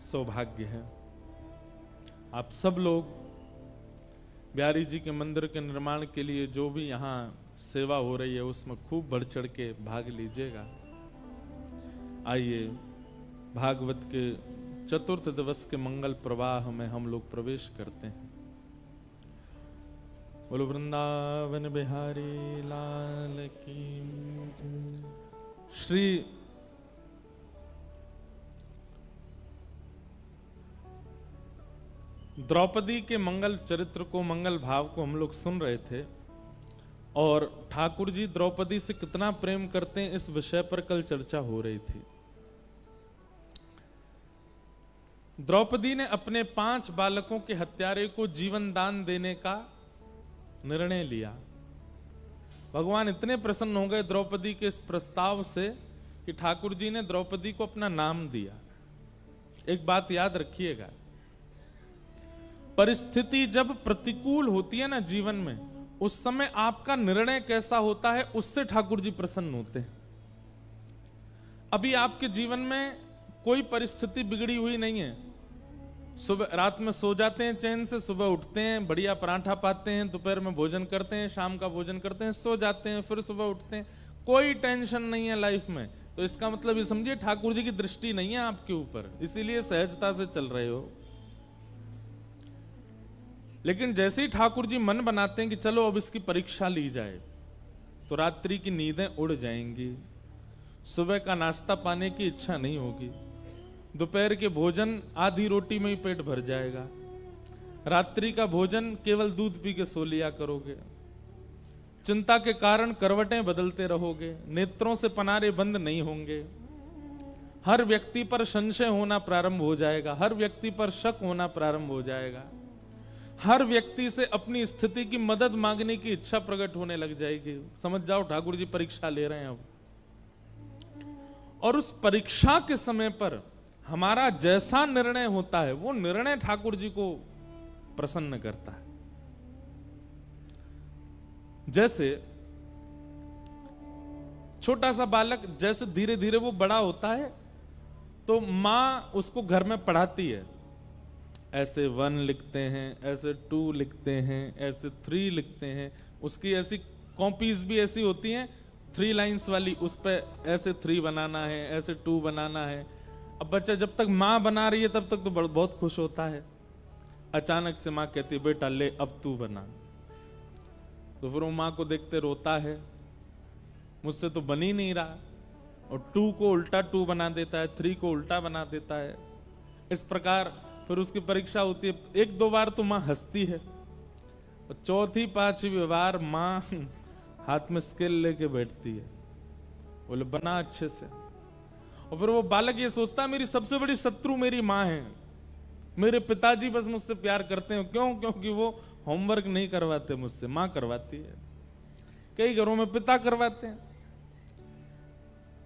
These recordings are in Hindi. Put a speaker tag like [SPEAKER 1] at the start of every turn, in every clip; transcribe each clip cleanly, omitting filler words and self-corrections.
[SPEAKER 1] सौभाग्य है। आप सब लोग बिहारी जी के मंदिर के निर्माण के लिए जो भी यहाँ सेवा हो रही है उसमें खूब बढ़ चढ़ के भाग लीजिएगा। आइए भागवत के चतुर्थ दिवस के मंगल प्रवाह में हम लोग प्रवेश करते हैं। बोलो वृंदावन बिहारी लाल की। श्री द्रौपदी के मंगल चरित्र को, मंगल भाव को हम लोग सुन रहे थे और ठाकुर जी द्रौपदी से कितना प्रेम करते हैं इस विषय पर कल चर्चा हो रही थी। द्रौपदी ने अपने 5 बालकों के हत्यारे को जीवन दान देने का निर्णय लिया। भगवान इतने प्रसन्न हो गए द्रौपदी के इस प्रस्ताव से कि ठाकुर जी ने द्रौपदी को अपना नाम दिया। एक बात याद रखिएगा, परिस्थिति जब प्रतिकूल होती है ना जीवन में, उस समय आपका निर्णय कैसा होता है उससे ठाकुर जी प्रसन्न होते हैं। अभी आपके जीवन में कोई परिस्थिति बिगड़ी हुई नहीं है, सुबह रात में सो जाते हैं चैन से, सुबह उठते हैं, बढ़िया पराठा पाते हैं, दोपहर में भोजन करते हैं, शाम का भोजन करते हैं, सो जाते हैं, फिर सुबह उठते हैं, कोई टेंशन नहीं है लाइफ में। तो इसका मतलब ये समझिए ठाकुर जी की दृष्टि नहीं है आपके ऊपर, इसीलिए सहजता से चल रहे हो। लेकिन जैसे ही ठाकुर जी मन बनाते हैं कि चलो अब इसकी परीक्षा ली जाए, तो रात्रि की नींदें उड़ जाएंगी, सुबह का नाश्ता पाने की इच्छा नहीं होगी, दोपहर के भोजन आधी रोटी में ही पेट भर जाएगा, रात्रि का भोजन केवल दूध पी के सो लिया करोगे, चिंता के कारण करवटें बदलते रहोगे, नेत्रों से पनारे बंद नहीं होंगे, हर व्यक्ति पर संशय होना प्रारंभ हो जाएगा, हर व्यक्ति पर शक होना प्रारंभ हो जाएगा, हर व्यक्ति से अपनी स्थिति की मदद मांगने की इच्छा प्रकट होने लग जाएगी। समझ जाओ ठाकुर जी परीक्षा ले रहे हैं अब। और उस परीक्षा के समय पर हमारा जैसा निर्णय होता है वो निर्णय ठाकुर जी को प्रसन्न करता है। जैसे छोटा सा बालक जैसे धीरे धीरे वो बड़ा होता है तो मां उसको घर में पढ़ाती है, ऐसे 1 लिखते हैं, ऐसे 2 लिखते हैं, ऐसे 3 लिखते हैं। उसकी ऐसी कॉपीज भी ऐसी होती हैं 3 लाइंस वाली, उस पर ऐसे 3 बनाना है, ऐसे 2 बनाना है। अब बच्चा जब तक माँ बना रही है तब तक तो बहुत खुश होता है। अचानक से माँ कहती है बेटा ले अब तू बना, तो फिर वो माँ को देखते रोता है, मुझसे तो बन ही नहीं रहा, और 2 को उल्टा 2 बना देता है, 3 को उल्टा बना देता है। इस प्रकार फिर उसकी परीक्षा होती है। 1-2 बार तो माँ हंसती है, और 4थी 5वीं बार माँ हाथ में स्केल लेके बैठती है, बोले बना अच्छे से। और फिर वो बालक ये सोचता है मेरी सबसे बड़ी शत्रु मेरी माँ है, मेरे पिताजी बस मुझसे प्यार करते हैं। क्यों? क्योंकि वो होमवर्क नहीं करवाते मुझसे, माँ करवाती है। कई घरों में पिता करवाते हैं।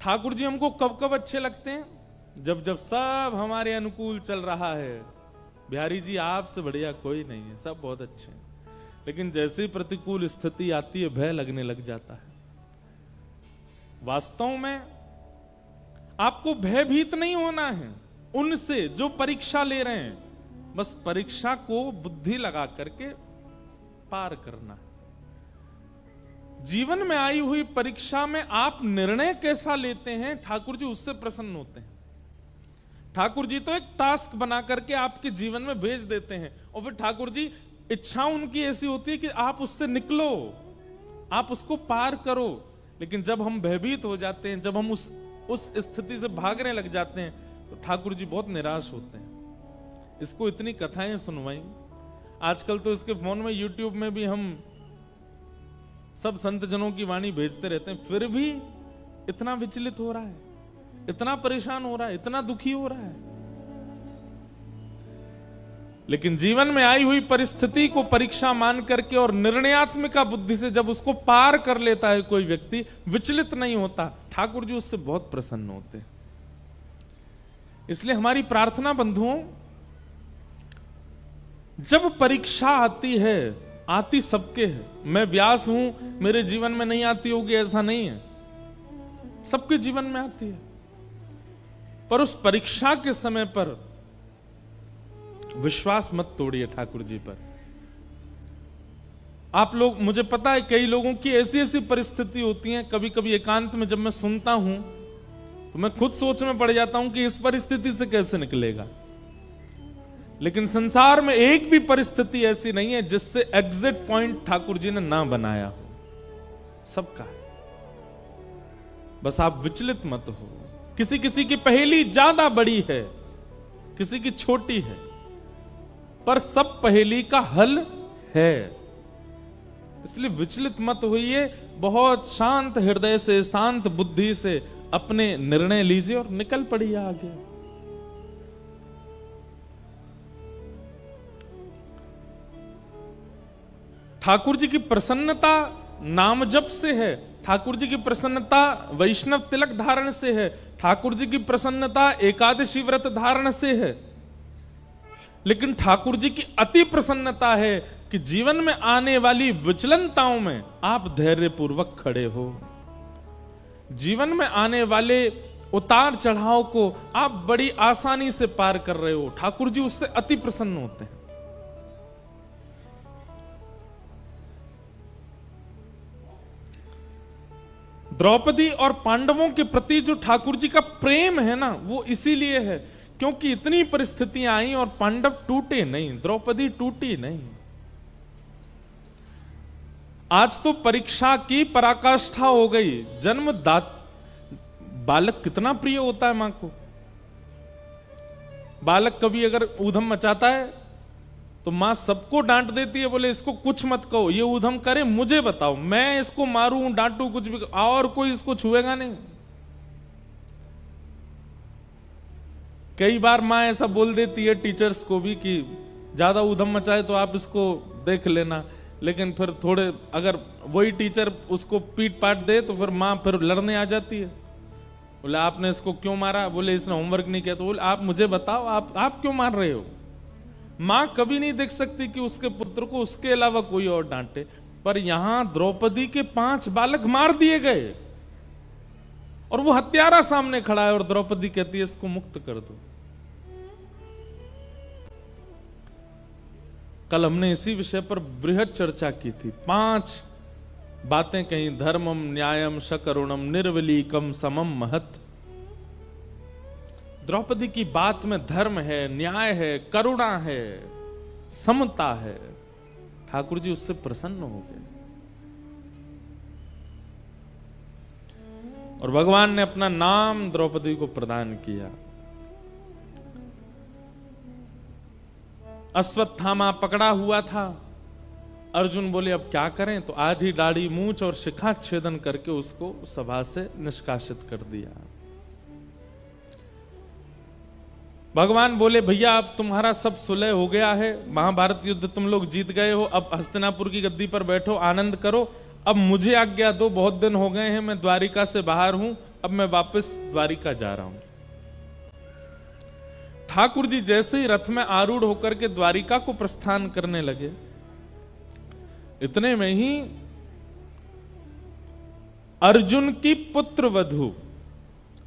[SPEAKER 1] ठाकुर जी हमको कब कब अच्छे लगते हैं? जब जब सब हमारे अनुकूल चल रहा है। बिहारी जी आपसे बढ़िया कोई नहीं है, सब बहुत अच्छे हैं। लेकिन जैसे ही प्रतिकूल स्थिति आती है भय लगने लग जाता है। वास्तव में आपको भयभीत नहीं होना है उनसे जो परीक्षा ले रहे हैं, बस परीक्षा को बुद्धि लगा करके पार करना है। जीवन में आई हुई परीक्षा में आप निर्णय कैसा लेते हैं ठाकुर जी उससे प्रसन्न होते हैं। ठाकुर जी तो एक टास्क बना करके आपके जीवन में भेज देते हैं, और फिर ठाकुर जी इच्छा उनकी ऐसी होती है कि आप उससे निकलो, आप उसको पार करो। लेकिन जब हम भयभीत हो जाते हैं, जब हम उस स्थिति से भागने लग जाते हैं, तो ठाकुर जी बहुत निराश होते हैं। इसको इतनी कथाएं सुनवाई, आजकल तो इसके फोन में यूट्यूब में भी हम सब संत जनों की वाणी भेजते रहते हैं, फिर भी इतना विचलित हो रहा है, इतना परेशान हो रहा है, इतना दुखी हो रहा है। लेकिन जीवन में आई हुई परिस्थिति को परीक्षा मान करके और निर्णयात्मक बुद्धि से जब उसको पार कर लेता है कोई व्यक्ति, विचलित नहीं होता, ठाकुर जी उससे बहुत प्रसन्न होते हैं। इसलिए हमारी प्रार्थना बंधुओं, जब परीक्षा आती है, आती सबके है, मैं व्यास हूं मेरे जीवन में नहीं आती होगी ऐसा नहीं है, सबके जीवन में आती है। पर उस परीक्षा के समय पर विश्वास मत तोड़िए ठाकुर जी पर। आप लोग, मुझे पता है कई लोगों की ऐसी ऐसी परिस्थिति होती है, कभी कभी एकांत में जब मैं सुनता हूं तो मैं खुद सोच में पड़ जाता हूं कि इस परिस्थिति से कैसे निकलेगा। लेकिन संसार में एक भी परिस्थिति ऐसी नहीं है जिससे एग्जिट पॉइंट ठाकुर जी ने ना बनाया हो, सबका है। बस आप विचलित मत हो। किसी किसी की पहेली ज्यादा बड़ी है, किसी की छोटी है, पर सब पहेली का हल है। इसलिए विचलित मत होइए, बहुत शांत हृदय से, शांत बुद्धि से अपने निर्णय लीजिए और निकल पड़िए आगे। ठाकुर जी की प्रसन्नता नाम जप से है, ठाकुर जी की प्रसन्नता वैष्णव तिलक धारण से है, ठाकुर जी की प्रसन्नता एकादशी व्रत धारण से है। लेकिन ठाकुर जी की अति प्रसन्नता है कि जीवन में आने वाली विचलनताओं में आप धैर्यपूर्वक खड़े हो। जीवन में आने वाले उतार चढ़ाव को आप बड़ी आसानी से पार कर रहे हो। ठाकुर जी उससे अति प्रसन्न होते हैं। द्रौपदी और पांडवों के प्रति जो ठाकुर जी का प्रेम है ना, वो इसीलिए है क्योंकि इतनी परिस्थितियां आई और पांडव टूटे नहीं, द्रौपदी टूटी नहीं। आज तो परीक्षा की पराकाष्ठा हो गई। बालक कितना प्रिय होता है मां को। बालक कभी अगर ऊधम मचाता है तो मां सबको डांट देती है, बोले इसको कुछ मत कहो, ये ऊधम करे मुझे बताओ, मैं इसको मारूं डांटू कुछ भी, और कोई इसको छुएगा नहीं। कई बार मां ऐसा बोल देती है टीचर्स को भी कि ज्यादा ऊधम मचाए तो आप इसको देख लेना, लेकिन फिर थोड़े अगर वही टीचर उसको पीट पाट दे तो फिर मां फिर लड़ने आ जाती है। बोले आपने इसको क्यों मारा, बोले इसने होमवर्क नहीं किया, तो बोले आप मुझे बताओ आप क्यों मार रहे हो। मां कभी नहीं देख सकती कि उसके पुत्र को उसके अलावा कोई और डांटे, पर यहां द्रौपदी के 5 बालक मार दिए गए और वो हत्यारा सामने खड़ा है और द्रौपदी कहती है इसको मुक्त कर दो। कल हमने इसी विषय पर बृहद चर्चा की थी। 5 बातें कहीं, धर्मम न्यायम शकरुणम निर्वलीकम समम महत। द्रौपदी की बात में धर्म है, न्याय है, करुणा है, समता है। ठाकुर जी उससे प्रसन्न हो गए और भगवान ने अपना नाम द्रौपदी को प्रदान किया। अश्वत्थामा पकड़ा हुआ था। अर्जुन बोले अब क्या करें, तो आधी दाढ़ी मूंछ और शिखा छेदन करके उसको सभा से निष्कासित कर दिया। भगवान बोले भैया अब तुम्हारा सब सुलह हो गया है, महाभारत युद्ध तुम लोग जीत गए हो, अब हस्तिनापुर की गद्दी पर बैठो, आनंद करो, अब मुझे आज्ञा दो, बहुत दिन हो गए हैं मैं द्वारिका से बाहर हूं, अब मैं वापस द्वारिका जा रहा हूं। ठाकुर जी जैसे ही रथ में आरूढ़ होकर के द्वारिका को प्रस्थान करने लगे, इतने में ही अर्जुन की पुत्र वधू,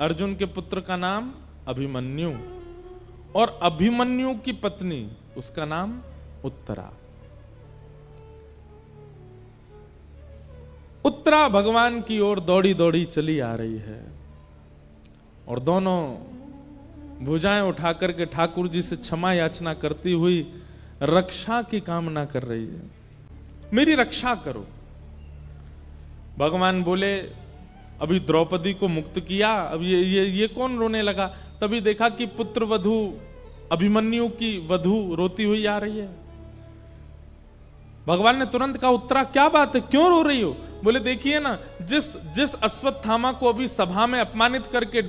[SPEAKER 1] अर्जुन के पुत्र का नाम अभिमन्यु और अभिमन्यु की पत्नी उसका नाम उत्तरा। उत्तरा भगवान की ओर दौड़ी दौड़ी चली आ रही है और दोनों भुजाएं उठाकर के ठाकुर जी से क्षमा याचना करती हुई रक्षा की कामना कर रही है, मेरी रक्षा करो। भगवान बोले अभी द्रौपदी को मुक्त किया, अब ये कौन रोने लगा। तभी देखा कि पुत्र वधू अभिमन्यु की वधू रोती हुई आ रही है। भगवान ने तुरंत कहा उत्तरा क्या बात है, क्यों रो रही हो। बोले देखिए ना, जिस अश्वत्थामा को अभी सभा में अपमानित करके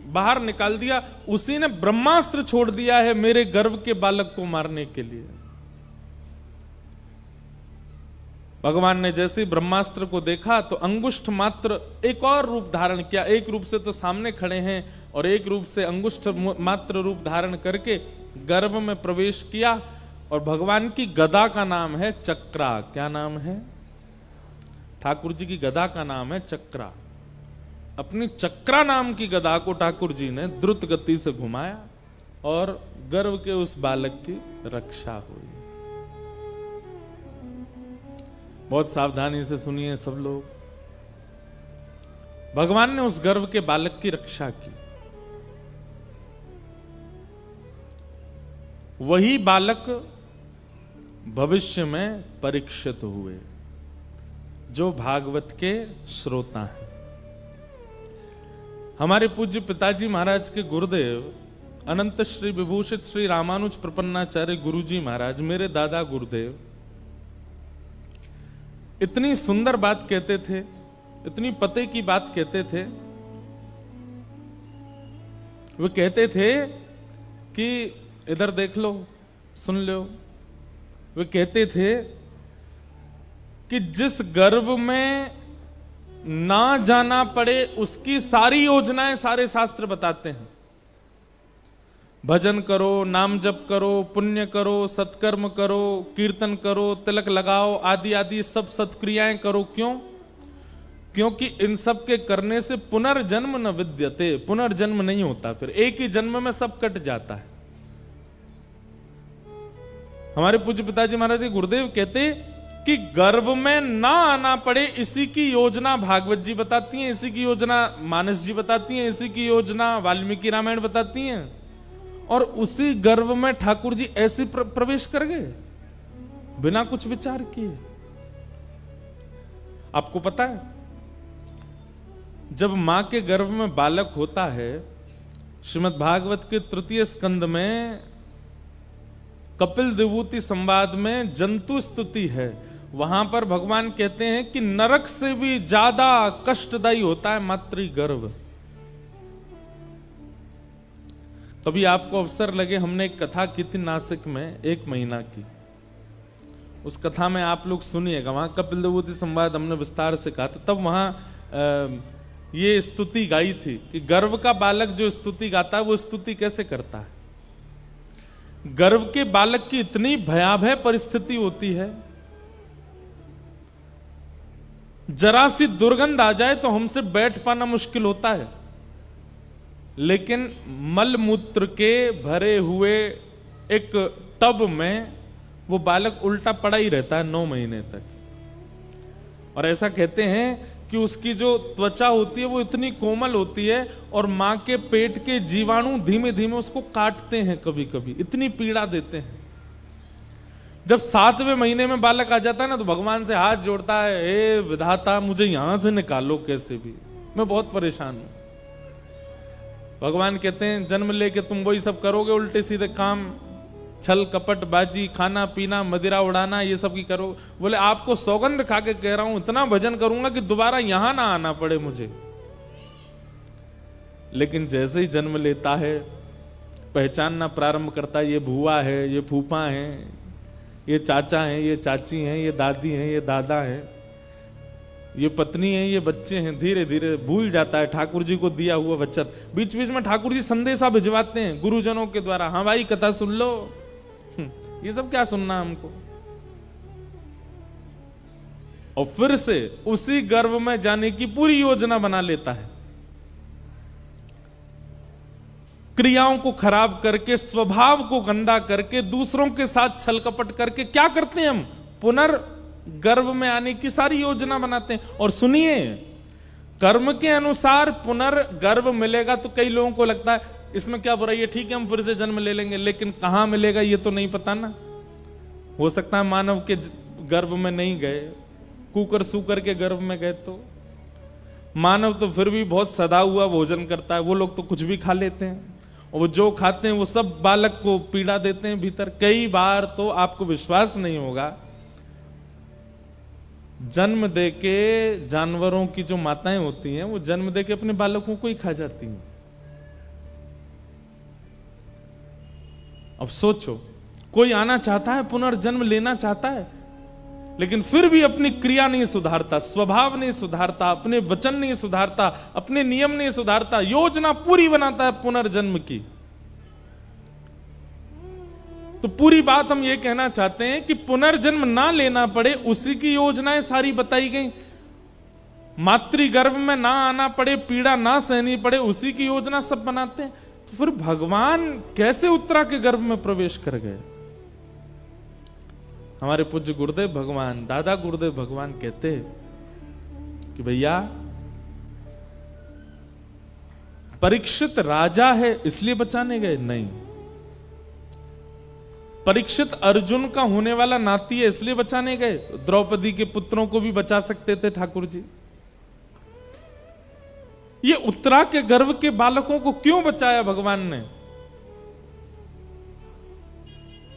[SPEAKER 1] बाहर निकाल दिया, उसी ने ब्रह्मास्त्र छोड़ दिया है मेरे गर्भ के बालक को मारने के लिए। भगवान ने जैसे ब्रह्मास्त्र को देखा तो अंगुष्ठ मात्र एक और रूप धारण किया। एक रूप से तो सामने खड़े हैं और एक रूप से अंगुष्ठ मात्र रूप धारण करके गर्भ में प्रवेश किया और भगवान की गदा का नाम है चक्रा। क्या नाम है? ठाकुर जी की गदा का नाम है चक्रा। अपनी चक्रा नाम की गदा को ठाकुर जी ने द्रुत गति से घुमाया और गर्भ के उस बालक की रक्षा हुई। बहुत सावधानी से सुनिए सब लोग। भगवान ने उस गर्भ के बालक की रक्षा की। वही बालक भविष्य में परीक्षित हुए, जो भागवत के श्रोता हैं। हमारे पूज्य पिताजी महाराज के गुरुदेव अनंत श्री विभूषित श्री रामानुज प्रपन्नाचार्य गुरुजी महाराज, मेरे दादा गुरुदेव, इतनी सुंदर बात कहते थे, इतनी पते की बात कहते थे। वो कहते थे कि इधर देख लो, सुन लो। वे कहते थे कि जिस गर्भ में ना जाना पड़े उसकी सारी योजनाएं सारे शास्त्र बताते हैं। भजन करो, नाम जप करो, पुण्य करो, सत्कर्म करो, कीर्तन करो, तिलक लगाओ, आदि आदि सब सत्क्रियाएं करो। क्यों? क्योंकि इन सब के करने से पुनर्जन्म न विद्यते, पुनर्जन्म नहीं होता, फिर एक ही जन्म में सब कट जाता है। हमारे पूज्य पिताजी महाराज के गुरुदेव कहते कि गर्भ में ना आना पड़े, इसी की योजना भागवत जी बताती हैं, इसी की योजना मानस जी बताती हैं, इसी की योजना वाल्मीकि रामायण बताती हैं। और उसी गर्भ में ठाकुर जी ऐसे प्रवेश कर गए बिना कुछ विचार किए। आपको पता है, जब मां के गर्भ में बालक होता है, श्रीमद् भागवत के तृतीय स्कंद में कपिल विभूति संवाद में जंतु स्तुति है। वहां पर भगवान कहते हैं कि नरक से भी ज्यादा कष्टदायी होता है मातृगर्भ। कभी आपको अवसर लगे, हमने एक कथा की थी नासिक में 1 महीना की, उस कथा में आप लोग सुनिएगा। वहां कपिल विभूति संवाद हमने विस्तार से कहा था। तब वहां ये स्तुति गाई थी कि गर्भ का बालक जो स्तुति गाता है वो स्तुति कैसे करता है। गर्भ के बालक की इतनी भयावह परिस्थिति होती है, जरा सी दुर्गंध आ जाए तो हमसे बैठ पाना मुश्किल होता है, लेकिन मलमूत्र के भरे हुए एक टब में वो बालक उल्टा पड़ा ही रहता है 9 महीने तक। और ऐसा कहते हैं कि उसकी जो त्वचा होती है वो इतनी कोमल होती है और मां के पेट के जीवाणु धीमे धीमे उसको काटते हैं, कभी कभी इतनी पीड़ा देते हैं। जब 7वें महीने में बालक आ जाता है ना, तो भगवान से हाथ जोड़ता है, हे विधाता मुझे यहां से निकालो कैसे भी, मैं बहुत परेशान हूं। भगवान कहते हैं जन्म लेके तुम वही सब करोगे, उल्टे सीधे काम, छल कपट बाजी, खाना पीना, मदिरा उड़ाना, ये सब की करो। बोले आपको सौगंध खा के कह रहा हूं, इतना भजन करूंगा कि दोबारा यहां ना आना पड़े मुझे। लेकिन जैसे ही जन्म लेता है, पहचानना प्रारंभ करता है, ये भूआ है, ये फूफा है, ये चाचा है, ये चाची हैं, ये दादी हैं, ये दादा है, ये पत्नी है, ये बच्चे हैं। धीरे धीरे भूल जाता है ठाकुर जी को दिया हुआ वचन। बीच बीच में ठाकुर जी संदेशा भिजवाते हैं गुरुजनों के द्वारा, हाँ भाई कथा सुन लो। ये सब क्या सुनना हमको। और फिर से उसी गर्भ में जाने की पूरी योजना बना लेता है, क्रियाओं को खराब करके, स्वभाव को गंदा करके, दूसरों के साथ छल कपट करके क्या करते हैं हम, पुनर्गर्भ में आने की सारी योजना बनाते हैं। और सुनिए, कर्म के अनुसार पुनर्गर्भ मिलेगा तो कई लोगों को लगता है इसमें क्या बुराई है, ठीक है हम फिर से जन्म ले लेंगे, लेकिन कहां मिलेगा ये तो नहीं पता ना। हो सकता है मानव के गर्भ में नहीं गए, कुकर सूकर के गर्भ में गए, तो मानव तो फिर भी बहुत सदा हुआ भोजन करता है, वो लोग तो कुछ भी खा लेते हैं, और वो जो खाते हैं वो सब बालक को पीड़ा देते हैं भीतर। कई बार तो आपको विश्वास नहीं होगा, जन्म देके जानवरों की जो माताएं होती हैं वो जन्म देके अपने बालकों को ही खा जाती हैं। अब सोचो, कोई आना चाहता है, पुनर्जन्म लेना चाहता है, लेकिन फिर भी अपनी क्रिया नहीं सुधारता, स्वभाव नहीं सुधारता, अपने वचन नहीं सुधारता, अपने नियम नहीं सुधारता, योजना पूरी बनाता है पुनर्जन्म की। तो पूरी बात हम ये कहना चाहते हैं कि पुनर्जन्म ना लेना पड़े, उसी की योजनाएं सारी बताई गई। मातृगर्भ में ना आना पड़े, पीड़ा ना सहनी पड़े, उसी की योजना सब बनाते हैं। तो फिर भगवान कैसे उत्तरा के गर्भ में प्रवेश कर गए? हमारे पूज्य गुरुदेव भगवान, दादा गुरुदेव भगवान कहते कि भैया परीक्षित राजा है इसलिए बचाने गए? नहीं। परीक्षित अर्जुन का होने वाला नाती है इसलिए बचाने गए? द्रौपदी के पुत्रों को भी बचा सकते थे ठाकुर जी। ये उत्तरा के गर्भ के बालकों को क्यों बचाया भगवान ने?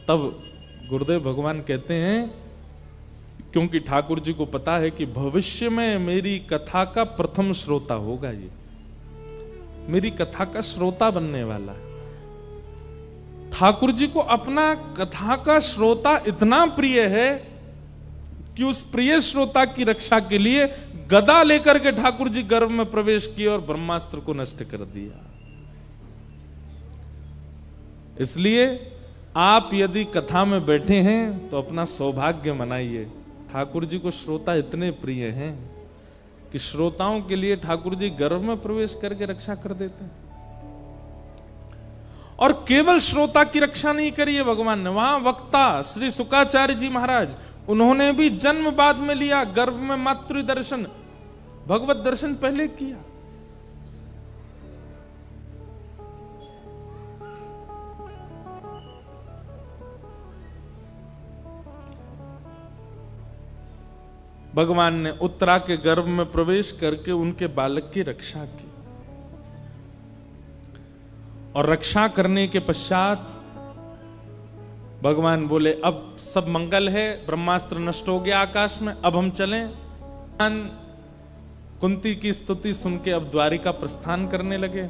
[SPEAKER 1] तब गुरुदेव भगवान कहते हैं क्योंकि ठाकुर जी को पता है कि भविष्य में मेरी कथा का प्रथम श्रोता होगा, ये मेरी कथा का श्रोता बनने वाला है। ठाकुर जी को अपना कथा का श्रोता इतना प्रिय है कि उस प्रिय श्रोता की रक्षा के लिए गदा लेकर के ठाकुर जी गर्भ में प्रवेश किए और ब्रह्मास्त्र को नष्ट कर दिया। इसलिए आप यदि कथा में बैठे हैं तो अपना सौभाग्य मनाइए। ठाकुर जी को श्रोता इतने प्रिय हैं कि श्रोताओं के लिए ठाकुर जी गर्भ में प्रवेश करके रक्षा कर देते हैं। और केवल श्रोता की रक्षा नहीं करी है भगवान ने, वहां वक्ता श्री शुकाचार्य जी महाराज, उन्होंने भी जन्म बाद में लिया, गर्भ में मातृ दर्शन, भगवत दर्शन पहले किया। भगवान ने उत्तरा के गर्भ में प्रवेश करके उनके बालक की रक्षा की और रक्षा करने के पश्चात भगवान बोले अब सब मंगल है, ब्रह्मास्त्र नष्ट हो गया आकाश में, अब हम चलें। कुंती की स्तुति सुन के अब द्वारिका प्रस्थान करने लगे।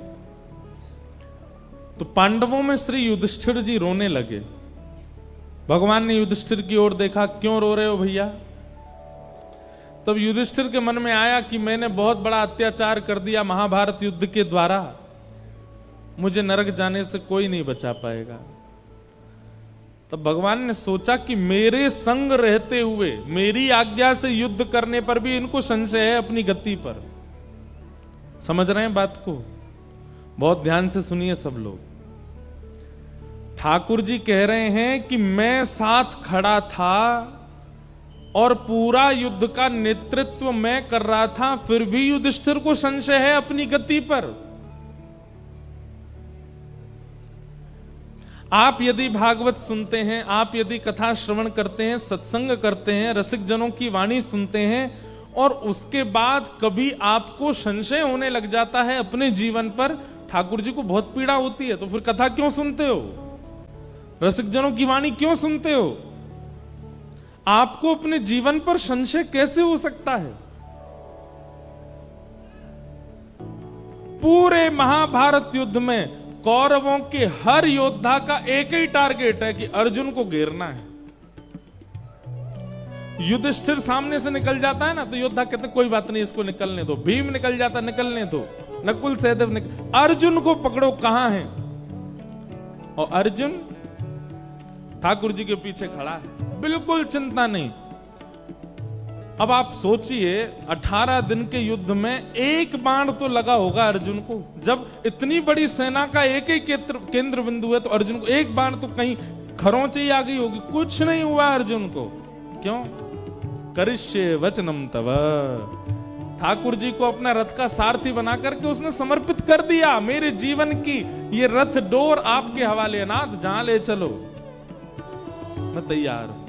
[SPEAKER 1] तो पांडवों में श्री युधिष्ठिर जी रोने लगे। भगवान ने युधिष्ठिर की ओर देखा, क्यों रो रहे हो भैया? तब युधिष्ठिर के मन में आया कि मैंने बहुत बड़ा अत्याचार कर दिया महाभारत युद्ध के द्वारा, मुझे नरक जाने से कोई नहीं बचा पाएगा। तब भगवान ने सोचा कि मेरे संग रहते हुए मेरी आज्ञा से युद्ध करने पर भी इनको संशय है अपनी गति पर। समझ रहे हैं बात को? बहुत ध्यान से सुनिए सब लोग। ठाकुर जी कह रहे हैं कि मैं साथ खड़ा था और पूरा युद्ध का नेतृत्व मैं कर रहा था, फिर भी युधिष्ठिर को संशय है अपनी गति पर। आप यदि भागवत सुनते हैं, आप यदि कथा श्रवण करते हैं, सत्संग करते हैं, रसिक जनों की वाणी सुनते हैं और उसके बाद कभी आपको संशय होने लग जाता है अपने जीवन पर, ठाकुर जी को बहुत पीड़ा होती है, तो फिर कथा क्यों सुनते हो? रसिक जनों की वाणी क्यों सुनते हो? आपको अपने जीवन पर संशय कैसे हो सकता है? पूरे महाभारत युद्ध में कौरवों के हर योद्धा का एक ही टारगेट है कि अर्जुन को घेरना है। युधिष्ठिर सामने से निकल जाता है ना तो योद्धा कहते कोई बात नहीं, इसको निकलने दो। भीम निकल जाता, निकलने दो। नकुल सहदेव अर्जुन को पकड़ो, कहां है? और अर्जुन ठाकुर जी के पीछे खड़ा है, बिल्कुल चिंता नहीं। अब आप सोचिए 18 दिन के युद्ध में एक बाण तो लगा होगा अर्जुन को। जब इतनी बड़ी सेना का एक ही केंद्र बिंदु है तो अर्जुन को एक बाण तो कहीं खरोंच ही आ गई होगी। कुछ नहीं हुआ अर्जुन को। क्यों? करिष्ये वचनम तव। ठाकुर जी को अपना रथ का सारथी बना करके उसने समर्पित कर दिया। मेरे जीवन की ये रथ डोर आपके हवाले, नाथ जहां ले चलो मैं तैयार हूं।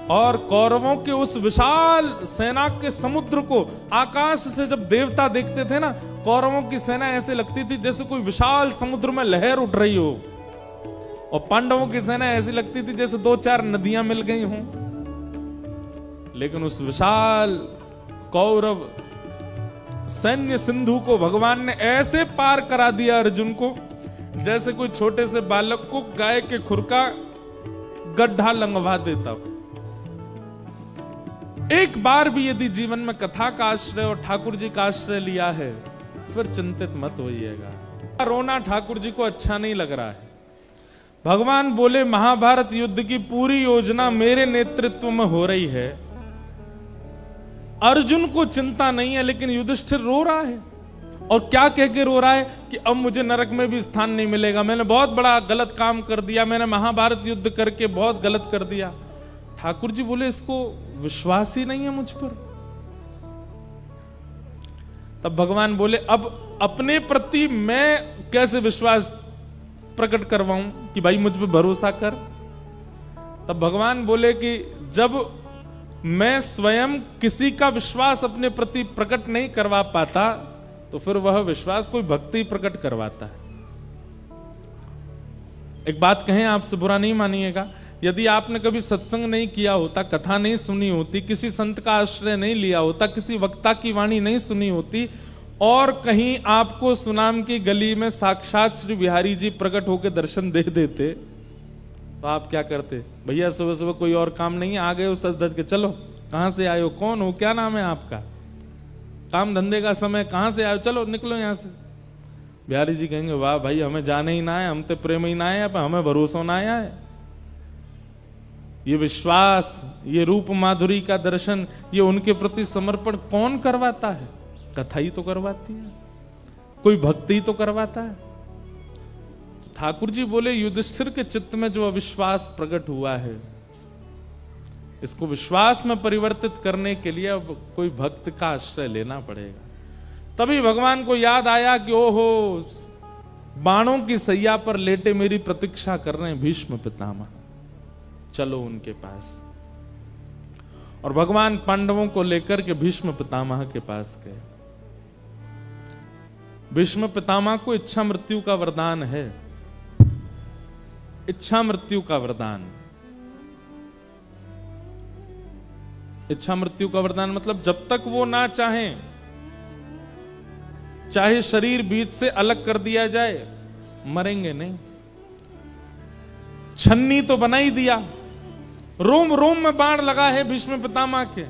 [SPEAKER 1] और कौरवों के उस विशाल सेना के समुद्र को आकाश से जब देवता देखते थे ना, कौरवों की सेना ऐसे लगती थी जैसे कोई विशाल समुद्र में लहर उठ रही हो, और पांडवों की सेना ऐसी लगती थी जैसे 2-4 नदियां मिल गई हों। लेकिन उस विशाल कौरव सैन्य सिंधु को भगवान ने ऐसे पार करा दिया अर्जुन को, जैसे कोई छोटे से बालक को गाय के खुर का गड्ढा लंघवा देता। एक बार भी यदि जीवन में कथा का आश्रय और ठाकुर जी का आश्रय लिया है, फिर चिंतित मत होइएगा। रोना ठाकुर जी को अच्छा नहीं लग रहा है। भगवान बोले महाभारत युद्ध की पूरी योजना मेरे नेतृत्व में हो रही है। अर्जुन को चिंता नहीं है, लेकिन युधिष्ठिर रो रहा है। और क्या कह के रो रहा है कि अब मुझे नरक में भी स्थान नहीं मिलेगा, मैंने बहुत बड़ा गलत काम कर दिया, मैंने महाभारत युद्ध करके बहुत गलत कर दिया। ठाकुर जी बोले इसको विश्वास ही नहीं है मुझ पर। तब भगवान बोले अब अपने प्रति मैं कैसे विश्वास प्रकट करवाऊं कि भाई मुझ पर भरोसा कर। तब भगवान बोले कि जब मैं स्वयं किसी का विश्वास अपने प्रति प्रकट नहीं करवा पाता तो फिर वह विश्वास कोई भक्ति प्रकट करवाता है। एक बात कहें, आपसे बुरा नहीं मानिएगा, यदि आपने कभी सत्संग नहीं किया होता, कथा नहीं सुनी होती, किसी संत का आश्रय नहीं लिया होता, किसी वक्ता की वाणी नहीं सुनी होती और कहीं आपको सुनाम की गली में साक्षात श्री बिहारी जी प्रकट होकर दर्शन दे देते तो आप क्या करते? भैया सुबह सुबह कोई और काम नहीं है, आ गए हो सज धज के, चलो कहां से आए हो, कौन हो, क्या नाम है आपका, काम धंधे का समय, कहां से आए हो, चलो निकलो यहां से। बिहारी जी कहेंगे वाह भाई हमें जाने ही ना है, हम तो प्रेम ही ना है, हमें भरोसा ना आया है। ये विश्वास, ये रूप माधुरी का दर्शन, ये उनके प्रति समर्पण कौन करवाता है? कथा ही तो करवाती है, कोई भक्ति ही तो करवाता है। ठाकुर जी बोले युधिष्ठिर के चित्त में जो अविश्वास प्रकट हुआ है, इसको विश्वास में परिवर्तित करने के लिए अब कोई भक्त का आश्रय लेना पड़ेगा। तभी भगवान को याद आया कि ओहो, बाणों की सैया पर लेटे मेरी प्रतीक्षा कर रहे हैं भीष्म पितामह, चलो उनके पास। और भगवान पांडवों को लेकर के भीष्म पितामह के पास गए। भीष्म पितामह को इच्छा मृत्यु का वरदान है, इच्छा मृत्यु का वरदान। इच्छा मृत्यु का वरदान मतलब जब तक वो ना चाहें, चाहे शरीर बीच से अलग कर दिया जाए, मरेंगे नहीं। छन्नी तो बना ही दिया, रोम रोम में बाण लगा है भीष्म पितामह के,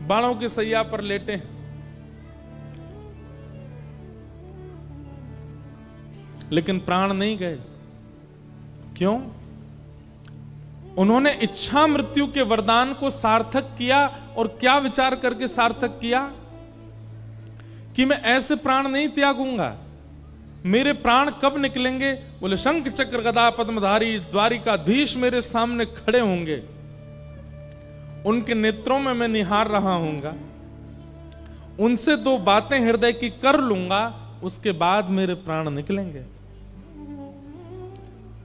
[SPEAKER 1] बाणों की सैया पर लेटे हैं, लेकिन प्राण नहीं गए। क्यों? उन्होंने इच्छा मृत्यु के वरदान को सार्थक किया। और क्या विचार करके सार्थक किया? कि मैं ऐसे प्राण नहीं त्यागूंगा। मेरे प्राण कब निकलेंगे? बोले शंख चक्र गदा पद्मधारी द्वारिकाधीश मेरे सामने खड़े होंगे, उनके नेत्रों में मैं निहार रहा हूंगा, उनसे दो बातें हृदय की कर लूंगा, उसके बाद मेरे प्राण निकलेंगे।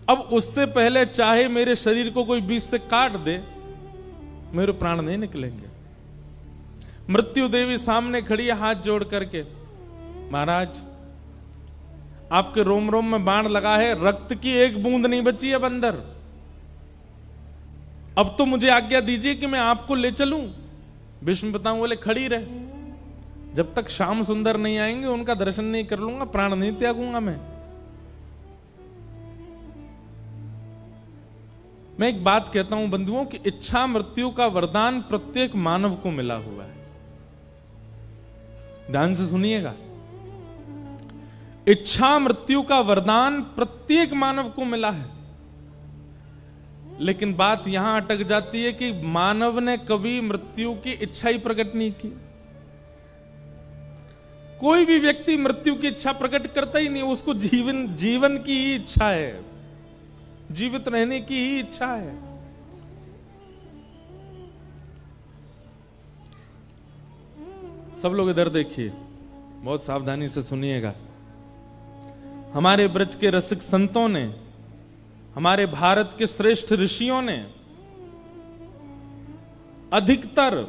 [SPEAKER 1] अब उससे पहले चाहे मेरे शरीर को कोई बीच से काट दे, मेरे प्राण नहीं निकलेंगे। मृत्यु देवी सामने खड़ी है हाथ जोड़ करके, महाराज आपके रोम रोम में बाण लगा है, रक्त की एक बूंद नहीं बची है अंदर, अब तो मुझे आज्ञा दीजिए कि मैं आपको ले चलूं। भीष्म पितामह बोले खड़ी रहे, जब तक श्याम सुंदर नहीं आएंगे उनका दर्शन नहीं कर लूंगा, प्राण नहीं त्यागूंगा। मैं एक बात कहता हूं बंधुओं कि इच्छा मृत्यु का वरदान प्रत्येक मानव को मिला हुआ है। ध्यान से सुनिएगा, इच्छा मृत्यु का वरदान प्रत्येक मानव को मिला है। लेकिन बात यहां अटक जाती है कि मानव ने कभी मृत्यु की इच्छा ही प्रकट नहीं की। कोई भी व्यक्ति मृत्यु की इच्छा प्रकट करता ही नहीं, उसको जीवन की ही इच्छा है, जीवित रहने की ही इच्छा है। सब लोग इधर देखिए, बहुत सावधानी से सुनिएगा। हमारे ब्रज के रसिक संतों ने, हमारे भारत के श्रेष्ठ ऋषियों ने अधिकतर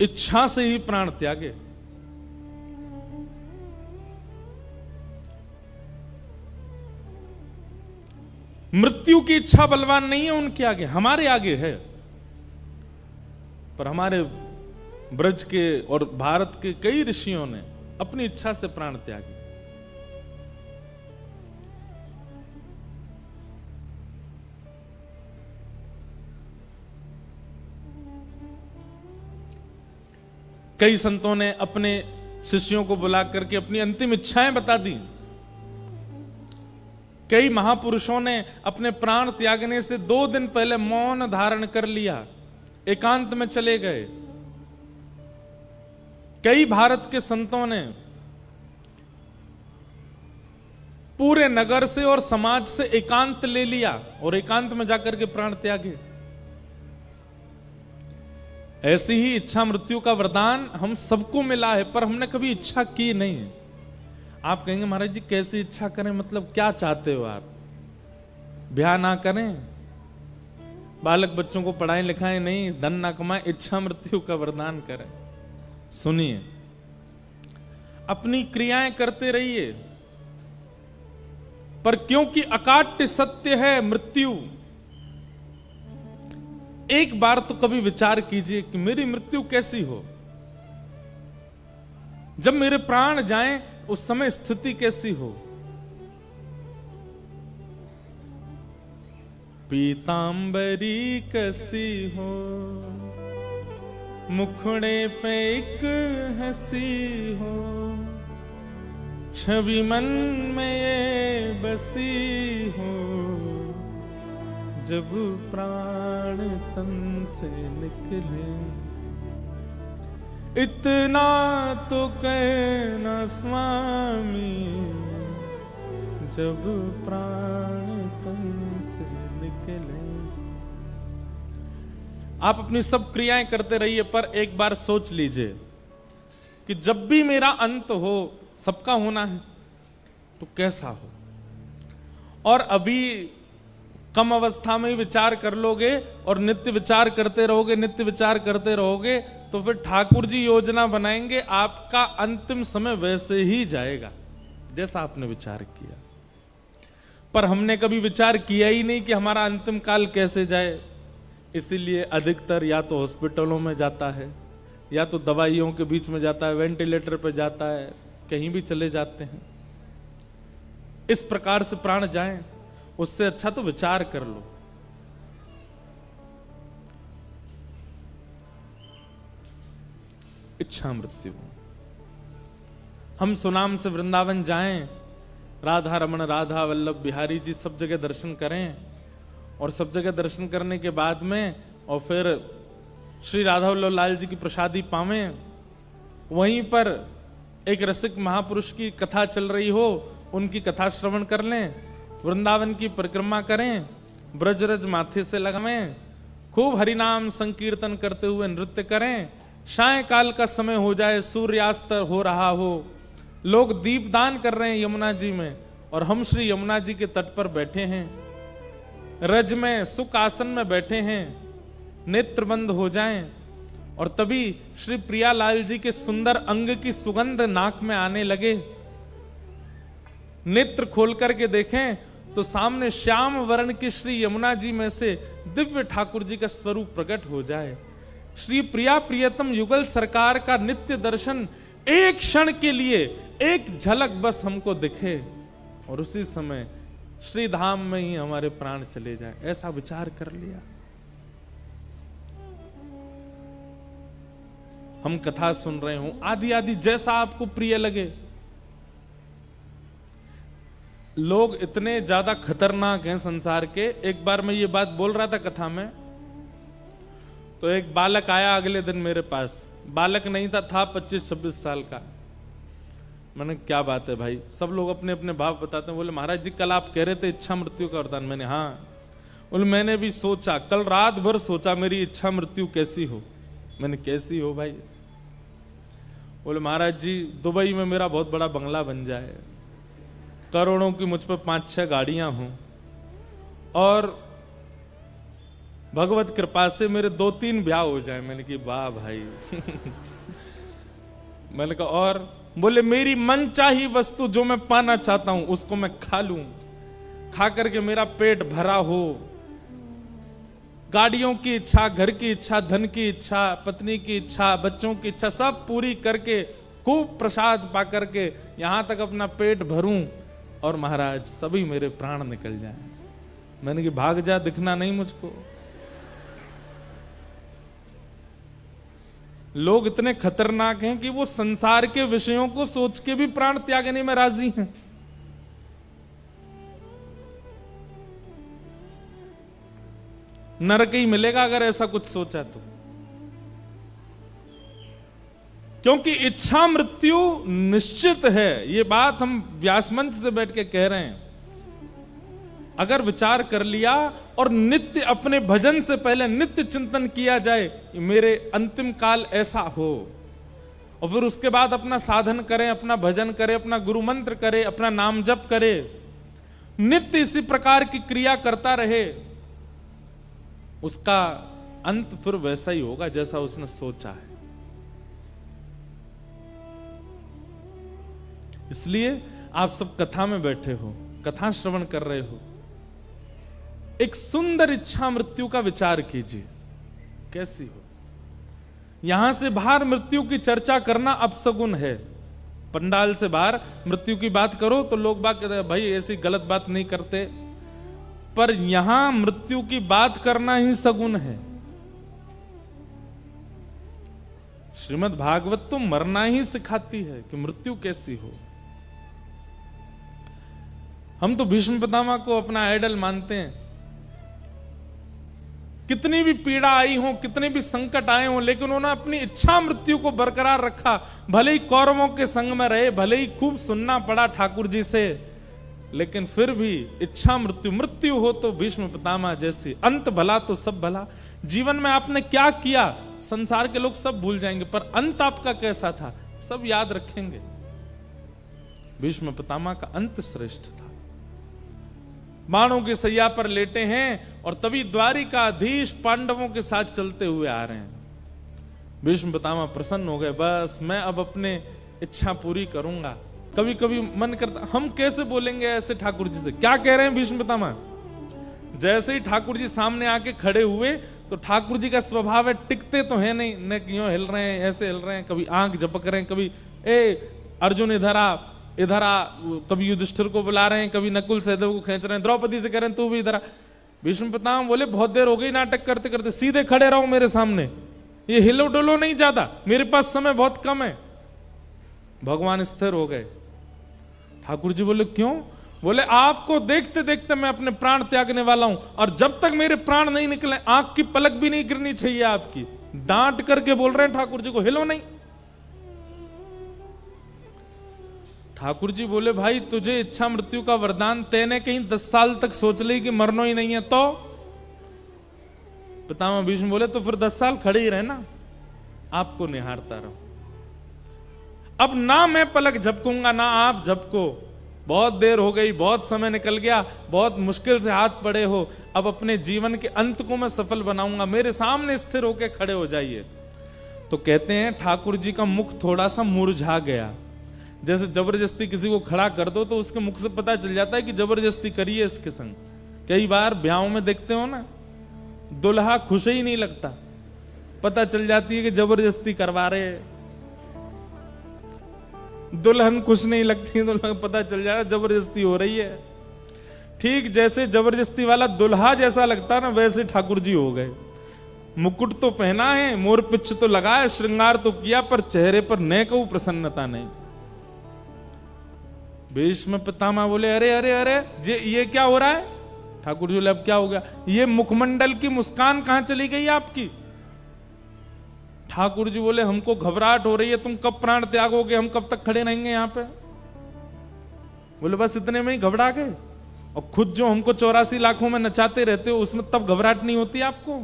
[SPEAKER 1] इच्छा से ही प्राण त्यागे। मृत्यु की इच्छा बलवान नहीं है उनके आगे, हमारे आगे है। पर हमारे ब्रज के और भारत के कई ऋषियों ने अपनी इच्छा से प्राण त्यागे। कई संतों ने अपने शिष्यों को बुला करके अपनी अंतिम इच्छाएं बता दी। कई महापुरुषों ने अपने प्राण त्यागने से 2 दिन पहले मौन धारण कर लिया, एकांत में चले गए। कई भारत के संतों ने पूरे नगर से और समाज से एकांत ले लिया और एकांत में जाकर के प्राण त्यागे। ऐसी ही इच्छा मृत्यु का वरदान हम सबको मिला है, पर हमने कभी इच्छा की नहीं है। आप कहेंगे महाराज जी कैसी इच्छा करें, मतलब क्या चाहते हो आप? ब्याह ना करें, बालक बच्चों को पढ़ाएं लिखाएं नहीं, धन ना कमाएं, इच्छा मृत्यु का वरदान करें। सुनिए, अपनी क्रियाएं करते रहिए, पर क्योंकि अकाट्य सत्य है मृत्यु, एक बार तो कभी विचार कीजिए कि मेरी मृत्यु कैसी हो, जब मेरे प्राण जाएं उस समय स्थिति कैसी हो। पीतांबरी कैसी हो, मुखड़े पे एक हंसी हो, छवि मन में ये बसी हो, जब प्राण तन से निकले। इतना तो कहना स्वामी, जब प्राण तन से निकले। आप अपनी सब क्रियाएं करते रहिए, पर एक बार सोच लीजिए कि जब भी मेरा अंत हो, सबका होना है, तो कैसा हो। और अभी कम अवस्था में ही विचार कर लोगे और नित्य विचार करते रहोगे, नित्य विचार करते रहोगे, तो फिर ठाकुर जी योजना बनाएंगे, आपका अंतिम समय वैसे ही जाएगा जैसा आपने विचार किया। पर हमने कभी विचार किया ही नहीं कि हमारा अंतिम काल कैसे जाए। इसीलिए अधिकतर या तो हॉस्पिटलों में जाता है, या तो दवाइयों के बीच में जाता है, वेंटिलेटर पर जाता है, कहीं भी चले जाते हैं। इस प्रकार से प्राण जाएं, उससे अच्छा तो विचार कर लो। इच्छा मृत्यु। हम सुनाम से वृंदावन जाएं, राधा रमण, राधा वल्लभ बिहारी जी सब जगह दर्शन करें, और सब जगह दर्शन करने के बाद में और फिर श्री राधा वल्लभ लाल जी की प्रसादी पावें। वहीं पर एक रसिक महापुरुष की कथा चल रही हो, उनकी कथा श्रवण कर लें, वृंदावन की परिक्रमा करें, ब्रजरज माथे से लगावें, खूब हरिनाम संकीर्तन करते हुए नृत्य करें। सायंकाल का समय हो जाए, सूर्यास्त हो रहा हो, लोग दीपदान कर रहे हैं यमुना जी में, और हम श्री यमुना जी के तट पर बैठे हैं, रज में सुख आसन में बैठे हैं, नेत्र बंद हो जाएं, और तभी श्री प्रियालाल जी के सुंदर अंग की सुगंध नाक में आने लगे। नेत्र खोल करके देखें तो सामने श्याम वर्ण की श्री यमुना जी में से दिव्य ठाकुर जी का स्वरूप प्रकट हो जाए। श्री प्रिया प्रियतम युगल सरकार का नित्य दर्शन एक क्षण के लिए, एक झलक बस हमको दिखे, और उसी समय श्री धाम में ही हमारे प्राण चले जाएं। ऐसा विचार कर लिया। हम कथा सुन रहे हो, आदि आदि जैसा आपको प्रिय लगे। लोग इतने ज्यादा खतरनाक हैं संसार के। एक बार मैं ये बात बोल रहा था कथा में, तो एक बालक आया अगले दिन मेरे पास। बालक नहीं था 25-26 साल का। मैंने क्या बात है भाई, सब लोग अपने अपने भाव बताते हैं। बोले महाराज जी कल आप कह रहे थे इच्छा मृत्यु का वरदान। मैंने हाँ। बोले मैंने भी सोचा, कल रात भर सोचा मेरी इच्छा मृत्यु कैसी हो। मैंने कैसी हो भाई? बोले महाराज जी दुबई में मेरा बहुत बड़ा बंगला बन जाए, करोड़ों की मुझ पर 5-6 गाड़ियां हों, और भगवत कृपा से मेरे 2-3 ब्याह हो जाए। मैंने कहा वाह भाई। मैंने कहा और? बोले मेरी मनचाही वस्तु जो मैं पाना चाहता हूं उसको मैं खा लूं, खा करके मेरा पेट भरा हो। गाड़ियों की इच्छा, घर की इच्छा, धन की इच्छा, पत्नी की इच्छा, बच्चों की इच्छा सब पूरी करके खूब प्रसाद पा करके यहां तक अपना पेट भरूं, और महाराज सभी मेरे प्राण निकल जाएं। मैंने कि भाग जा, दिखना नहीं मुझको। लोग इतने खतरनाक हैं कि वो संसार के विषयों को सोच के भी प्राण त्यागने में राजी हैं। नरक ही मिलेगा अगर ऐसा कुछ सोचा तो। क्योंकि इच्छा मृत्यु निश्चित है। ये बात हम व्यास मंच से बैठ के कह रहे हैं। अगर विचार कर लिया और नित्य अपने भजन से पहले नित्य चिंतन किया जाए, मेरे अंतिम काल ऐसा हो, और फिर उसके बाद अपना साधन करें, अपना भजन करें, अपना गुरु मंत्र करे, अपना नाम जप करे, नित्य इसी प्रकार की क्रिया करता रहे, उसका अंत फिर वैसा ही होगा जैसा उसने सोचा है। इसलिए आप सब कथा में बैठे हो, कथा श्रवण कर रहे हो, एक सुंदर इच्छा मृत्यु का विचार कीजिए कैसी हो। यहां से बाहर मृत्यु की चर्चा करना अपशगुन है। पंडाल से बाहर मृत्यु की बात करो तो लोग बात कहते हैं भाई ऐसी गलत बात नहीं करते, पर यहां मृत्यु की बात करना ही सगुन है। श्रीमद् भागवत तो मरना ही सिखाती है कि मृत्यु कैसी हो। हम तो भीष्म पितामह को अपना आइडल मानते हैं। कितनी भी पीड़ा आई हो, कितने भी संकट आए हो, लेकिन उन्होंने अपनी इच्छा मृत्यु को बरकरार रखा। भले ही कौरवों के संग में रहे, भले ही खूब सुनना पड़ा ठाकुर जी से, लेकिन फिर भी इच्छा मृत्यु, मृत्यु हो तो भीष्म पितामह जैसी, अंत भला तो सब भला। जीवन में आपने क्या किया संसार के लोग सब भूल जाएंगे, पर अंत आपका कैसा था सब याद रखेंगे। भीष्म पितामह का अंत श्रेष्ठ था। बाणों की सैया पर लेटे हैं और तभी द्वारिकाधीश पांडवों के साथ चलते हुए आ रहे हैं। भीष्म पितामह प्रसन्न हो गए, बस मैं अब अपने इच्छा पूरी करूंगा। कभी कभी मन करता हम कैसे बोलेंगे ऐसे ठाकुर जी से, क्या कह रहे हैं भीष्म पितामह। जैसे ही ठाकुर जी सामने आके खड़े हुए तो ठाकुर जी का स्वभाव है टिकते तो है नहीं, न क्यों हिल रहे हैं, ऐसे हिल रहे हैं, कभी आंख झपक रहे हैं, कभी ए अर्जुन इधर आ, कभी युधिष्ठिर को बुला रहे हैं, कभी नकुल सहदेव को खींच रहे हैं, द्रौपदी से कह रहे हैं तू भी इधर आ। भीष्म पितामह बोले बहुत देर हो गई नाटक करते करते, सीधे खड़े रहो मेरे सामने, ये हिलो डोलो नहीं ज्यादा, मेरे पास समय बहुत कम है। भगवान स्थिर हो गए। ठाकुर जी बोले क्यों? बोले आपको देखते देखते मैं अपने प्राण त्यागने वाला हूं, और जब तक मेरे प्राण नहीं निकले आंख की पलक भी नहीं गिरनी चाहिए आपकी। डांट करके बोल रहे हैं ठाकुर जी को, हिलो नहीं। ठाकुर जी बोले भाई तुझे इच्छा मृत्यु का वरदान, तेने कहीं 10 साल तक सोच ली कि मरना ही नहीं है तो? पितामह भीष्म बोले तो फिर 10 साल खड़े ही रहना, आपको निहारता रहो। अब ना मैं पलक झपकूंगा ना आप झपको, बहुत देर हो गई, बहुत समय निकल गया, बहुत मुश्किल से हाथ पड़े हो, अब अपने जीवन के अंत को मैं सफल बनाऊंगा, मेरे सामने स्थिर होकर खड़े हो जाइए। तो कहते हैं ठाकुर जी का मुख थोड़ा सा मुरझा गया। जैसे जबरदस्ती किसी को खड़ा कर दो तो उसके मुख से पता चल जाता है कि जबरदस्ती करी है इसके संग। कई बार ब्याहों में देखते हो ना, दुल्हा खुश ही नहीं लगता, पता चल जाती है कि जबरदस्ती करवा रहे हैं। दुल्हन खुश नहीं लगती, दुल्हन पता चल जाता जबरदस्ती हो रही है। ठीक जैसे जबरदस्ती वाला दुल्हा जैसा लगता ना, वैसे ठाकुर जी हो गए। मुकुट तो पहना है, मोर पिच्छ तो लगाया, श्रृंगार तो किया, पर चेहरे पर न को प्रसन्नता नहीं। भीष्म पितामह बोले अरे अरे अरे ये क्या हो रहा है? ठाकुर जी बोले अब क्या हो गया? ये मुखमंडल की मुस्कान कहां चली गई आपकी? ठाकुर जी बोले हमको घबराहट हो रही है, तुम कब प्राण त्यागोगे, हम कब तक खड़े रहेंगे यहां पे? बोले बस इतने में ही घबरा गए? और खुद जो हमको 84 लाखों में नचाते रहते हो उसमें तब घबराहट नहीं होती आपको?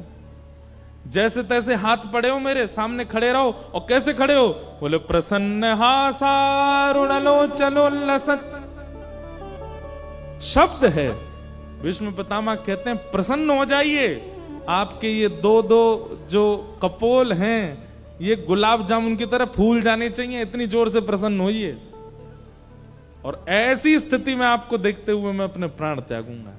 [SPEAKER 1] जैसे तैसे हाथ पड़े हो मेरे सामने खड़े रहो। और कैसे खड़े हो? बोले प्रसन्न हासारुणलोचनोल्लसत् शब्द है। भीष्म पितामह कहते हैं प्रसन्न हो जाइए, आपके ये दो जो कपोल हैं ये गुलाब जामुन की तरह फूल जाने चाहिए, इतनी जोर से प्रसन्न होइए। और ऐसी स्थिति में आपको देखते हुए मैं अपने प्राण त्यागूंगा।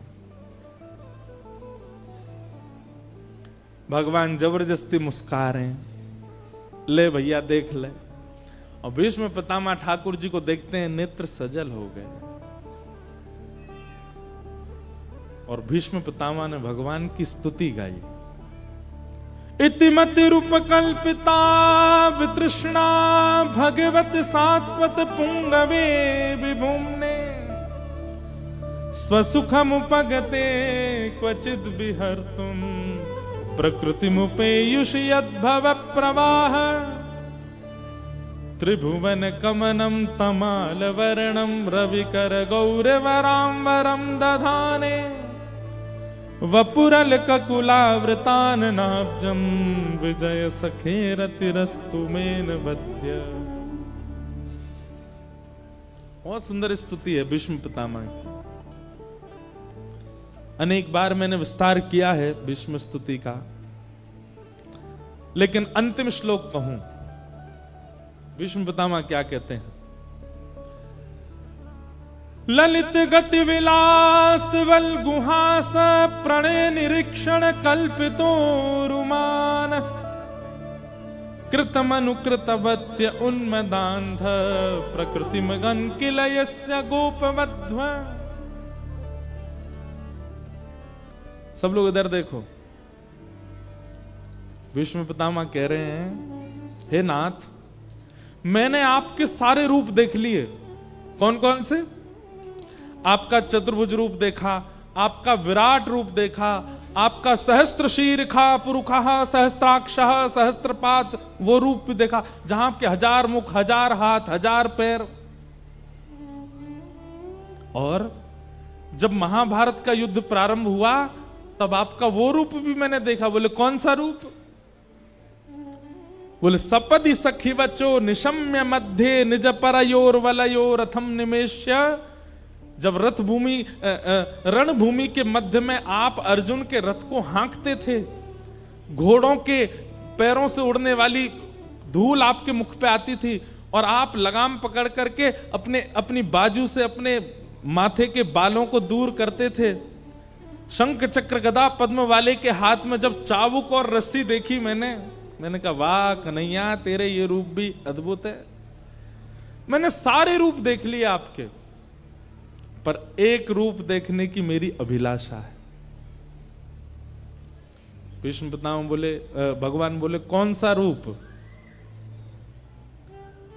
[SPEAKER 1] भगवान जबरदस्ती मुस्कुरा रहे हैं, ले भैया देख ले। और भीष्म पितामह ठाकुर जी को देखते हैं, नेत्र सजल हो गए। और भीष्म पितामह ने भगवान की स्तुति गाई। इतिमति रूप कल्पिता वितृष्णा भगवत सात्वत पुंगवे विभुम्ने स्वसुखमुपगते क्वचिद विहर्तुम प्रकृतिमुपेयुषि यद्भव प्रवाह। त्रिभुवन कमनम तमाल वर्णम रविकर गौरवराम्बरम दधाने वपुरल ककुलावृतान नाब्जम विजय सखेरतिरस्तु मेन वद्य। बहुत सुंदर स्तुति है भीष्म पितामह की। अनेक बार मैंने विस्तार किया है भीष्म स्तुति का, लेकिन अंतिम श्लोक कहूं। भीष्म पितामह क्या कहते हैं? ललित गति विलास वल गुहास प्रणय निरीक्षण कल्पितो रुमान कृतमनुकृतवत्य उन्मदान्ध प्रकृतिमगन किलयस्य गोपवध्व। सब लोग इधर देखो। भीष्म पितामह कह रहे हैं, हे नाथ, मैंने आपके सारे रूप देख लिए। कौन कौन से? आपका चतुर्भुज रूप देखा, आपका विराट रूप देखा, आपका सहस्त्र शीर्षा पुरुखः सहस्त्राक्षः सहस्त्रपात, वो रूप भी देखा जहां आपके 1000 मुख, 1000 हाथ, 1000 पैर। और जब महाभारत का युद्ध प्रारंभ हुआ तब आपका वो रूप भी मैंने देखा। बोले कौन सा रूप? बोले सपदि सखी बचो निशम्य मध्य निज परयोर वलयो रथम निमेश्य। जब रथ भूमि रणभूमि के मध्य में आप अर्जुन के रथ को हाँकते थे, घोड़ों के पैरों से उड़ने वाली धूल आपके मुख पे आती थी और आप लगाम पकड़ करके अपनी बाजू से अपने माथे के बालों को दूर करते थे। शंख चक्र गदा पद्म वाले के हाथ में जब चाबुक और रस्सी देखी मैंने कहा वाह कन्हैया, तेरे ये रूप भी अद्भुत है। मैंने सारे रूप देख लिए आपके, पर एक रूप देखने की मेरी अभिलाषा है। भीष्म पितामह बोले, भगवान बोले कौन सा रूप?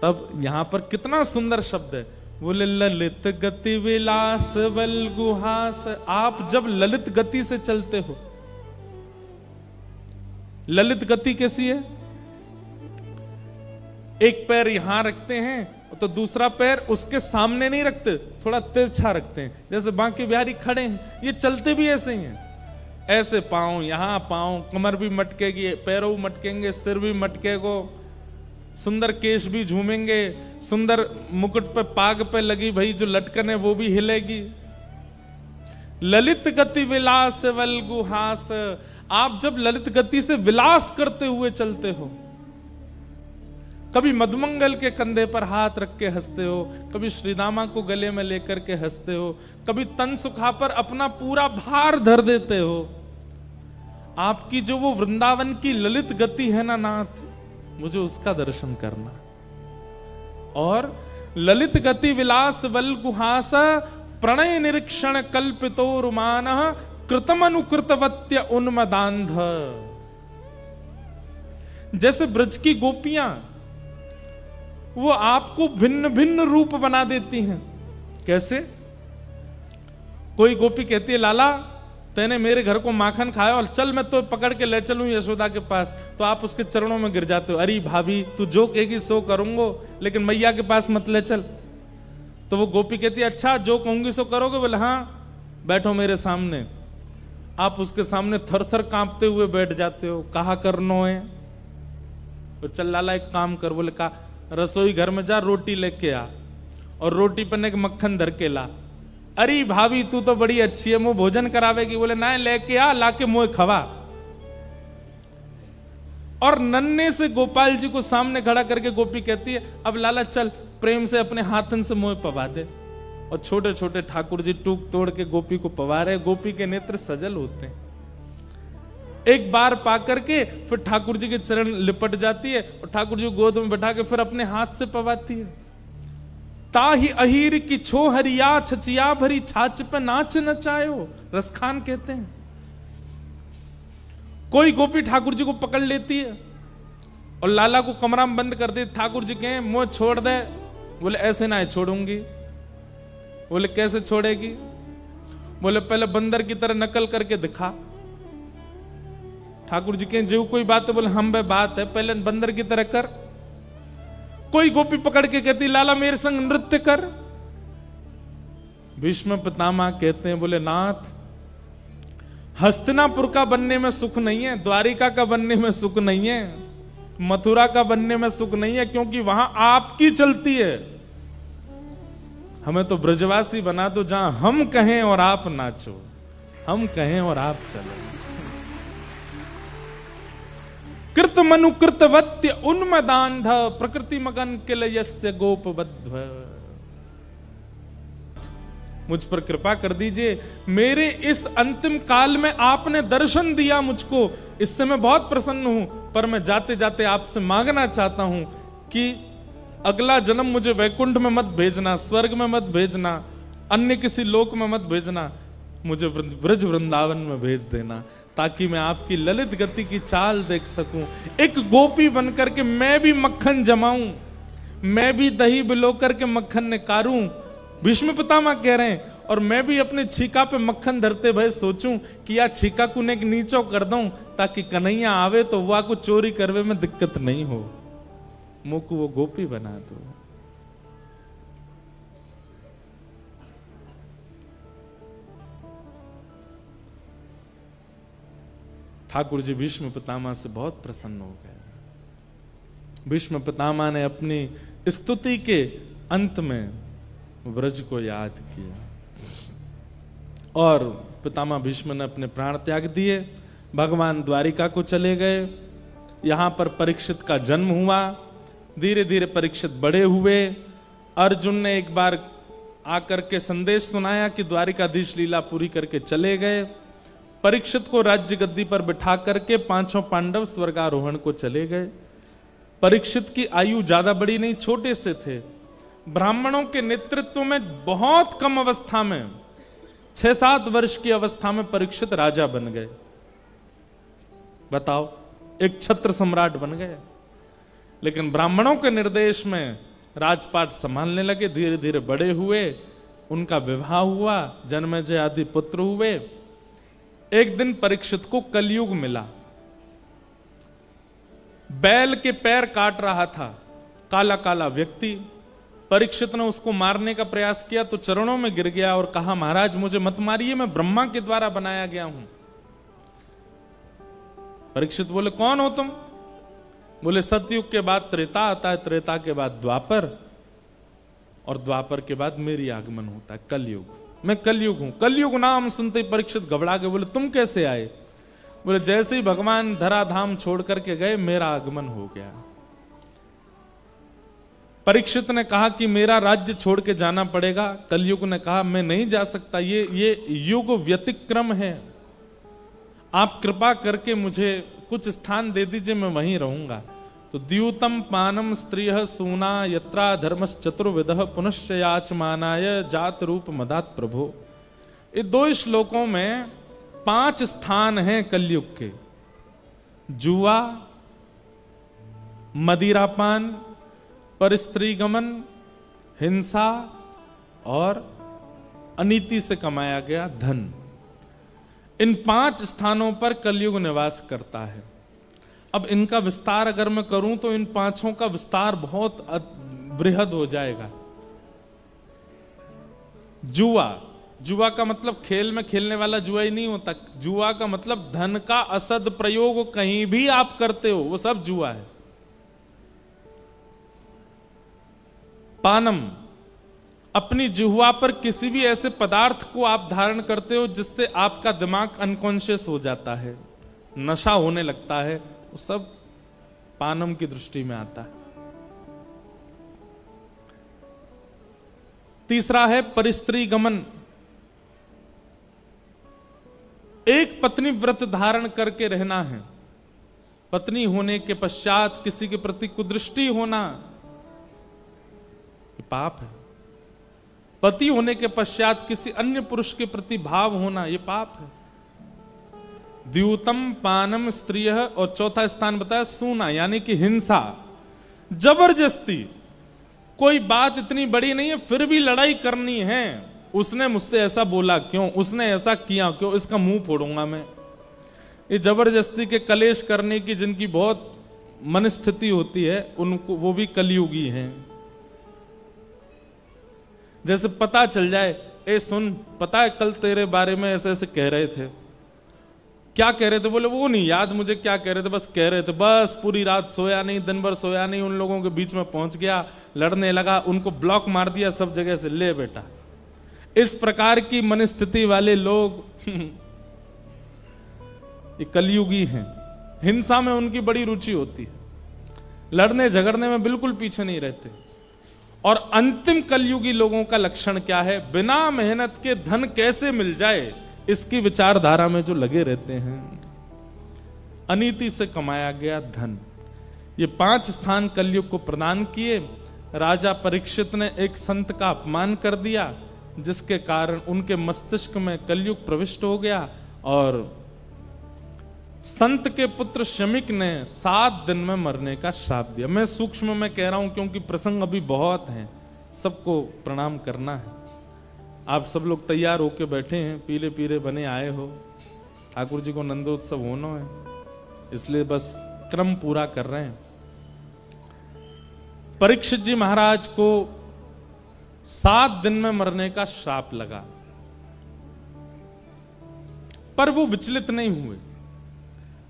[SPEAKER 1] तब यहां पर कितना सुंदर शब्द है। बोले ललित गति विलास बल गुहास। आप जब ललित गति से चलते हो, ललित गति कैसी है? एक पैर यहां रखते हैं तो दूसरा पैर उसके सामने नहीं रखते, थोड़ा तिरछा रखते हैं, जैसे बांके बिहारी खड़े हैं, ये चलते भी ऐसे ही हैं। ऐसे पांव यहां, पांव, कमर भी मटकेगी, पैरों मटकेंगे, सिर भी मटकेगो, सुंदर केश भी झूमेंगे, सुंदर मुकुट पे पाग पे लगी भाई जो लटकन है वो भी हिलेगी। ललित गति विलास वल गुहास। आप जब ललित गति से विलास करते हुए चलते हो, कभी मधुमंगल के कंधे पर हाथ रख के हंसते हो, कभी श्रीदामा को गले में लेकर के हंसते हो, कभी तन सुखा पर अपना पूरा भार धर देते हो। आपकी जो वो वृंदावन की ललित गति है ना नाथ, मुझे उसका दर्शन करना। और ललित गति विलास वल गुहास प्रणय निरीक्षण कल्पितो रुमान कृतमनुकृतवत्य उन्मदान्ध। जैसे ब्रज की गोपियां वो आपको भिन्न भिन्न रूप बना देती हैं। कैसे? कोई गोपी कहती है लाला तैने मेरे घर को माखन खाया और चल मैं तो पकड़ के ले चलूं यशोदा के पास, तो आप उसके चरणों में गिर जाते हो। अरे भाभी तू जो कहेगी सो करूंगो, लेकिन मैया के पास मत ले चल। तो वो गोपी कहती है अच्छा जो कहूंगी सो करोगे? बोले हाँ बैठो मेरे सामने। आप उसके सामने थर थर कांपते हुए बैठ जाते हो। कहा करनो है? तो चल लाला एक काम कर। बोले का? रसोई घर में जा, रोटी लेके आ और रोटी पर एक मक्खन धर के ला। अरे भाभी तू तो बड़ी अच्छी है, मुंह भोजन करावेगी। बोले ना लेके आ, लाके मुंह खवा। और नन्हे से गोपाल जी को सामने खड़ा करके गोपी कहती है अब लाला चल प्रेम से अपने हाथन से मुंह पवा दे। और छोटे छोटे ठाकुर जी टूक तोड़ के गोपी को पवा रहे। गोपी के नेत्र सजल होते हैं। एक बार पा करके फिर ठाकुर जी के चरण लिपट जाती है और ठाकुर जी को गोद में बैठा के फिर अपने हाथ से पवाती है। ताही अहीर की छो हरिया छचिया भरी छाछ पे नाच नचायो, रसखान कहते हैं। कोई गोपी ठाकुर जी को पकड़ लेती है और लाला को कमरा में बंद कर दे। ठाकुर जी कहें मुंह छोड़ दे। बोले ऐसे ना छोड़ूंगी। बोले कैसे छोड़ेगी? बोले पहले बंदर की तरह नकल करके दिखा। ठाकुर जी कहें जो कोई बात है? बोले हम बे बात है, पहले बंदर की तरह कर। कोई गोपी पकड़ के कहती लाला मेरे संग नृत्य कर। भीष्म पितामह कहते हैं, बोले नाथ, हस्तिनापुर का बनने में सुख नहीं है, द्वारिका का बनने में सुख नहीं है, मथुरा का बनने में सुख नहीं है, क्योंकि वहां आपकी चलती है। हमें तो ब्रजवासी बना दो, जहां हम कहें और आप नाचो, हम कहें और आप चलो। कृत मनु कृतवत्य उन्मदांध प्रकृति मगन किलयस्य गोपबद्ध। मुझ पर कृपा कर दीजिए, मेरे इस अंतिम काल में आपने दर्शन दिया मुझको, इससे मैं बहुत प्रसन्न हूं। पर मैं जाते जाते आपसे मांगना चाहता हूं कि अगला जन्म मुझे वैकुंठ में मत भेजना, स्वर्ग में मत भेजना, अन्य किसी लोक में मत भेजना, मुझे ब्रज वृंदावन में भेज देना, ताकि मैं आपकी ललित गति की चाल देख सकूं। एक गोपी बनकर के मैं भी मक्खन जमाऊं, मैं भी दही बिलो करके मक्खन निकारूं। भीष्म पितामह कह रहे हैं, और मैं भी अपने छीका पे मक्खन धरते भय सोचूं कि या छीका को ने नीचो कर दूं, ताकि कन्हैया आवे तो वह को चोरी करवे में दिक्कत नहीं हो, मुझको वो गोपी बना दो। ठाकुर जी भीष्म पितामह से बहुत प्रसन्न हो गए। भीष्म पितामह ने अपनी स्तुति के अंत में ब्रज को याद किया, और पितामह भीष्म ने अपने प्राण त्याग दिए, भगवान द्वारिका को चले गए। यहां पर परीक्षित का जन्म हुआ, धीरे धीरे परीक्षित बड़े हुए। अर्जुन ने एक बार आकर के संदेश सुनाया कि द्वारिकाधीश लीला पूरी करके चले गए। परीक्षित को राज्य गद्दी पर बिठा करके पांचों पांडव स्वर्गारोहण को चले गए। परीक्षित की आयु ज्यादा बड़ी नहीं, छोटे से थे। ब्राह्मणों के नेतृत्व में बहुत कम अवस्था में, 6-7 वर्ष की अवस्था में परीक्षित राजा बन गए। बताओ, एक छत्र सम्राट बन गए। लेकिन ब्राह्मणों के निर्देश में राजपाट संभालने लगे, धीरे धीरे बड़े हुए, उनका विवाह हुआ, जन्मेजय आदि पुत्र हुए। एक दिन परीक्षित को कलयुग मिला। बैल के पैर काट रहा था काला काला व्यक्ति। परीक्षित ने उसको मारने का प्रयास किया तो चरणों में गिर गया और कहा, महाराज मुझे मत मारिए, मैं ब्रह्मा के द्वारा बनाया गया हूं। परीक्षित बोले, कौन हो तुम? बोले, सतयुग के बाद त्रेता आता है, त्रेता के बाद द्वापर, और द्वापर के बाद मेरी आगमन होता है कलयुग। मैं कलयुग हूं। कलयुग नाम सुनते ही परीक्षित घबरा गए। बोले, तुम कैसे आए? बोले, जैसे ही भगवान धराधाम छोड़ करके गए, मेरा आगमन हो गया। परीक्षित ने कहा कि मेरा राज्य छोड़ के जाना पड़ेगा। कलयुग ने कहा, मैं नहीं जा सकता, ये युग व्यतिक्रम है, आप कृपा करके मुझे कुछ स्थान दे दीजिए, मैं वहीं रहूंगा। तो द्यूतम पानम स्त्रिय सूना यत्रा धर्मस चतुर्विधः पुनश्च याचमानाय जात रूप मदात प्रभो। ये 2 श्लोकों में 5 स्थान हैं कलयुग के। जुआ, मदिरापान, परस्त्री गमन, हिंसा और अनीति से कमाया गया धन। इन 5 स्थानों पर कलयुग निवास करता है। अब इनका विस्तार अगर मैं करूं तो इन 5 का विस्तार बहुत बृहद हो जाएगा। जुआ, जुआ का मतलब खेल में खेलने वाला जुआ ही नहीं होता। जुआ का मतलब धन का असद प्रयोग कहीं भी आप करते हो, वो सब जुआ है। पानम, अपनी जिह्वा पर किसी भी ऐसे पदार्थ को आप धारण करते हो जिससे आपका दिमाग अनकॉन्शियस हो जाता है, नशा होने लगता है, वो सब पानम की दृष्टि में आता है। तीसरा है परिस्त्री गमन। एक पत्नी व्रत धारण करके रहना है। पत्नी होने के पश्चात किसी के प्रति कुदृष्टि होना ये पाप है। पति होने के पश्चात किसी अन्य पुरुष के प्रति भाव होना ये पाप है। द्यूतम पानम स्त्रिय, और चौथा स्थान बताया सूना, यानी कि हिंसा, जबरदस्ती। कोई बात इतनी बड़ी नहीं है फिर भी लड़ाई करनी है। उसने मुझसे ऐसा बोला क्यों, उसने ऐसा किया क्यों, इसका मुंह फोड़ूंगा मैं। ये जबरदस्ती के कलेश करने की जिनकी बहुत मन स्थिति होती है उनको, वो भी कलयुगी हैं। जैसे पता चल जाए, ए सुन, पता है कल तेरे बारे में ऐसे ऐसे कह रहे थे, क्या कह रहे थे? बोले वो नहीं याद मुझे क्या कह रहे थे, बस कह रहे थे, बस पूरी रात सोया नहीं, दिन भर सोया नहीं, उन लोगों के बीच में पहुंच गया, लड़ने लगा, उनको ब्लॉक मार दिया सब जगह से, ले बेटा। इस प्रकार की मनस्थिति वाले लोग ये कलयुगी हैं। हिंसा में उनकी बड़ी रुचि होती है, लड़ने झगड़ने में बिल्कुल पीछे नहीं रहते। और अंतिम कलयुगी लोगों का लक्षण क्या है? बिना मेहनत के धन कैसे मिल जाए, इसकी विचारधारा में जो लगे रहते हैं। अनीति से कमाया गया धन, ये 5 स्थान कलयुग को प्रदान किए। राजा परीक्षित ने एक संत का अपमान कर दिया, जिसके कारण उनके मस्तिष्क में कलयुग प्रविष्ट हो गया। और संत के पुत्र शमिक ने 7 दिन में मरने का श्राप दिया। मैं सूक्ष्म में कह रहा हूं क्योंकि प्रसंग अभी बहुत हैं, सबको प्रणाम करना है। आप सब लोग तैयार होके बैठे हैं, पीले पीले बने आए हो, ठाकुर जी को नंदोत्सव होना है, इसलिए बस क्रम पूरा कर रहे हैं। परीक्षित जी महाराज को 7 दिन में मरने का श्राप लगा, पर वो विचलित नहीं हुए।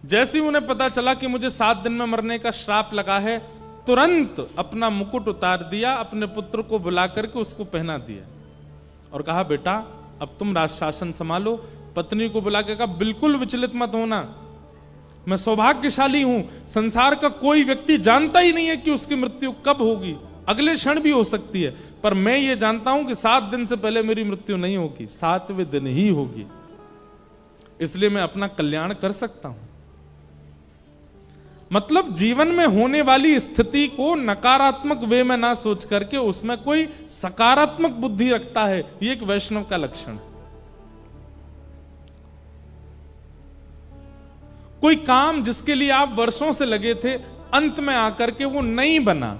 [SPEAKER 1] जैसे ही उन्हें पता चला कि मुझे 7 दिन में मरने का श्राप लगा है, तुरंत अपना मुकुट उतार दिया, अपने पुत्र को बुला करके उसको पहना दिया और कहा, बेटा अब तुम राज शासन संभालो। पत्नी को बुला के कहा, बिल्कुल विचलित मत होना, मैं सौभाग्यशाली हूं, संसार का कोई व्यक्ति जानता ही नहीं है कि उसकी मृत्यु कब होगी, अगले क्षण भी हो सकती है, पर मैं ये जानता हूं कि 7 दिन से पहले मेरी मृत्यु नहीं होगी, 7वें दिन ही होगी, इसलिए मैं अपना कल्याण कर सकता हूं। मतलब जीवन में होने वाली स्थिति को नकारात्मक वे में ना सोच करके उसमें कोई सकारात्मक बुद्धि रखता है, ये एक वैष्णव का लक्षण है। कोई काम जिसके लिए आप वर्षों से लगे थे, अंत में आकर के वो नहीं बना।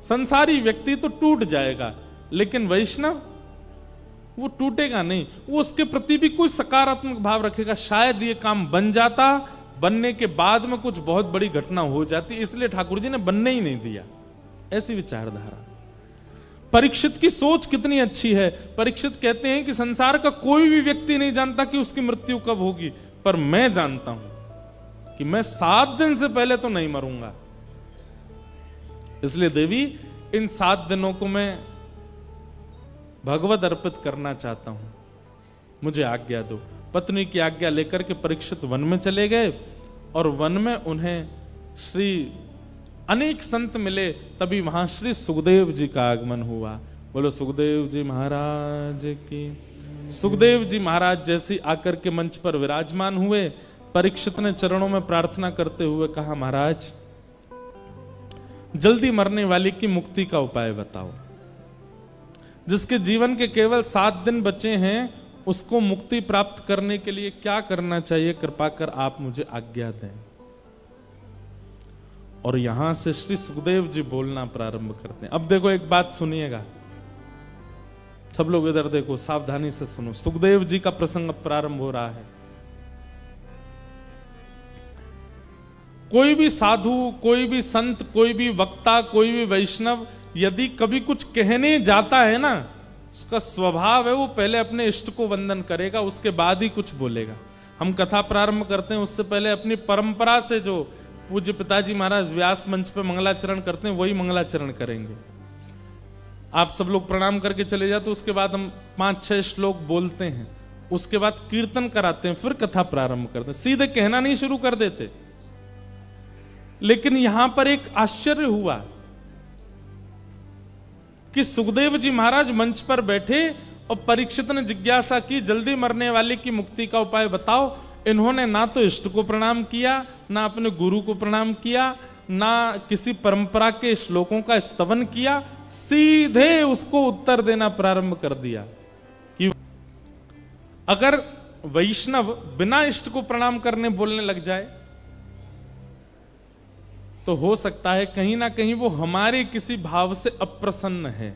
[SPEAKER 1] संसारी व्यक्ति तो टूट जाएगा, लेकिन वैष्णव वो टूटेगा नहीं, वो उसके प्रति भी कोई सकारात्मक भाव रखेगा। शायद ये काम बन जाता, बनने के बाद में कुछ बहुत बड़ी घटना हो जाती, इसलिए ठाकुर जी ने बनने ही नहीं दिया, ऐसी विचारधारा। परीक्षित की सोच कितनी अच्छी है। परीक्षित कहते हैं कि संसार का कोई भी व्यक्ति नहीं जानता कि उसकी मृत्यु कब होगी, पर मैं जानता हूं कि मैं 7 दिन से पहले तो नहीं मरूंगा। इसलिए देवी, इन 7 दिनों को मैं भगवत अर्पित करना चाहता हूं, मुझे आज्ञा दो। पत्नी की आज्ञा लेकर के परीक्षित वन में चले गए, और वन में उन्हें श्री अनेक संत मिले, तभी वहां श्री सुखदेव जी का आगमन हुआ। बोलो सुखदेव जी महाराज की। सुखदेव जी महाराज जैसे आकर के मंच पर विराजमान हुए, परीक्षित ने चरणों में प्रार्थना करते हुए कहा, महाराज जल्दी मरने वाली की मुक्ति का उपाय बताओ। जिसके जीवन के केवल 7 दिन बचे हैं, उसको मुक्ति प्राप्त करने के लिए क्या करना चाहिए, कृपा कर आप मुझे आज्ञा दें। और यहां से श्री सुखदेव जी बोलना प्रारंभ करते हैं। अब देखो एक बात सुनिएगा, सब लोग इधर देखो, सावधानी से सुनो। सुखदेव जी का प्रसंग अब प्रारंभ हो रहा है। कोई भी साधु, कोई भी संत, कोई भी वक्ता, कोई भी वैष्णव यदि कभी कुछ कहने जाता है ना, उसका स्वभाव है वो पहले अपने इष्ट को वंदन करेगा, उसके बाद ही कुछ बोलेगा। हम कथा प्रारंभ करते हैं उससे पहले अपनी परंपरा से जो पूज्य पिताजी महाराज व्यास मंच पे मंगलाचरण करते हैं, वही मंगलाचरण करेंगे। आप सब लोग प्रणाम करके चले जाते, उसके बाद हम 5-6 श्लोक बोलते हैं, उसके बाद कीर्तन कराते हैं, फिर कथा प्रारंभ करते हैं, सीधे कहना नहीं शुरू कर देते। लेकिन यहां पर एक आश्चर्य हुआ कि सुखदेव जी महाराज मंच पर बैठे और परीक्षित ने जिज्ञासा की, जल्दी मरने वाले की मुक्ति का उपाय बताओ। इन्होंने ना तो इष्ट को प्रणाम किया, ना अपने गुरु को प्रणाम किया, ना किसी परंपरा के श्लोकों का स्तवन किया, सीधे उसको उत्तर देना प्रारंभ कर दिया कि अगर वैष्णव बिना इष्ट को प्रणाम करने बोलने लग जाए तो हो सकता है कहीं ना कहीं वो हमारे किसी भाव से अप्रसन्न है,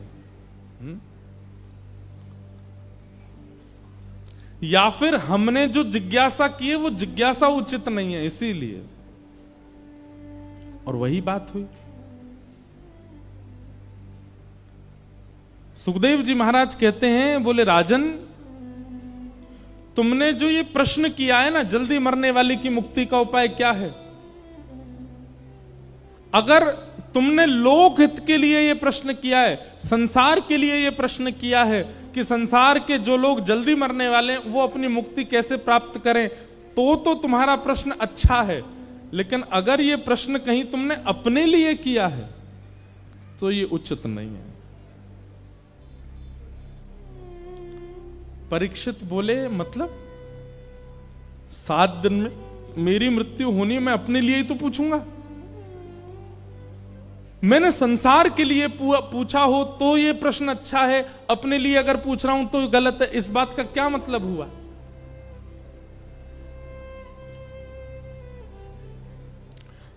[SPEAKER 1] या फिर हमने जो जिज्ञासा की है वो जिज्ञासा उचित नहीं है, इसीलिए और वही बात हुई। सुखदेव जी महाराज कहते हैं, बोले राजन, तुमने जो ये प्रश्न किया है ना, जल्दी मरने वाले की मुक्ति का उपाय क्या है, अगर तुमने लोक हित के लिए ये प्रश्न किया है, संसार के लिए ये प्रश्न किया है कि संसार के जो लोग जल्दी मरने वाले हैं वो अपनी मुक्ति कैसे प्राप्त करें, तो तुम्हारा प्रश्न अच्छा है। लेकिन अगर ये प्रश्न कहीं तुमने अपने लिए किया है तो ये उचित नहीं है। परीक्षित बोले, मतलब 7 दिन में मेरी मृत्यु होनी, मैं अपने लिए ही तो पूछूंगा। मैंने संसार के लिए पूछा हो तो ये प्रश्न अच्छा है, अपने लिए अगर पूछ रहा हूं तो गलत है। इस बात का क्या मतलब हुआ?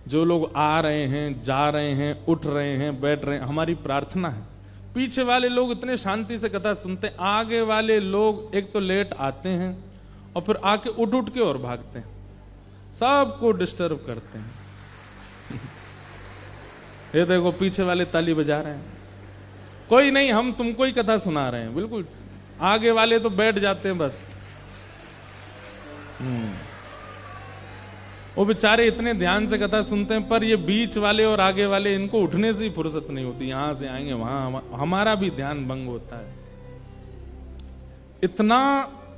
[SPEAKER 1] जो लोग आ रहे हैं, जा रहे हैं, उठ रहे हैं, बैठ रहे हैं, हमारी प्रार्थना है। पीछे वाले लोग इतने शांति से कथा सुनते हैं, आगे वाले लोग एक तो लेट आते हैं और फिर आके उठ उठ के और भागते हैं, सबको डिस्टर्ब करते हैं। ये देखो पीछे वाले ताली बजा रहे हैं, कोई नहीं, हम तुमको ही कथा सुना रहे हैं। बिल्कुल, आगे वाले तो बैठ जाते हैं बस। वो बेचारे इतने ध्यान से कथा सुनते हैं, पर ये बीच वाले और आगे वाले, इनको उठने से ही फुर्सत नहीं होती। यहां से आएंगे वहां, हमारा भी ध्यान भंग होता है। इतना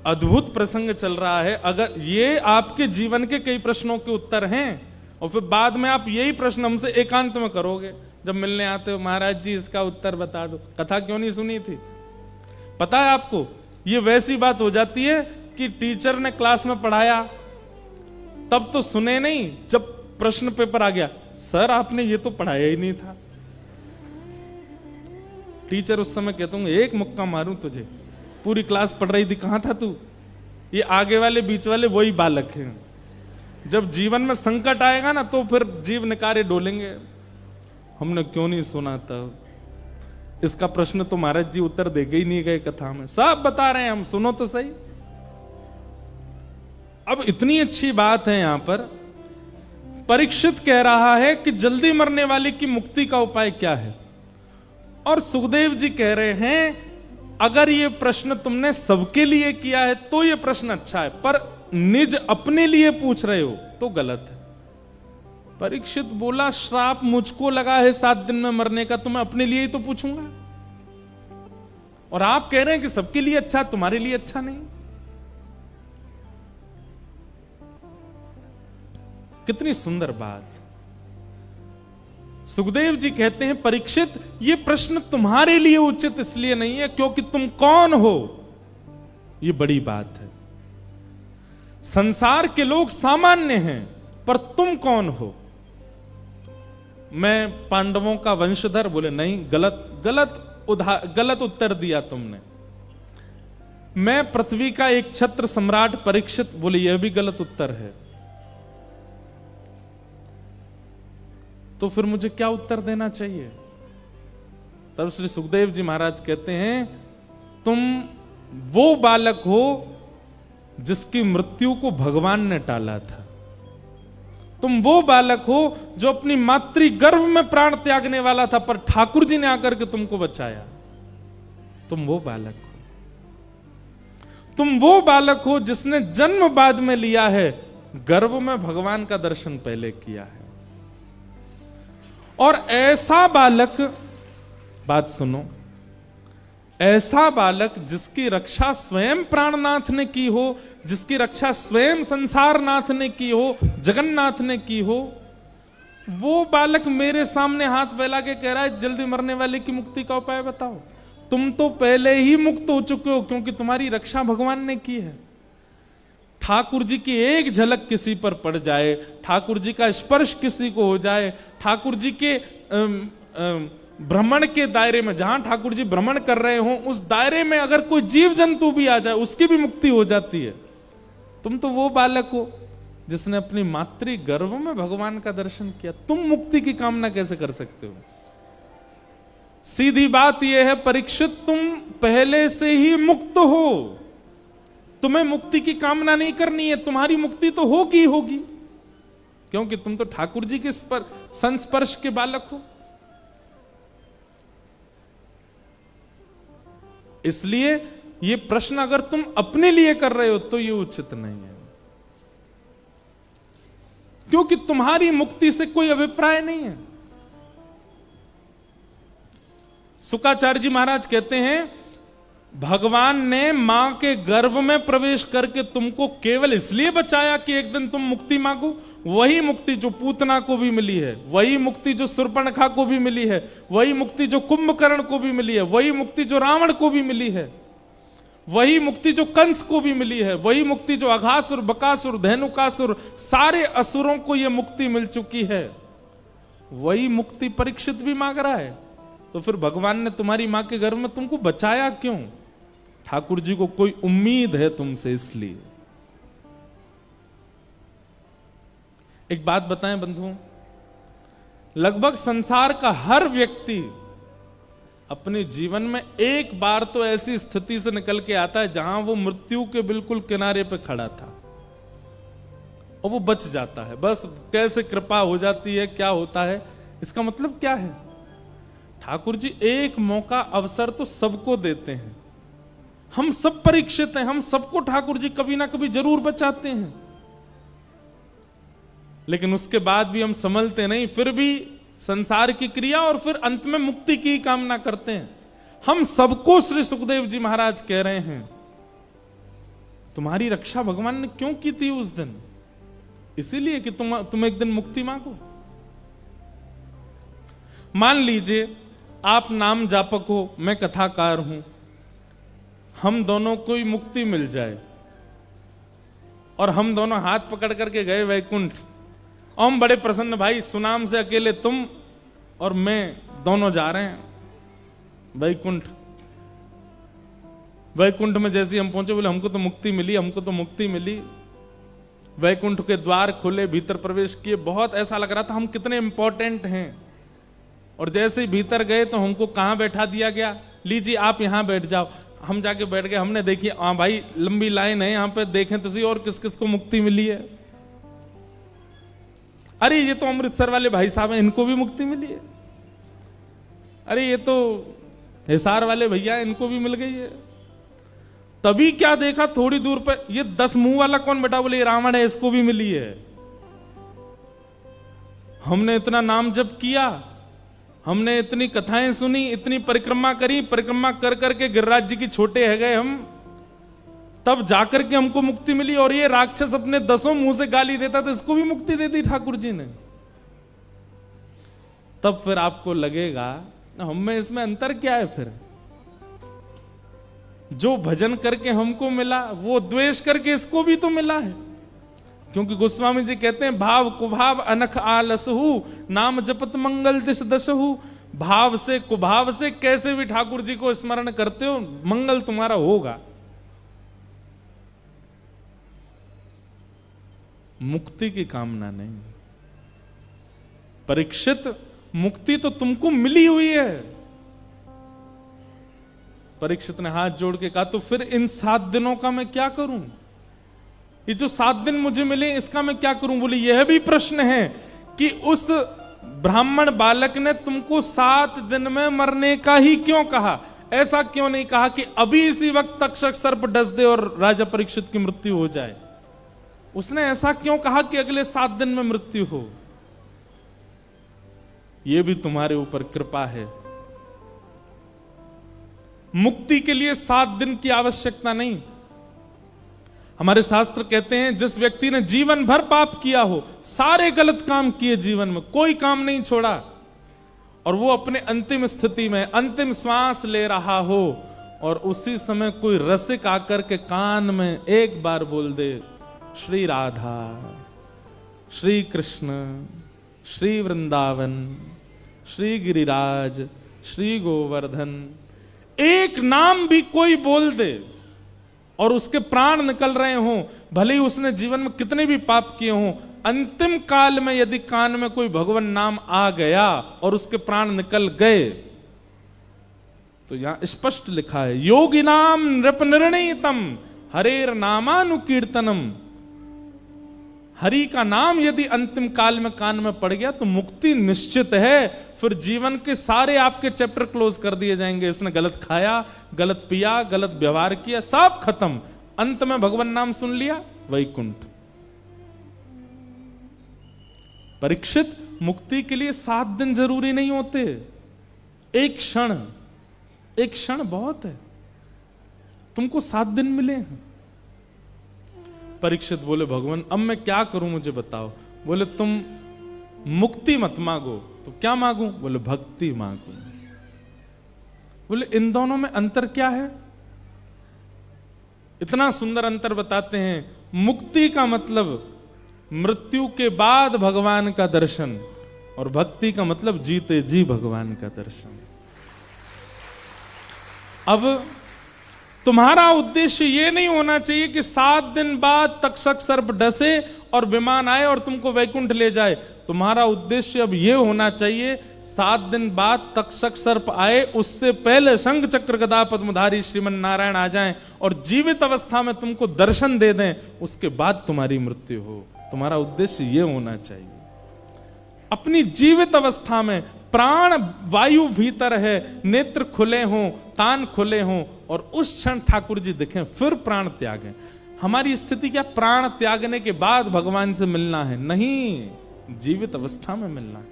[SPEAKER 1] अद्भुत प्रसंग चल रहा है। अगर ये आपके जीवन के कई प्रश्नों के उत्तर हैं और फिर बाद में आप यही प्रश्न हमसे एकांत में करोगे, जब मिलने आते हो, महाराज जी इसका उत्तर बता दो, कथा क्यों नहीं सुनी थी? पता है आपको, ये वैसी बात हो जाती है कि टीचर ने क्लास में पढ़ाया, तब तो सुने नहीं, जब प्रश्न पेपर आ गया, सर आपने ये तो पढ़ाया ही नहीं था। टीचर उस समय कहता हूं, एक मुक्का मारूं तुझे, पूरी क्लास पढ़ रही थी, कहां था तू? ये आगे वाले बीच वाले वही बालक हैं। जब जीवन में संकट आएगा ना, तो फिर जीव निकारे डोलेंगे, हमने क्यों नहीं सुना तब, इसका प्रश्न तो महाराज जी उत्तर देके ही नहीं गए कथा में, सब बता रहे हैं हम, सुनो तो सही। अब इतनी अच्छी बात है, यहां पर परीक्षित कह रहा है कि जल्दी मरने वाले की मुक्ति का उपाय क्या है, और सुखदेव जी कह रहे हैं अगर ये प्रश्न तुमने सबके लिए किया है तो ये प्रश्न अच्छा है, पर निज अपने लिए पूछ रहे हो तो गलत है। परीक्षित बोला, श्राप मुझको लगा है 7 दिन में मरने का, तो मैं अपने लिए ही तो पूछूंगा, और आप कह रहे हैं कि सबके लिए अच्छा, तुम्हारे लिए अच्छा नहीं। कितनी सुंदर बात। सुखदेव जी कहते हैं, परीक्षित ये प्रश्न तुम्हारे लिए उचित इसलिए नहीं है क्योंकि तुम कौन हो, ये बड़ी बात है। संसार के लोग सामान्य हैं, पर तुम कौन हो? मैं पांडवों का वंशधर, बोले नहीं, गलत उत्तर दिया तुमने। मैं पृथ्वी का एक छत्र सम्राट परीक्षित, बोले यह भी गलत उत्तर है। तो फिर मुझे क्या उत्तर देना चाहिए? तब श्री सुखदेव जी महाराज कहते हैं, तुम वो बालक हो जिसकी मृत्यु को भगवान ने टाला था। तुम वो बालक हो जो अपनी मातृ गर्भ में प्राण त्यागने वाला था, पर ठाकुर जी ने आकर के तुमको बचाया। तुम वो बालक हो। तुम वो बालक हो जिसने जन्म बाद में लिया है, गर्भ में भगवान का दर्शन पहले किया है। और ऐसा बालक, बात सुनो, ऐसा बालक जिसकी रक्षा स्वयं प्राणनाथ ने की हो, जिसकी रक्षा स्वयं संसारनाथ ने की हो, जगन्नाथ ने की हो, वो बालक मेरे सामने हाथ फैला के कह रहा है जल्दी मरने वाले की मुक्ति का उपाय बताओ। तुम तो पहले ही मुक्त हो चुके हो क्योंकि तुम्हारी रक्षा भगवान ने की है। ठाकुर जी की एक झलक किसी पर पड़ जाए, ठाकुर जी का स्पर्श किसी को हो जाए, ठाकुर जी के भ्रमण के दायरे में, जहां ठाकुर जी भ्रमण कर रहे हो उस दायरे में अगर कोई जीव जंतु भी आ जाए, उसकी भी मुक्ति हो जाती है। तुम तो वो बालक हो जिसने अपनी मातृ गर्भ में भगवान का दर्शन किया। तुम मुक्ति की कामना कैसे कर सकते हो? सीधी बात यह है परीक्षित, तुम पहले से ही मुक्त हो, तुम्हें मुक्ति की कामना नहीं करनी है, तुम्हारी मुक्ति तो होगी होगी, क्योंकि तुम तो ठाकुर जी के संस्पर्श के बालक हो। इसलिए ये प्रश्न अगर तुम अपने लिए कर रहे हो तो ये उचित नहीं है, क्योंकि तुम्हारी मुक्ति से कोई अभिप्राय नहीं है। शुक्राचार्य जी महाराज कहते हैं भगवान ने मां के गर्भ में प्रवेश करके तुमको केवल इसलिए बचाया कि एक दिन तुम मुक्ति मांगो। वही मुक्ति जो पूतना को भी मिली है, वही मुक्ति जो शूर्पणखा को भी मिली है, वही मुक्ति जो कुंभकर्ण को भी मिली है, वही मुक्ति जो रावण को भी मिली है, वही मुक्ति जो कंस को भी मिली है, वही मुक्ति जो अघासुर, बकासुर, धेनुकासुर, सारे असुरों को यह मुक्ति मिल चुकी है, वही मुक्ति परीक्षित भी मांग रहा है। तो फिर भगवान ने तुम्हारी मां के गर्भ में तुमको बचाया क्यों? ठाकुर जी को कोई उम्मीद है तुमसे, इसलिए। एक बात बताएं बंधुओं, लगभग संसार का हर व्यक्ति अपने जीवन में एक बार तो ऐसी स्थिति से निकल के आता है जहां वो मृत्यु के बिल्कुल किनारे पे खड़ा था और वो बच जाता है। बस कैसे कृपा हो जाती है, क्या होता है, इसका मतलब क्या है? ठाकुर जी एक मौका, अवसर तो सबको देते हैं। हम सब परीक्षित हैं, हम सबको ठाकुर जी कभी ना कभी जरूर बचाते हैं, लेकिन उसके बाद भी हम संभलते नहीं, फिर भी संसार की क्रिया और फिर अंत में मुक्ति की कामना करते हैं। हम सबको श्री सुखदेव जी महाराज कह रहे हैं तुम्हारी रक्षा भगवान ने क्यों की थी उस दिन? इसीलिए कि तुम एक दिन मुक्ति मांगो। मान लीजिए आप नाम जापक हो, मैं कथाकार हूं, हम दोनों को ही मुक्ति मिल जाए और हम दोनों हाथ पकड़ करके गए वैकुंठ, और हम बड़े प्रसन्न, भाई सुनाम से अकेले तुम और मैं दोनों जा रहे हैं वैकुंठ। वैकुंठ में जैसे हम पहुंचे, बोले हमको तो मुक्ति मिली, हमको तो मुक्ति मिली। वैकुंठ के द्वार खुले, भीतर प्रवेश किए, बहुत ऐसा लग रहा था हम कितने इंपॉर्टेंट हैं। और जैसे ही भीतर गए तो हमको कहां बैठा दिया गया, लीजिए आप यहां बैठ जाओ। हम जाके बैठ गए, हमने देखी हाँ भाई लंबी लाइन है यहां पे, देखें तो सही और किस किस को मुक्ति मिली है। अरे ये तो अमृतसर वाले भाई साहब हैं, इनको भी मुक्ति मिली है। अरे ये तो हिसार वाले भैया, इनको भी मिल गई है। तभी क्या देखा थोड़ी दूर पर, ये 10 मुंह वाला कौन बैठा, बोले ये रावण है, इसको भी मिली है। हमने इतना नाम जप किया, हमने इतनी कथाएं सुनी, इतनी परिक्रमा करी, परिक्रमा कर करके गिरिराज जी की छोटे है गए हम, तब जाकर के हमको मुक्ति मिली। और ये राक्षस अपने 10 मुंह से गाली देता था, इसको भी मुक्ति दे दी ठाकुर जी ने। तब फिर आपको लगेगा हम में इसमें अंतर क्या है? फिर जो भजन करके हमको मिला वो द्वेष करके इसको भी तो मिला है। क्योंकि गोस्वामी जी कहते हैं भाव कुभाव अनख आलसहु, नाम जपत मंगल दिश दशहु। भाव से कुभाव से कैसे भी ठाकुर जी को स्मरण करते हो, मंगल तुम्हारा होगा। मुक्ति की कामना नहीं। परीक्षित, मुक्ति तो तुमको मिली हुई है। परीक्षित ने हाथ जोड़ के कहा तो फिर इन 7 दिनों का मैं क्या करूं? ये जो 7 दिन मुझे मिले इसका मैं क्या करूं? बोले यह भी प्रश्न है कि उस ब्राह्मण बालक ने तुमको 7 दिन में मरने का ही क्यों कहा? ऐसा क्यों नहीं कहा कि अभी इसी वक्त तक्षक सर्प डस दे और राजा परीक्षित की मृत्यु हो जाए? उसने ऐसा क्यों कहा कि अगले 7 दिन में मृत्यु हो? यह भी तुम्हारे ऊपर कृपा है। मुक्ति के लिए 7 दिन की आवश्यकता नहीं। हमारे शास्त्र कहते हैं जिस व्यक्ति ने जीवन भर पाप किया हो, सारे गलत काम किए, जीवन में कोई काम नहीं छोड़ा, और वो अपने अंतिम स्थिति में अंतिम श्वास ले रहा हो और उसी समय कोई रसिक आकर के कान में एक बार बोल दे श्री राधा, श्री कृष्ण, श्री वृंदावन, श्री गिरिराज, श्री गोवर्धन, एक नाम भी कोई बोल दे और उसके प्राण निकल रहे हों, भले ही उसने जीवन में कितने भी पाप किए हों, अंतिम काल में यदि कान में कोई भगवान नाम आ गया और उसके प्राण निकल गए, तो यहां स्पष्ट लिखा है योगिनाम, नृप, निर्णयितम, हरेर नामानुकीर्तनम, योगिनाम नृप, निर्णयितम, हरेर नामानुकीर्तनम, योगिनाम नृप, निर्णयितम, हरेर नामानुकीर्तनम, योगिनाम नृप, निर्णयितम, हरेर नामानुकीर्तनम, योगिनाम नृप, निर्णयितम, हरेर नामानुकीर्तनम, हरि का नाम यदि अंतिम काल में कान में पड़ गया तो मुक्ति निश्चित है। फिर जीवन के सारे आपके चैप्टर क्लोज कर दिए जाएंगे। इसने गलत खाया, गलत पिया, गलत व्यवहार किया, सब खत्म। अंत में भगवान नाम सुन लिया, वैकुंठ। परीक्षित, मुक्ति के लिए 7 दिन जरूरी नहीं होते, एक क्षण बहुत है। तुमको 7 दिन मिले हैं। परीक्षित बोले, भगवान अब मैं क्या करूं, मुझे बताओ। बोले, तुम मुक्ति मत मांगो तो क्या मांगू? बोले, भक्ति मांगू। बोले, इन दोनों में अंतर क्या है? इतना सुंदर अंतर बताते हैं। मुक्ति का मतलब मृत्यु के बाद भगवान का दर्शन, और भक्ति का मतलब जीते जी भगवान का दर्शन। अब तुम्हारा उद्देश्य यह नहीं होना चाहिए कि 7 दिन बाद तक्षक सर्प डसे और विमान आए और तुमको वैकुंठ ले जाए। तुम्हारा उद्देश्य अब यह होना चाहिए 7 दिन बाद तक्षक सर्प आए, उससे पहले शंख चक्र गदा पद्मधारी श्रीमन नारायण आ जाएं और जीवित अवस्था में तुमको दर्शन दे दें, उसके बाद तुम्हारी मृत्यु हो। तुम्हारा उद्देश्य यह होना चाहिए। अपनी जीवित अवस्था में प्राण वायु भीतर है, नेत्र खुले हों, कान खुले हों, और उस क्षण ठाकुर जी दिखें, फिर प्राण त्यागें। हमारी स्थिति क्या? प्राण त्यागने के बाद भगवान से मिलना है? नहीं, जीवित अवस्था में मिलना है।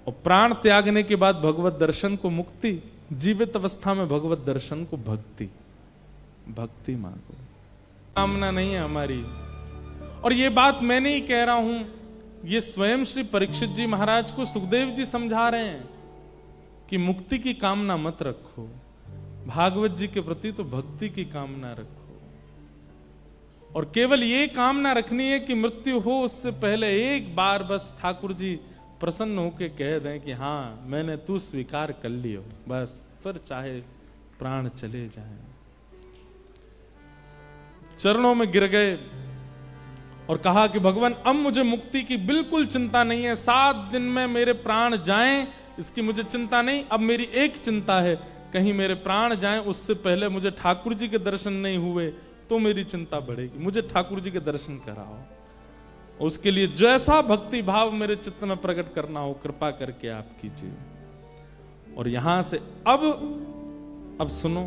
[SPEAKER 1] और प्राण त्यागने के बाद भगवत दर्शन को मुक्ति, जीवित अवस्था में भगवत दर्शन को भक्ति। भक्ति मांगो, कामना नहीं है हमारी। और ये बात मैं नहीं कह रहा हूं, ये स्वयं श्री परीक्षित जी महाराज को सुखदेव जी समझा रहे हैं कि मुक्ति की कामना मत रखो, भागवत जी के प्रति तो भक्ति की कामना रखो। और केवल ये कामना रखनी है कि मृत्यु हो उससे पहले एक बार बस ठाकुर जी प्रसन्न होकर कह दें कि हाँ मैंने तू स्वीकार कर लियो, बस फिर चाहे प्राण चले जाएं। चरणों में गिर गए और कहा कि भगवान अब मुझे मुक्ति की बिल्कुल चिंता नहीं है, 7 दिन में मेरे प्राण जाएं इसकी मुझे चिंता नहीं। अब मेरी एक चिंता है, कहीं मेरे प्राण जाएं उससे पहले मुझे ठाकुर जी के दर्शन नहीं हुए तो मेरी चिंता बढ़ेगी। मुझे ठाकुर जी के दर्शन कराओ, उसके लिए जैसा भक्ति भाव मेरे चित्त में प्रकट करना हो कृपा करके आप कीजिए। और यहां से अब सुनो,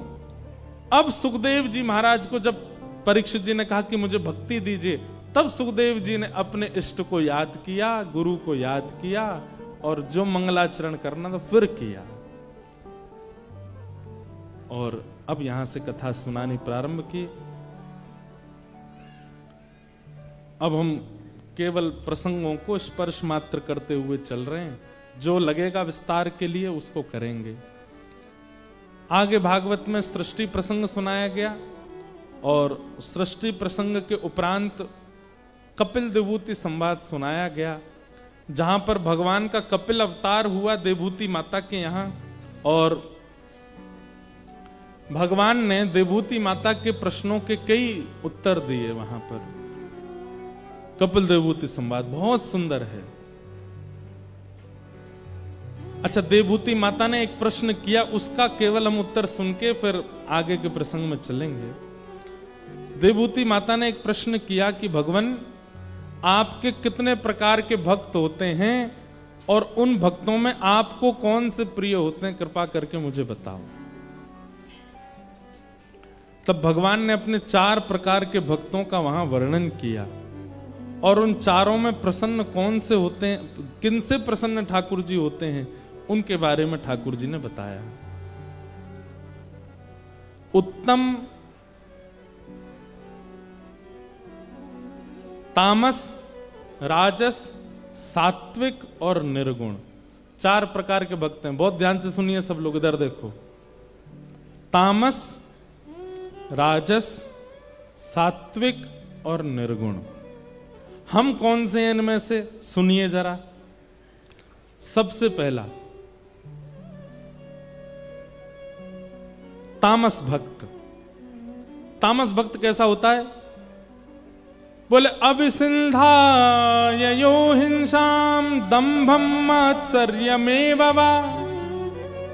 [SPEAKER 1] अब सुखदेव जी महाराज को जब परीक्षित जी ने कहा कि मुझे भक्ति दीजिए, तब सुखदेव जी ने अपने इष्ट को याद किया, गुरु को याद किया, और जो मंगलाचरण करना था फिर किया। और अब यहां से कथा सुनानी प्रारंभ की। अब हम केवल प्रसंगों को स्पर्श मात्र करते हुए चल रहे हैं, जो लगेगा विस्तार के लिए उसको करेंगे। आगे भागवत में सृष्टि प्रसंग सुनाया गया, और सृष्टि प्रसंग के उपरांत कपिल देवभूति संवाद सुनाया गया, जहां पर भगवान का कपिल अवतार हुआ देवभूति माता के यहां, और भगवान ने देवभूति माता के प्रश्नों के कई उत्तर दिए। वहां पर कपिल देवभूति संवाद बहुत सुंदर है। अच्छा, देवभूति माता ने एक प्रश्न किया, उसका केवल हम उत्तर सुन के फिर आगे के प्रसंग में चलेंगे। देवभूति माता ने एक प्रश्न किया कि भगवान आपके कितने प्रकार के भक्त होते हैं और उन भक्तों में आपको कौन से प्रिय होते हैं, कृपा करके मुझे बताओ। तब भगवान ने अपने 4 प्रकार के भक्तों का वहां वर्णन किया, और उन चारों में प्रसन्न कौन से होते हैं, किन से प्रसन्न ठाकुर जी होते हैं, उनके बारे में ठाकुर जी ने बताया। उत्तम, तामस, राजस, सात्विक और निर्गुण, 4 प्रकार के भक्त हैं। बहुत ध्यान से सुनिए सब लोग, इधर देखो। तामस, राजस, सात्विक और निर्गुण, हम कौन से हैं इनमें से? सुनिए जरा। सबसे पहला तामस भक्त। तामस भक्त कैसा होता है? बोले, अभिसिंधाय यो हिंसाम दंभम मात्सर्यमेव वा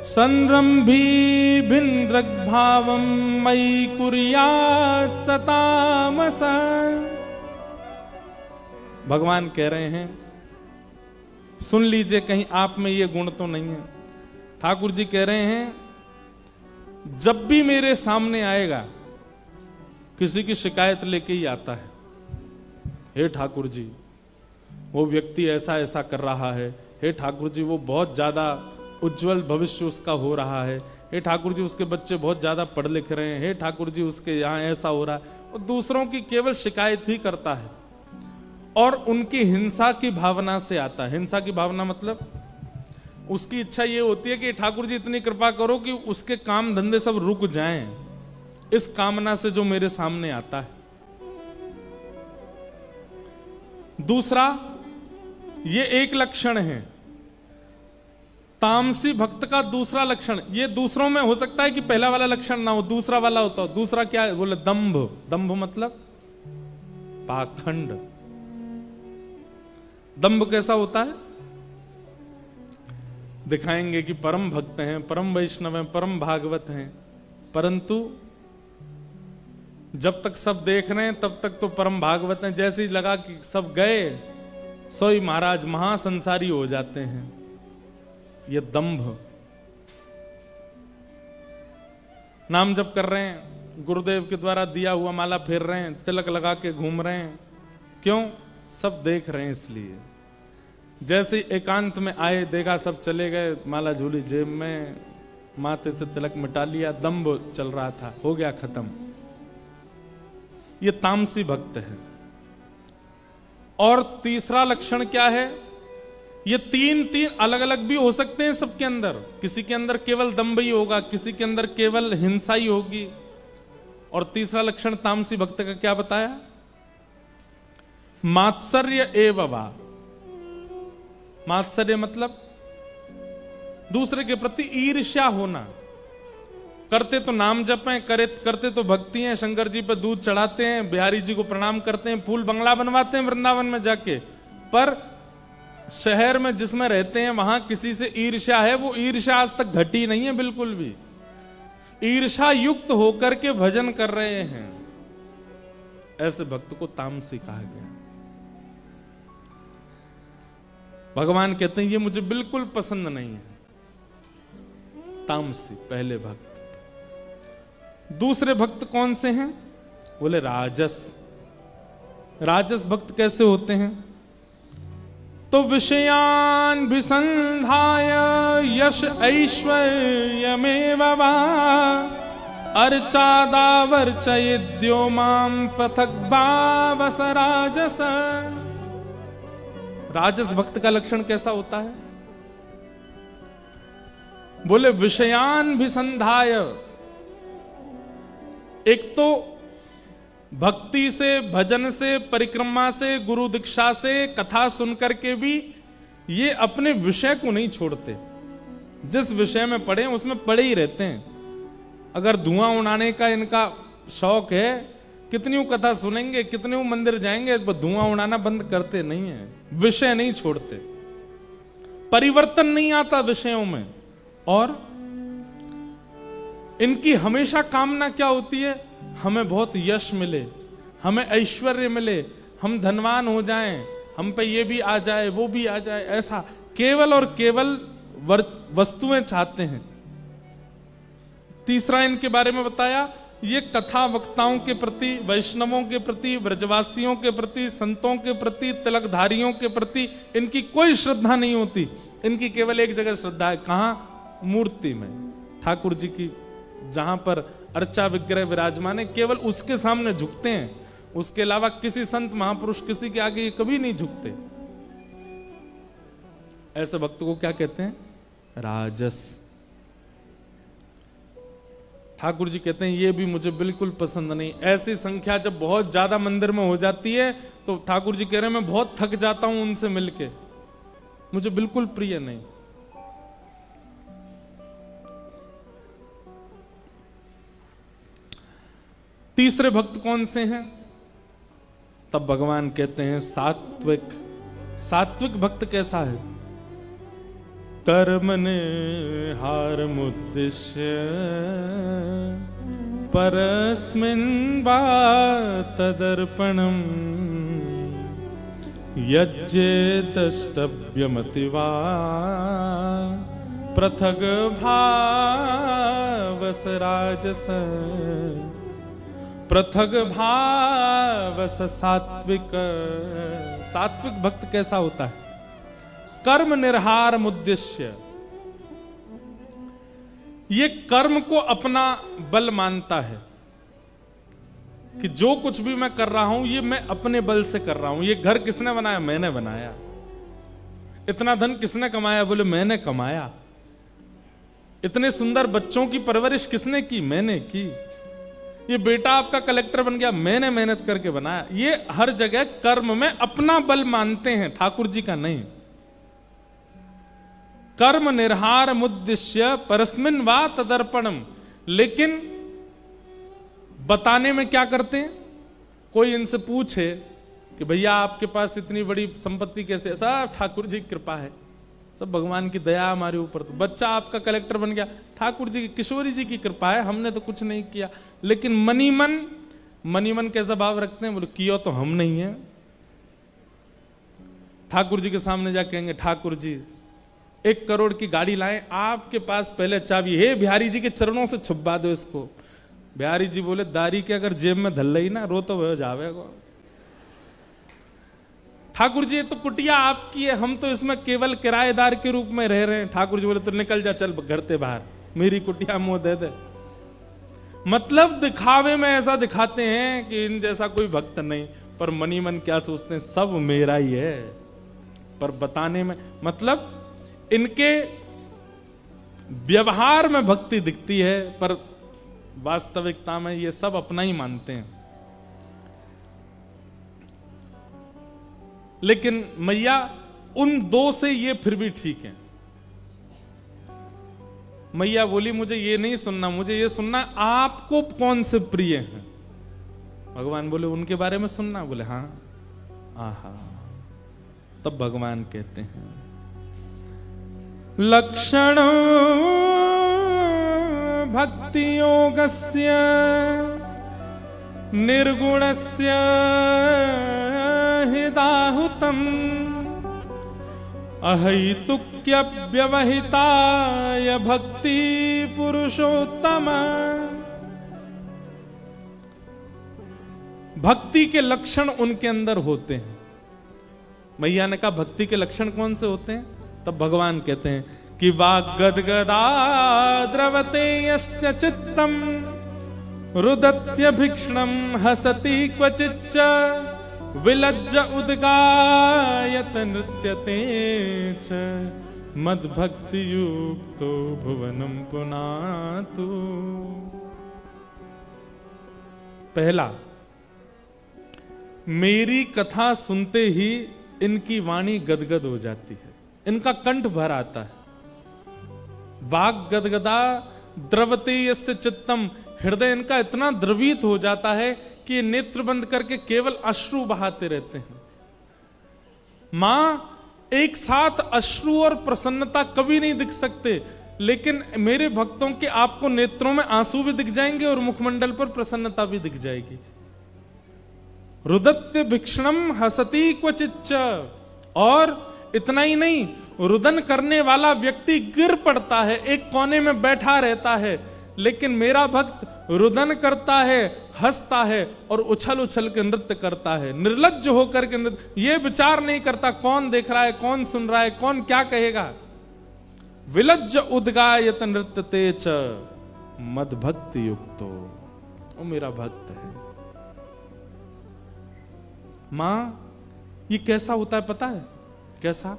[SPEAKER 1] संरंभी भिन्द्रग्भावम मयि कुर्यात् स तामसः। भगवान कह रहे हैं सुन लीजिए, कहीं आप में ये गुण तो नहीं है। ठाकुर जी कह रहे हैं जब भी मेरे सामने आएगा किसी की शिकायत लेके ही आता है, हे ठाकुर जी वो व्यक्ति ऐसा ऐसा कर रहा है, हे ठाकुर जी वो बहुत ज्यादा उज्जवल भविष्य उसका हो रहा है, हे ठाकुर जी उसके बच्चे बहुत ज्यादा पढ़ लिख रहे हैं, हे ठाकुर जी उसके यहाँ ऐसा हो रहा है। और दूसरों की केवल शिकायत ही करता है और उनकी हिंसा की भावना से आता है। हिंसा की भावना मतलब उसकी इच्छा ये होती है कि ठाकुर जी इतनी कृपा करो कि उसके काम धंधे सब रुक जाएं, इस कामना से जो मेरे सामने आता है। दूसरा, ये एक लक्षण है। तामसी भक्त का दूसरा लक्षण, ये दूसरों में हो सकता है कि पहला वाला लक्षण ना हो, दूसरा वाला होता हो। दूसरा क्या है? बोले दंभ। दंभ मतलब पाखंड। दंभ कैसा होता है? दिखाएंगे कि परम भक्त हैं, परम वैष्णव हैं, परम भागवत हैं, परंतु जब तक सब देख रहे हैं तब तक तो परम भागवत हैं। जैसे ही लगा कि सब गए सोई महाराज महासंसारी हो जाते हैं। ये दंभ। नाम जप कर रहे हैं, गुरुदेव के द्वारा दिया हुआ माला फेर रहे हैं, तिलक लगा के घूम रहे हैं, क्यों? सब देख रहे हैं इसलिए। जैसे एकांत में आए, देखा सब चले गए, माला झूली जेब में, माथे से तिलक मिटा लिया, दंभ चल रहा था, हो गया खत्म। ये तामसी भक्त है। और तीसरा लक्षण क्या है? ये तीन अलग अलग भी हो सकते हैं सबके अंदर। किसी के अंदर केवल दंभ ही होगा, किसी के अंदर केवल हिंसा ही होगी। और तीसरा लक्षण तामसी भक्त का क्या बताया? मात्सर्य एव वा। मात्सर्य मतलब दूसरे के प्रति ईर्ष्या होना। करते तो नाम जप हैं, करते तो भक्ति हैं, शंकर जी पर दूध चढ़ाते हैं, बिहारी जी को प्रणाम करते हैं, फूल बंगला बनवाते हैं वृंदावन में जाके, पर शहर में जिसमें रहते हैं वहां किसी से ईर्ष्या है। वो ईर्ष्या आज तक घटी नहीं है बिल्कुल भी। ईर्ष्या युक्त होकर के भजन कर रहे हैं, ऐसे भक्त को तामसी कहा गया। भगवान कहते हैं ये मुझे बिल्कुल पसंद नहीं है। तामसी पहले भक्त। दूसरे भक्त कौन से हैं? बोले राजस। राजस भक्त कैसे होते हैं? तो विषयान विसंधाय यश ऐश्वर्यमेव वा अर्चादावर्चयिद्यो माम पृथक भावस राजस। राजस भक्त का लक्षण कैसा होता है? बोले विषयान विसंधाय। एक तो भक्ति से, भजन से, परिक्रमा से, गुरु दीक्षा से, कथा सुनकर के भी ये अपने विषय को नहीं छोड़ते। जिस विषय में पढ़े उसमें पढ़े ही रहते हैं। अगर धुआं उड़ाने का इनका शौक है, कितनी कथा सुनेंगे, कितने मंदिर जाएंगे, धुआं उड़ाना बंद करते नहीं है। विषय नहीं छोड़ते, परिवर्तन नहीं आता विषयों में। और इनकी हमेशा कामना क्या होती है? हमें बहुत यश मिले, हमें ऐश्वर्य मिले, हम धनवान हो जाएं, हम पे ये भी आ जाए, वो भी आ जाए, ऐसा केवल और केवल वस्तुएं चाहते हैं। तीसरा इनके बारे में बताया, ये कथा वक्ताओं के प्रति, वैष्णवों के प्रति, ब्रजवासियों के प्रति, संतों के प्रति, तिलकधारियों के प्रति इनकी कोई श्रद्धा नहीं होती। इनकी केवल एक जगह श्रद्धा है, कहां? मूर्ति में, ठाकुर जी की जहां पर अर्चा विग्रह विराजमान है, केवल उसके सामने झुकते हैं। उसके अलावा किसी संत महापुरुष किसी के आगे कभी नहीं झुकते। ऐसे भक्त को क्या कहते हैं? राजस। ठाकुर जी कहते हैं ये भी मुझे बिल्कुल पसंद नहीं। ऐसी संख्या जब बहुत ज्यादा मंदिर में हो जाती है तो ठाकुर जी कह रहे हैं मैं बहुत थक जाता हूं उनसे मिलके, मुझे बिल्कुल प्रिय नहीं। तीसरे भक्त कौन से हैं? तब भगवान कहते हैं सात्विक। सात्विक भक्त कैसा है? कर्मने हारमुद्दिश्य परस्मिन् वा तदर्पणम् यज्ञेतष्टव्यमतिवा पृथग भावस राजस पृथग भावस सात्विक। सात्विक भक्त कैसा होता है? कर्म निर्हार मुद्देश्य, ये कर्म को अपना बल मानता है कि जो कुछ भी मैं कर रहा हूं ये मैं अपने बल से कर रहा हूं। ये घर किसने बनाया? मैंने बनाया। इतना धन किसने कमाया? बोले मैंने कमाया। इतने सुंदर बच्चों की परवरिश किसने की? मैंने की। ये बेटा आपका कलेक्टर बन गया, मैंने मेहनत करके बनाया। ये हर जगह कर्म में अपना बल मानते हैं, ठाकुर जी का नहीं। कर्म निर्हार मुद्दिश्य परस्मिन वा तदर्पणम। लेकिन बताने में क्या करते हैं? कोई इनसे पूछे कि भैया आपके पास इतनी बड़ी संपत्ति कैसे? सब ठाकुर जी की कृपा है, सब भगवान की दया हमारे ऊपर। तो बच्चा आपका कलेक्टर बन गया, ठाकुर जी की, किशोरी जी की कृपा है, हमने तो कुछ नहीं किया। लेकिन मनी मन कैसा भाव रखते हैं? बोले किया तो हम नहीं है। ठाकुर जी के सामने जा कहेंगे ठाकुर जी 1 करोड़ की गाड़ी लाएं, आपके पास पहले चाबी। हे बिहारी जी के चरणों से छुपा दो इसको। बिहारी जी बोले दारी के अगर जेब में धल रही ना रो तो वह जावेगा। ठाकुर जी ये तो कुटिया आपकी है, हम तो इसमें केवल किराएदार के रूप में रह रहे हैं। ठाकुर जी बोले तो निकल जा, चल घर से बाहर, मेरी कुटिया मुंह दे दे। मतलब दिखावे में ऐसा दिखाते हैं कि इन जैसा कोई भक्त नहीं, पर मनी मन क्या सोचते हैं? सब मेरा ही है। पर बताने में मतलब इनके व्यवहार में भक्ति दिखती है, पर वास्तविकता में ये सब अपना ही मानते हैं। लेकिन मैया उन 2 से ये फिर भी ठीक है। मैया बोली मुझे ये नहीं सुनना, मुझे ये सुनना आपको कौन से प्रिय हैं। भगवान बोले उनके बारे में सुनना। बोले हाँ। आहा। तब भगवान कहते हैं लक्षण भक्ति योगस्य निर्गुणस्य हिदाहुतम अहैतुक्य व्यवहिताय भक्ति पुरुषोत्तम। भक्ति के लक्षण उनके अंदर होते हैं। मैया ने कहा भक्ति के लक्षण कौन से होते हैं? तब भगवान कहते हैं कि वाग्गदगदा द्रवते यस्य चित्तम रुदत्यभिक्षणम हसति क्वचिच्च विलज्ज उद्गायत नृत्यते च मद्भक्ति युक्तो भुवनम पुनातु। पहला, मेरी कथा सुनते ही इनकी वाणी गदगद हो जाती है, इनका कंठ भर आता है। वाग गदगदा द्रवते यस्य चित्तम, हृदय इनका इतना द्रवित हो जाता है कि नेत्र बंद करके केवल अश्रु बहाते रहते हैं। मां एक साथ अश्रु और प्रसन्नता कभी नहीं दिख सकते, लेकिन मेरे भक्तों के आपको नेत्रों में आंसू भी दिख जाएंगे और मुखमंडल पर प्रसन्नता भी दिख जाएगी। रुदत्य भिक्षणम हसती क्वचिच्च। और इतना ही नहीं, रुदन करने वाला व्यक्ति गिर पड़ता है, एक कोने में बैठा रहता है, लेकिन मेरा भक्त रुदन करता है, हंसता है और उछल उछल के नृत्य करता है, निर्लज्ज होकर के नृत्य। ये विचार नहीं करता कौन देख रहा है, कौन सुन रहा है, कौन क्या कहेगा। विलज्ज उद्गायत नृत्यते च मद भक्ति युक्तो। वो मेरा भक्त है। मां ये कैसा होता है पता है? कैसा?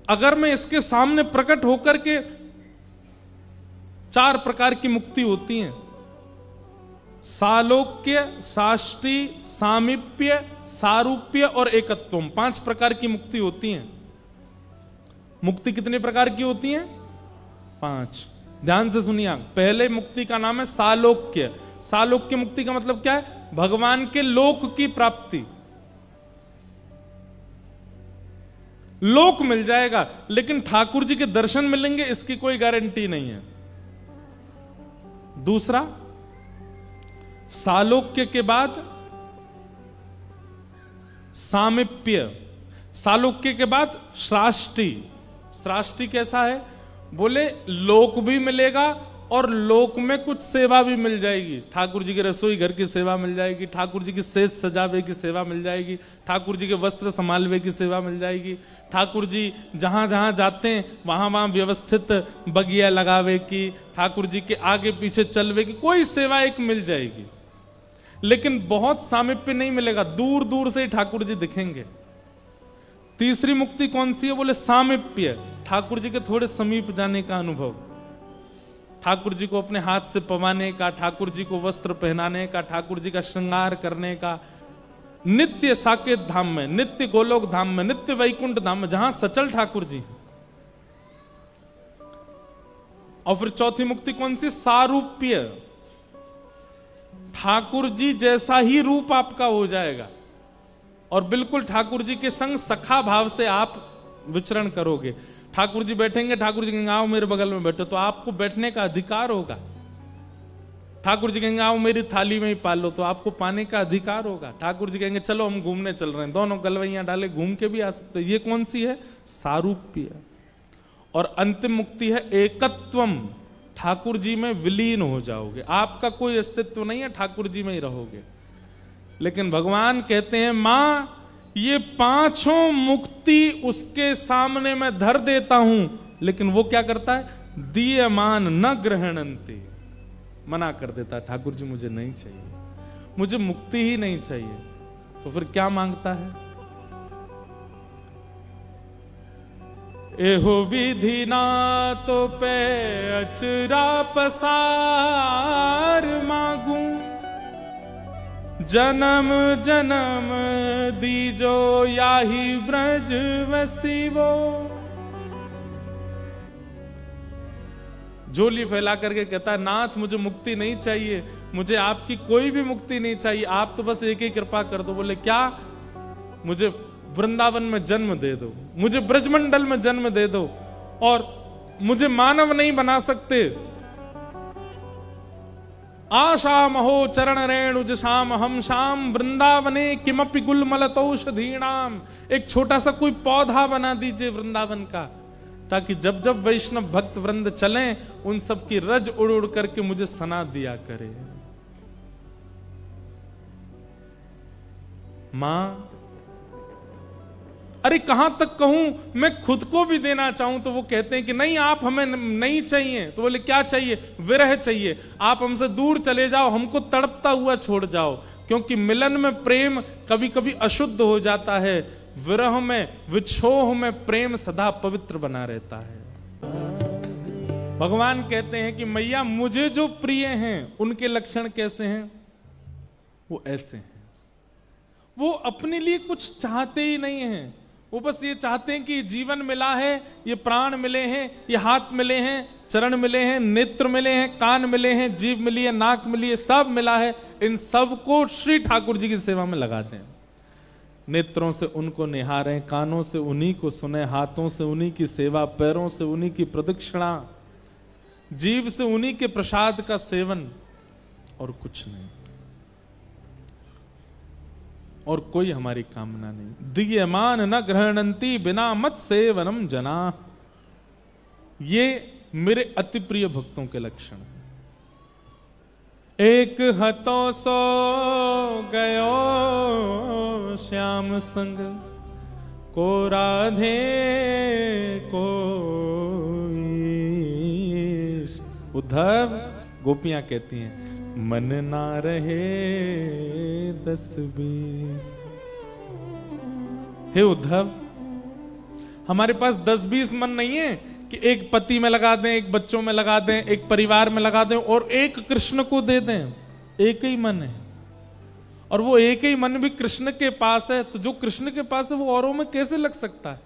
[SPEAKER 1] अगर मैं इसके सामने प्रकट होकर के 4 प्रकार की मुक्ति होती हैं, सालोक्य, साष्टी, सामीप्य, सारूप्य और एकत्वम। 5 प्रकार की मुक्ति होती हैं। मुक्ति कितने प्रकार की होती हैं? 5। ध्यान से सुनिए। पहले मुक्ति का नाम है सालोक्य। सालोक्य मुक्ति का मतलब क्या है? भगवान के लोक की प्राप्ति। लोक मिल जाएगा, लेकिन ठाकुर जी के दर्शन मिलेंगे इसकी कोई गारंटी नहीं है। दूसरा, सालोक्य के बाद सामिप्य, सालोक्य के बाद श्राष्टी। श्राष्टी कैसा है? बोले लोक भी मिलेगा और लोक में कुछ सेवा भी मिल जाएगी। ठाकुर जी के रसोई घर की सेवा मिल जाएगी, ठाकुर जी की सेज सजावे की सेवा मिल जाएगी, ठाकुर जी के वस्त्र संभालवे की सेवा मिल जाएगी, ठाकुर जी जहां जहां जाते हैं वहां वहां व्यवस्थित बगिया लगावे की, ठाकुर जी के आगे पीछे चलवे की कोई सेवा एक मिल जाएगी। लेकिन बहुत सामीप्य नहीं मिलेगा, दूर दूर से ठाकुर जी दिखेंगे। तीसरी मुक्ति कौन सी है? बोले सामीप्य, ठाकुर जी के थोड़े समीप जाने का अनुभव, ठाकुर जी को अपने हाथ से पवाने का, ठाकुर जी को वस्त्र पहनाने का, ठाकुर जी का श्रृंगार करने का। नित्य साकेत धाम में, नित्य गोलोक धाम में, नित्य वैकुंठ धाम में, जहां सचल ठाकुर जी। और फिर चौथी मुक्ति कौन सी? सारूप्य, ठाकुर जी जैसा ही रूप आपका हो जाएगा और बिल्कुल ठाकुर जी के संग सखा भाव से आप विचरण करोगे। ठाकुर जी बैठेंगे, ठाकुर जी कहेंगे आओ मेरे बगल में बैठो, तो आपको बैठने का अधिकार होगा। ठाकुर जी कहेंगे आओ मेरी थाली में ही पाल लो, तो आपको पाने का अधिकार होगा। ठाकुर जी कहेंगे चलो हम घूमने चल रहे हैं, दोनों गलवैया डाले घूम के भी आ सकते। ये कौन सी है? सारूप्य। और अंतिम मुक्ति है एकत्वम, ठाकुर जी में विलीन हो जाओगे, आपका कोई अस्तित्व नहीं है, ठाकुर जी में ही रहोगे। लेकिन भगवान कहते हैं मां ये पांचों मुक्ति उसके सामने मैं धर देता हूं, लेकिन वो क्या करता है? दीयमान न ग्रहणंती, मना कर देता है, ठाकुर जी मुझे नहीं चाहिए, मुझे मुक्ति ही नहीं चाहिए। तो फिर क्या मांगता है? एहो विधि ना तो पे अचरा पसार मांगू, जन्म जन्म दीजो याही ब्रज वसीवो। झोली फैला करके कहता है नाथ मुझे मुक्ति नहीं चाहिए, मुझे आपकी कोई भी मुक्ति नहीं चाहिए, आप तो बस एक ही कृपा कर दो। बोले क्या? मुझे वृंदावन में जन्म दे दो, मुझे ब्रजमंडल में जन्म दे दो, और मुझे मानव नहीं बना सकते। आशा महो चरण रेणुज शाम हम शाम वृंदावने किमपि गुलमलतौषधीणाम। एक छोटा सा कोई पौधा बना दीजिए वृंदावन का, ताकि जब जब वैष्णव भक्त वृंद चलें उन सब की रज उड़ उड़ करके मुझे सना दिया करे। मां अरे कहां तक कहूं, मैं खुद को भी देना चाहूं तो वो कहते हैं कि नहीं आप हमें नहीं चाहिए। तो बोले क्या चाहिए? विरह चाहिए, आप हमसे दूर चले जाओ, हमको तड़पता हुआ छोड़ जाओ। क्योंकि मिलन में प्रेम कभी कभी अशुद्ध हो जाता है, विरह में विछोह में प्रेम सदा पवित्र बना रहता है। भगवान कहते हैं कि मैया मुझे जो प्रिय हैं उनके लक्षण कैसे हैं? वो ऐसे हैं, वो अपने लिए कुछ चाहते ही नहीं हैं, वो बस ये चाहते हैं कि जीवन मिला है, ये प्राण मिले हैं, ये हाथ मिले हैं, चरण मिले हैं, नेत्र मिले हैं, कान मिले हैं, जीभ मिली है, नाक मिली है, सब मिला है, इन सब को श्री ठाकुर जी की सेवा में लगा दें। नेत्रों से उनको निहारें, कानों से उन्हीं को सुने, हाथों से उन्हीं की सेवा, पैरों से उन्हीं की प्रदक्षिणा, जीभ से उन्हीं के प्रसाद का सेवन, और कुछ नहीं, और कोई हमारी कामना नहीं। दीयमान न ग्रहणंती बिना मत सेवनम जना। ये मेरे अति प्रिय भक्तों के लक्षण हैं। एक हतो सो गयो श्याम संग, को राधे को। उद्धव गोपियां कहती हैं मन ना रहे 10-20। हे उद्धव हमारे पास 10-20 मन नहीं है कि एक पति में लगा दें, एक बच्चों में लगा दें, एक परिवार में लगा दें और एक कृष्ण को दे दें। एक ही मन है, और वो एक ही मन भी कृष्ण के पास है, तो जो कृष्ण के पास है वो औरों में कैसे लग सकता है?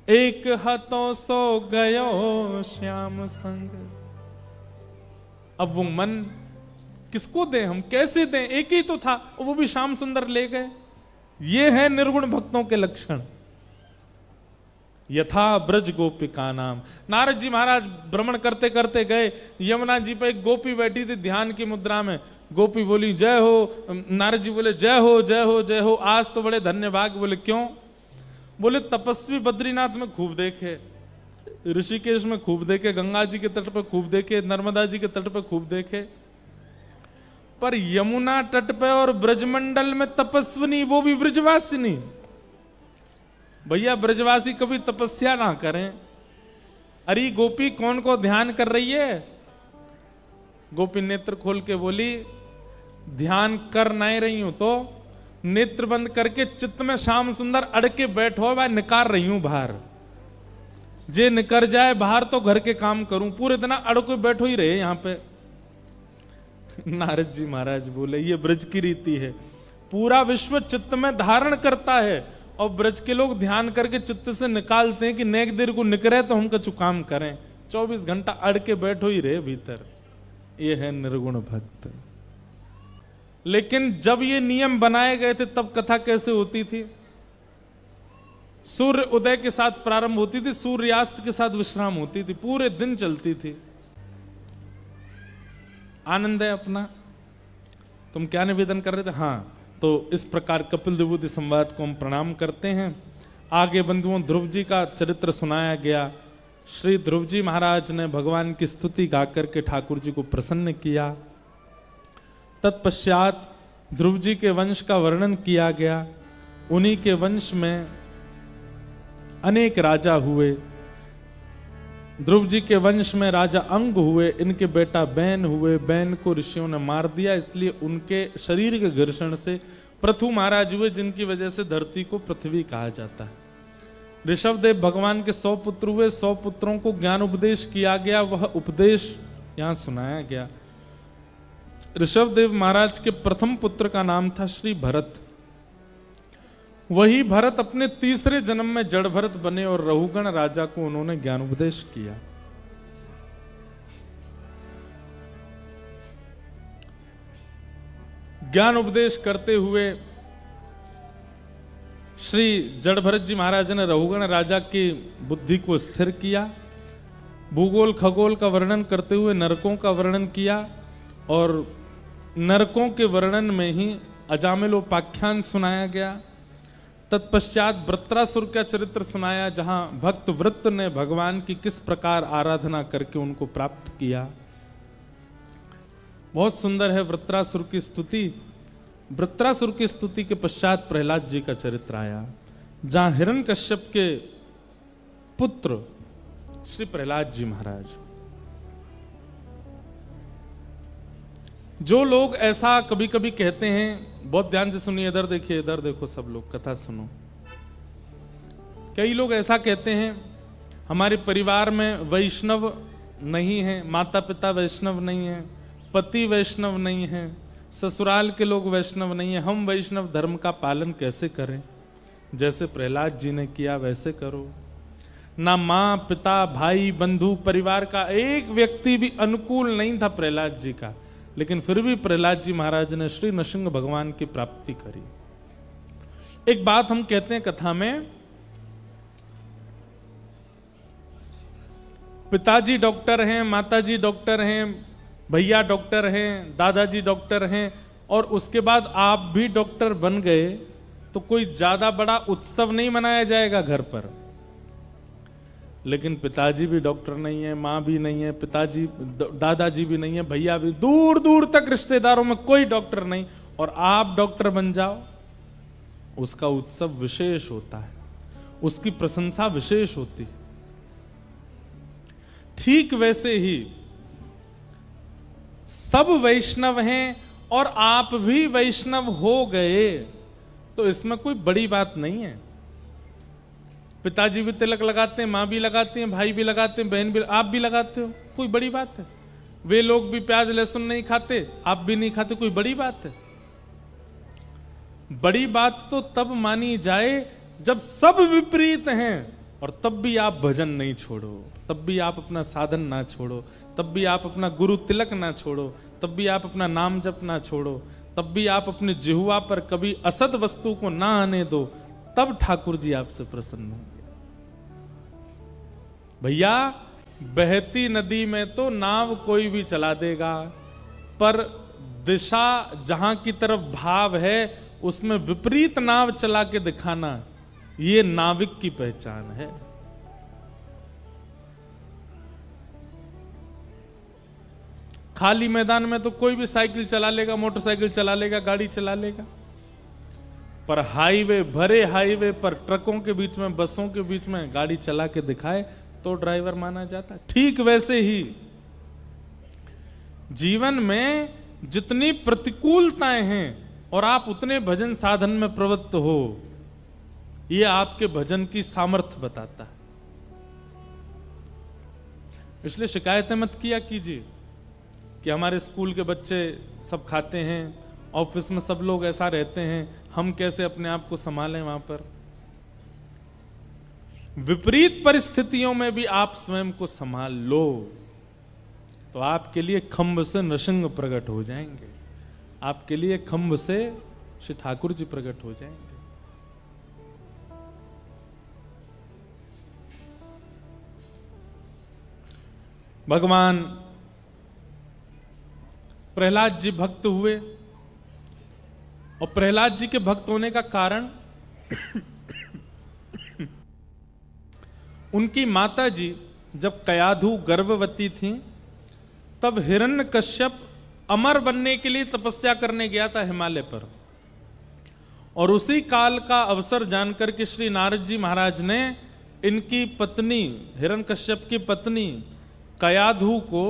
[SPEAKER 1] एक हाथों सो गयो श्याम संग। अब वो मन किसको दें हम, कैसे दें? एक ही तो था, वो भी श्याम सुंदर ले गए। ये है निर्गुण भक्तों के लक्षण। यथा ब्रज गोपिका नाम। नारद जी महाराज भ्रमण करते करते गए, यमुना जी पर एक गोपी बैठी थी ध्यान की मुद्रा में, गोपी बोली जय हो, नारद जी बोले जय हो जय हो जय हो, आज तो बड़े धन्य भाग। बोले क्यों? बोले तपस्वी बद्रीनाथ में खूब देखे, ऋषिकेश में खूब देखे, गंगा जी के तट पर खूब देखे, नर्मदा जी के तट पर खूब देखे, पर यमुना तट पे और ब्रजमंडल में तपस्विनी, वो भी ब्रजवासिनी। भैया ब्रजवासी कभी तपस्या ना करें। अरे गोपी कौन को ध्यान कर रही है? गोपी नेत्र खोल के बोली ध्यान कर नहीं रही हूं तो नेत्र बंद करके चित्त में श्याम सुंदर अड़के बैठो, भाई निकार रही हूं बाहर, जे निकर जाए बाहर तो घर के काम करूं, पूरे दिन अड़के बैठो ही रहे यहां पे। नारद जी महाराज बोले ये ब्रज की रीति है, पूरा विश्व चित्त में धारण करता है और ब्रज के लोग ध्यान करके चित्त से निकालते हैं कि नेक देर को निकरे तो हम कछु काम करें, 24 घंटा अड़के बैठो ही रहे भीतर। ये है निर्गुण भक्त। लेकिन जब ये नियम बनाए गए थे तब कथा कैसे होती थी? सूर्य उदय के साथ प्रारंभ होती थी, सूर्यास्त के साथ विश्राम होती थी, पूरे दिन चलती थी। आनंद है अपना। तुम क्या निवेदन कर रहे थे? हाँ, तो इस प्रकार कपिल विभूति संवाद को हम प्रणाम करते हैं। आगे बंधुओं ध्रुव जी का चरित्र सुनाया गया। श्री ध्रुव जी महाराज ने भगवान की स्तुति गाकर के ठाकुर जी को प्रसन्न किया। तत्पश्चात ध्रुव जी के वंश का वर्णन किया गया। उन्हीं के वंश में अनेक राजा हुए। ध्रुव जी के वंश में राजा अंग हुए, इनके बेटा बैन हुए। बैन को ऋषियों ने मार दिया, इसलिए उनके शरीर के घर्षण से पृथु महाराज हुए, जिनकी वजह से धरती को पृथ्वी कहा जाता है। ऋषभदेव भगवान के 100 पुत्र हुए। 100 पुत्रों को ज्ञान उपदेश किया गया, वह उपदेश यहां सुनाया गया। ऋषभदेव महाराज के प्रथम पुत्र का नाम था श्री भरत। वही भरत अपने तीसरे जन्म में जड़ भरत बने और रहुगण राजा को उन्होंने ज्ञान उपदेश किया। ज्ञान उपदेश करते हुए श्री जड़ भरत जी महाराज ने रहुगण राजा की बुद्धि को स्थिर किया। भूगोल खगोल का वर्णन करते हुए नरकों का वर्णन किया और नरकों के वर्णन में ही अजामिलोपाख्यान सुनाया गया। तत्पश्चात वृत्रासुर का चरित्र सुनाया, जहां भक्त वृत्त ने भगवान की किस प्रकार आराधना करके उनको प्राप्त किया। बहुत सुंदर है वृत्रासुर की स्तुति। वृत्रासुर की स्तुति के पश्चात प्रहलाद जी का चरित्र आया, जहां हिरण्यकश्यप के पुत्र श्री प्रहलाद जी महाराज। जो लोग ऐसा कभी कभी कहते हैं, बहुत ध्यान से सुनिए, इधर देखिए, इधर देखो, सब लोग कथा सुनो। कई लोग ऐसा कहते हैं हमारे परिवार में वैष्णव नहीं है, माता पिता वैष्णव नहीं है, पति वैष्णव नहीं है, ससुराल के लोग वैष्णव नहीं है, हम वैष्णव धर्म का पालन कैसे करें? जैसे प्रहलाद जी ने किया वैसे करो। ना माँ पिता भाई बंधु परिवार का एक व्यक्ति भी अनुकूल नहीं था प्रहलाद जी का, लेकिन फिर भी प्रहलाद जी महाराज ने श्री नृसिंह भगवान की प्राप्ति करी। एक बात हम कहते हैं कथा में, पिताजी डॉक्टर हैं, माताजी डॉक्टर हैं, भैया डॉक्टर हैं, दादाजी डॉक्टर हैं, और उसके बाद आप भी डॉक्टर बन गए तो कोई ज्यादा बड़ा उत्सव नहीं मनाया जाएगा घर पर। लेकिन पिताजी भी डॉक्टर नहीं है, माँ भी नहीं है, पिताजी दादाजी भी नहीं है, भैया भी, दूर दूर तक रिश्तेदारों में कोई डॉक्टर नहीं, और आप डॉक्टर बन जाओ, उसका उत्सव विशेष होता है, उसकी प्रशंसा विशेष होती है। ठीक वैसे ही सब वैष्णव हैं और आप भी वैष्णव हो गए तो इसमें कोई बड़ी बात नहीं है। पिताजी भी तिलक लगाते हैं, माँ भी लगाती हैं, भाई भी लगाते हैं, बहन भी, आप भी लगाते हो, कोई बड़ी बात है। वे लोग भी प्याज लहसुन नहीं खाते, आप भी नहीं खाते, कोई बड़ी बात है? बड़ी बात तो तब मानी जाए जब सब विपरीत हैं और तब भी आप भजन नहीं छोड़ो, तब भी आप अपना साधन ना छोड़ो, तब भी आप अपना गुरु तिलक ना छोड़ो, तब भी आप अपना नाम जप ना छोड़ो, तब भी आप अपने जिह्वा पर कभी असद वस्तु को ना आने दो, तब ठाकुर जी आपसे प्रसन्न होंगे। भैया बहती नदी में तो नाव कोई भी चला देगा, पर दिशा जहां की तरफ भाव है उसमें विपरीत नाव चला के दिखाना, ये नाविक की पहचान है। खाली मैदान में तो कोई भी साइकिल चला लेगा, मोटरसाइकिल चला लेगा, गाड़ी चला लेगा, पर हाईवे, भरे हाईवे पर ट्रकों के बीच में, बसों के बीच में गाड़ी चला के दिखाए तो ड्राइवर माना जाता। ठीक वैसे ही जीवन में जितनी प्रतिकूलताएं हैं और आप उतने भजन साधन में प्रवृत्त हो, ये आपके भजन की सामर्थ्य बताता है। इसलिए शिकायतें मत किया कीजिए कि हमारे स्कूल के बच्चे सब खाते हैं, ऑफिस में सब लोग ऐसा रहते हैं, हम कैसे अपने आप को संभालें। वहां पर विपरीत परिस्थितियों में भी आप स्वयं को संभाल लो तो आपके लिए खंभ से नृसिंह प्रकट हो जाएंगे, आपके लिए खंभ से श्री ठाकुर जी प्रकट हो जाएंगे। भगवान प्रहलाद जी भक्त हुए और प्रहलाद जी के भक्त होने का कारण उनकी माता जी जब कयाधु गर्भवती थी तब हिरण्यकश्यप अमर बनने के लिए तपस्या करने गया था हिमालय पर, और उसी काल का अवसर जानकर के श्री नारद जी महाराज ने इनकी पत्नी, हिरण्यकश्यप की पत्नी कयाधु को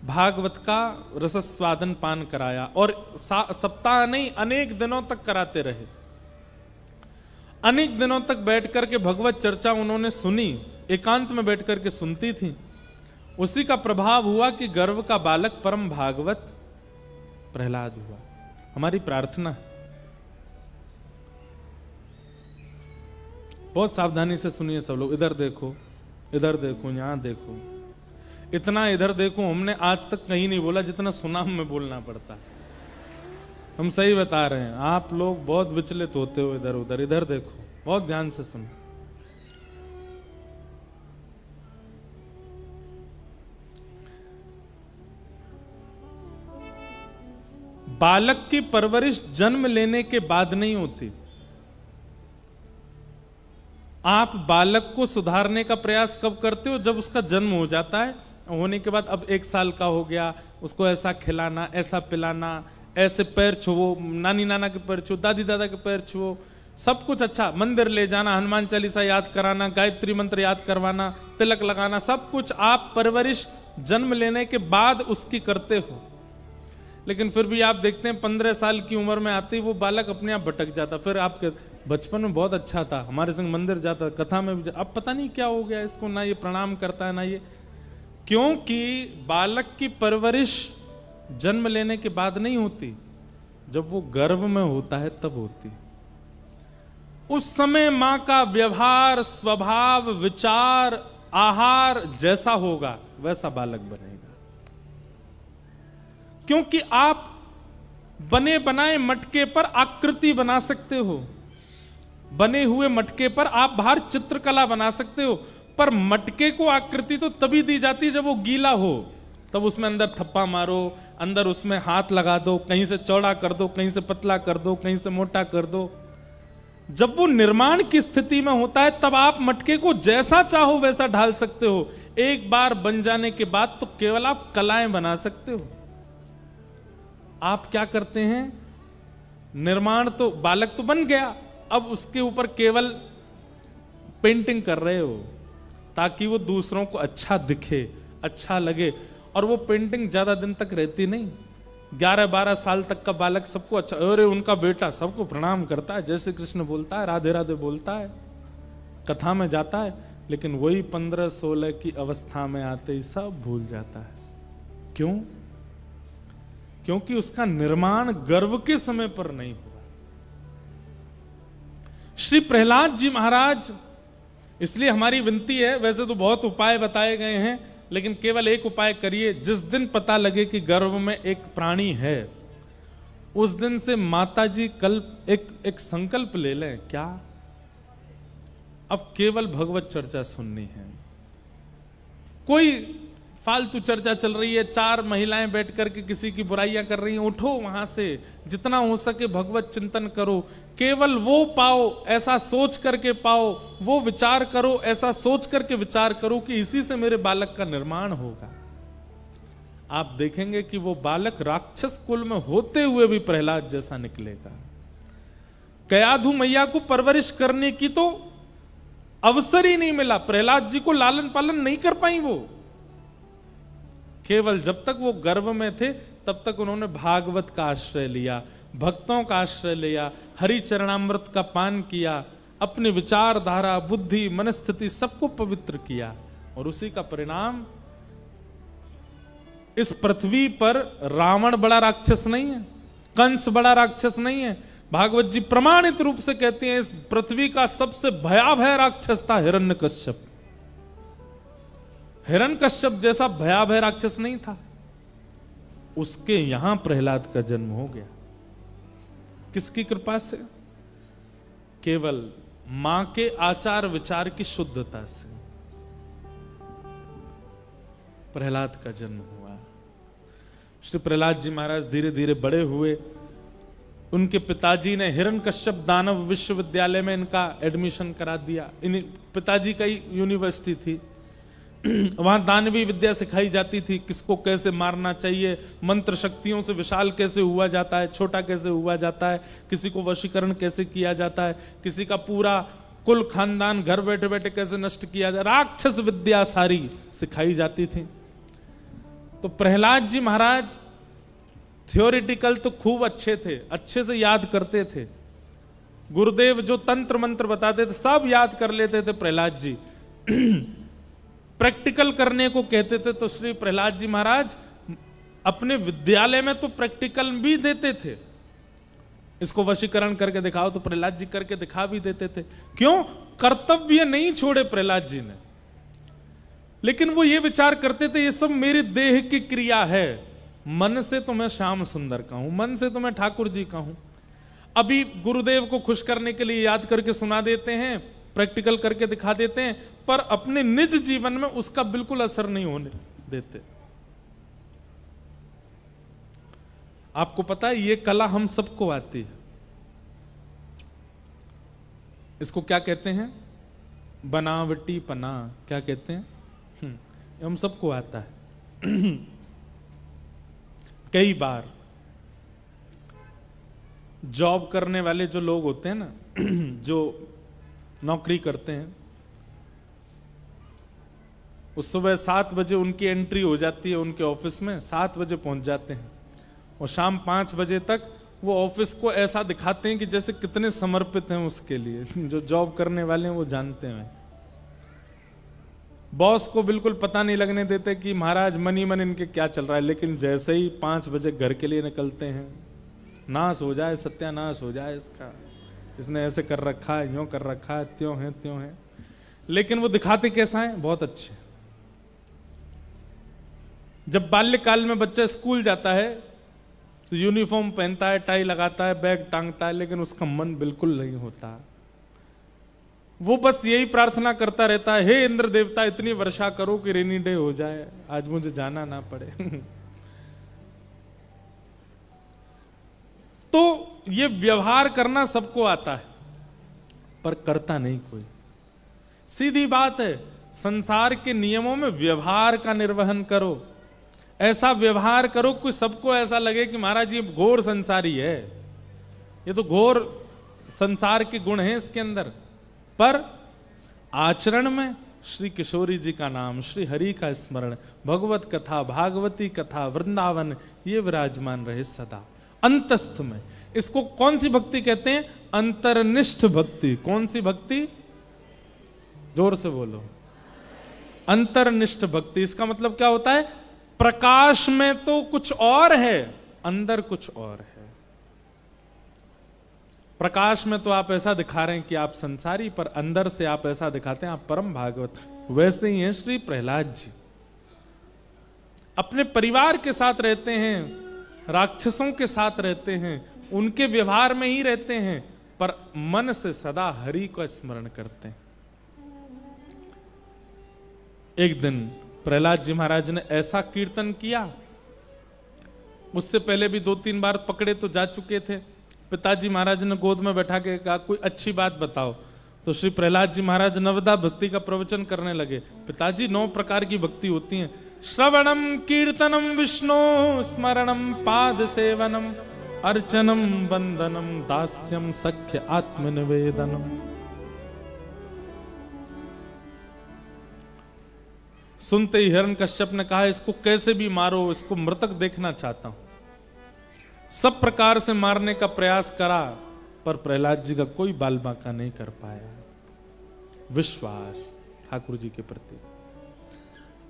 [SPEAKER 1] भागवत का रसस्वादन पान कराया, और सप्ताह नहीं अनेक दिनों तक कराते रहे। अनेक दिनों तक बैठ करके भगवत चर्चा उन्होंने सुनी, एकांत में बैठ करके सुनती थी। उसी का प्रभाव हुआ कि गर्भ का बालक परम भागवत प्रहलाद हुआ। हमारी प्रार्थना है, बहुत सावधानी से सुनिए सब लोग। इधर देखो, इधर देखो, यहां देखो, इतना इधर देखो हमने आज तक कहीं नहीं बोला जितना सुना हमें बोलना पड़ता है। हम सही बता रहे हैं, आप लोग बहुत विचलित होते हो इधर उधर। इधर देखो, बहुत ध्यान से सुनो। बालक की परवरिश जन्म लेने के बाद नहीं होती। आप बालक को सुधारने का प्रयास कब करते हो? जब उसका जन्म हो जाता है, होने के बाद अब 1 साल का हो गया, उसको ऐसा खिलाना, ऐसा पिलाना, ऐसे पैर छुओ, नानी नाना के पैर छुओ, दादी दादा के पैर छुओ, सब कुछ अच्छा, मंदिर ले जाना, हनुमान चालीसा याद कराना, गायत्री मंत्र याद करवाना, तिलक लगाना, सब कुछ आप परवरिश जन्म लेने के बाद उसकी करते हो। लेकिन फिर भी आप देखते हैं 15 साल की उम्र में आते ही वो बालक अपने आप भटक जाता। फिर आपके बचपन में बहुत अच्छा था, हमारे संग मंदिर जाता, कथा में भी अब पता नहीं क्या हो गया इसको, ना ये प्रणाम करता है ना ये। क्योंकि बालक की परवरिश जन्म लेने के बाद नहीं होती, जब वो गर्भ में होता है तब होती। उस समय मां का व्यवहार, स्वभाव, विचार, आहार जैसा होगा वैसा बालक बनेगा। क्योंकि आप बने बनाए मटके पर आकृति बना सकते हो, बने हुए मटके पर आप बाहर चित्रकला बना सकते हो, पर मटके को आकृति तो तभी दी जाती जब वो गीला हो। तब उसमें अंदर थप्पा मारो, अंदर उसमें हाथ लगा दो, कहीं से चौड़ा कर दो, कहीं से पतला कर दो, कहीं से मोटा कर दो। जब वो निर्माण की स्थिति में होता है तब आप मटके को जैसा चाहो वैसा ढाल सकते हो। एक बार बन जाने के बाद तो केवल आप कलाएं बना सकते हो। आप क्या करते हैं? निर्माण तो, बालक तो बन गया, अब उसके ऊपर केवल पेंटिंग कर रहे हो ताकि वो दूसरों को अच्छा दिखे, अच्छा लगे। और वो पेंटिंग ज्यादा दिन तक रहती नहीं। 11-12 साल तक का बालक सबको अच्छा, अरे उनका बेटा सबको प्रणाम करता है, जय श्री कृष्ण बोलता है, राधे राधे बोलता है, कथा में जाता है। लेकिन वही 15-16 की अवस्था में आते ही सब भूल जाता है। क्यों? क्योंकि उसका निर्माण गर्भ के समय पर नहीं हुआ। श्री प्रहलाद जी महाराज, इसलिए हमारी विनती है, वैसे तो बहुत उपाय बताए गए हैं, लेकिन केवल एक उपाय करिए। जिस दिन पता लगे कि गर्भ में एक प्राणी है, उस दिन से माता जी एक संकल्प ले लें। क्या? अब केवल भगवत चर्चा सुननी है। कोई फालतू चर्चा चल रही है, 4 महिलाएं बैठ करके किसी की बुराइयां कर रही हैं, उठो वहां से, जितना हो सके भगवत चिंतन करो, केवल वो पाओ ऐसा सोच करके पाओ, वो विचार करो ऐसा सोच करके विचार करो कि इसी से मेरे बालक का निर्माण होगा। आप देखेंगे कि वो बालक राक्षस कुल में होते हुए भी प्रहलाद जैसा निकलेगा। कयाधु मैया को परवरिश करने की तो अवसर ही नहीं मिला, प्रहलाद जी को लालन पालन नहीं कर पाई वो। केवल जब तक वो गर्भ में थे तब तक उन्होंने भागवत का आश्रय लिया, भक्तों का आश्रय लिया, हरि चरणामृत का पान किया, अपनी विचारधारा, बुद्धि, मनस्थिति सबको पवित्र किया, और उसी का परिणाम इस पृथ्वी पर रावण बड़ा राक्षस नहीं है, कंस बड़ा राक्षस नहीं है। भागवत जी प्रमाणित रूप से कहते हैं इस पृथ्वी का सबसे भयावह राक्षस था हिरण्यकश्यप। हिरण्यकश्यप जैसा भयावह राक्षस नहीं था। उसके यहां प्रहलाद का जन्म हो गया। किसकी कृपा से? केवल मां के आचार विचार की शुद्धता से प्रहलाद का जन्म हुआ। श्री प्रहलाद जी महाराज धीरे धीरे बड़े हुए। उनके पिताजी ने हिरण्यकश्यप दानव विश्वविद्यालय में इनका एडमिशन करा दिया। इन पिताजी का ही यूनिवर्सिटी थी, वहां दानवी विद्या सिखाई जाती थी, किसको कैसे मारना चाहिए, मंत्र शक्तियों से विशाल कैसे हुआ जाता है, छोटा कैसे हुआ जाता है, किसी को वशीकरण कैसे किया जाता है, किसी का पूरा कुल खानदान घर बैठे बैठे कैसे नष्ट किया जाए, राक्षस विद्या सारी सिखाई जाती थी। तो प्रहलाद जी महाराज थियोरिटिकल तो खूब अच्छे थे, अच्छे से याद करते थे। गुरुदेव जो तंत्र मंत्र बताते थे सब याद कर लेते थे प्रहलाद जी। प्रैक्टिकल करने को कहते थे तो श्री प्रहलाद जी महाराज अपने विद्यालय में तो प्रैक्टिकल भी देते थे। इसको वशीकरण करके दिखाओ तो प्रहलाद जी करके दिखा भी देते थे। क्यों? कर्तव्य नहीं छोड़े प्रहलाद जी ने, लेकिन वो ये विचार करते थे ये सब मेरे देह की क्रिया है, मन से तो मैं श्याम सुंदर का हूं, मन से तो मैं ठाकुर जी का हूं। अभी गुरुदेव को खुश करने के लिए याद करके सुना देते हैं, प्रैक्टिकल करके दिखा देते हैं, पर अपने निज जीवन में उसका बिल्कुल असर नहीं होने देते। आपको पता है ये कला हम सबको आती है। इसको क्या कहते हैं? बनावटी पना। क्या कहते हैं? हम सबको आता है। कई बार जॉब करने वाले जो लोग होते हैं ना, जो नौकरी करते हैं, उस सुबह 7 बजे उनकी एंट्री हो जाती है उनके ऑफिस में, 7 बजे पहुंच जाते हैं, और शाम 5 बजे तक वो ऑफिस को ऐसा दिखाते हैं कि जैसे कितने समर्पित हैं उसके लिए। जो जॉब करने वाले हैं वो जानते हैं। बॉस को बिल्कुल पता नहीं लगने देते कि महाराज मन ही मन इनके क्या चल रहा है, लेकिन जैसे ही 5 बजे घर के लिए निकलते हैं, नाश हो जाए, सत्यानाश हो जाए इसका, इसने ऐसे कर रखा है, यूं कर रखा है, त्यों है त्यों है। लेकिन वो दिखाते कैसा है? बहुत अच्छे। जब बाल्यकाल में बच्चा स्कूल जाता है तो यूनिफॉर्म पहनता है, टाई लगाता है, बैग टांगता है, लेकिन उसका मन बिल्कुल नहीं होता। वो बस यही प्रार्थना करता रहता है, हे इंद्र देवता इतनी वर्षा करो कि रेनी डे हो जाए, आज मुझे जाना ना पड़े। तो ये व्यवहार करना सबको आता है, पर करता नहीं कोई। सीधी बात है, संसार के नियमों में व्यवहार का निर्वहन करो। ऐसा व्यवहार करो कि सबको ऐसा लगे कि महाराज ये घोर संसारी है, ये तो घोर संसार के गुण हैं इसके अंदर, पर आचरण में श्री किशोरी जी का नाम, श्री हरि का स्मरण, भगवत कथा, भागवती कथा, वृंदावन, ये विराजमान रहे सदा अंतस्थ में। इसको कौन सी भक्ति कहते हैं? अंतर्निष्ठ भक्ति। कौन सी भक्ति? जोर से बोलो। अंतर्निष्ठ भक्ति। इसका मतलब क्या होता है? प्रकाश में तो कुछ और है, अंदर कुछ और है। प्रकाश में तो आप ऐसा दिखा रहे हैं कि आप संसारी, पर अंदर से आप ऐसा दिखाते हैं आप परम भागवत। वैसे ही है श्री प्रहलाद जी। अपने परिवार के साथ रहते हैं, राक्षसों के साथ रहते हैं, उनके व्यवहार में ही रहते हैं, पर मन से सदा हरि को स्मरण करते हैं। एक दिन प्रहलाद जी महाराज ने ऐसा कीर्तन किया, उससे पहले भी 2-3 बार पकड़े तो जा चुके थे। पिताजी महाराज ने गोद में बैठा के कहा कोई अच्छी बात बताओ, तो श्री प्रहलाद जी महाराज नवदा भक्ति का प्रवचन करने लगे। पिताजी 9 प्रकार की भक्ति होती है, श्रवणम कीर्तनम विष्णु स्मरणम पाद सेवनम अर्चनम वंदनम दास्यम सख्य आत्मनिवेदनम। सुनते ही हिरण्यकश्यप ने कहा इसको कैसे भी मारो, इसको मृतक देखना चाहता हूं। सब प्रकार से मारने का प्रयास करा, पर प्रहलाद जी का कोई बाल बांका नहीं कर पाया। विश्वास ठाकुर जी के प्रति।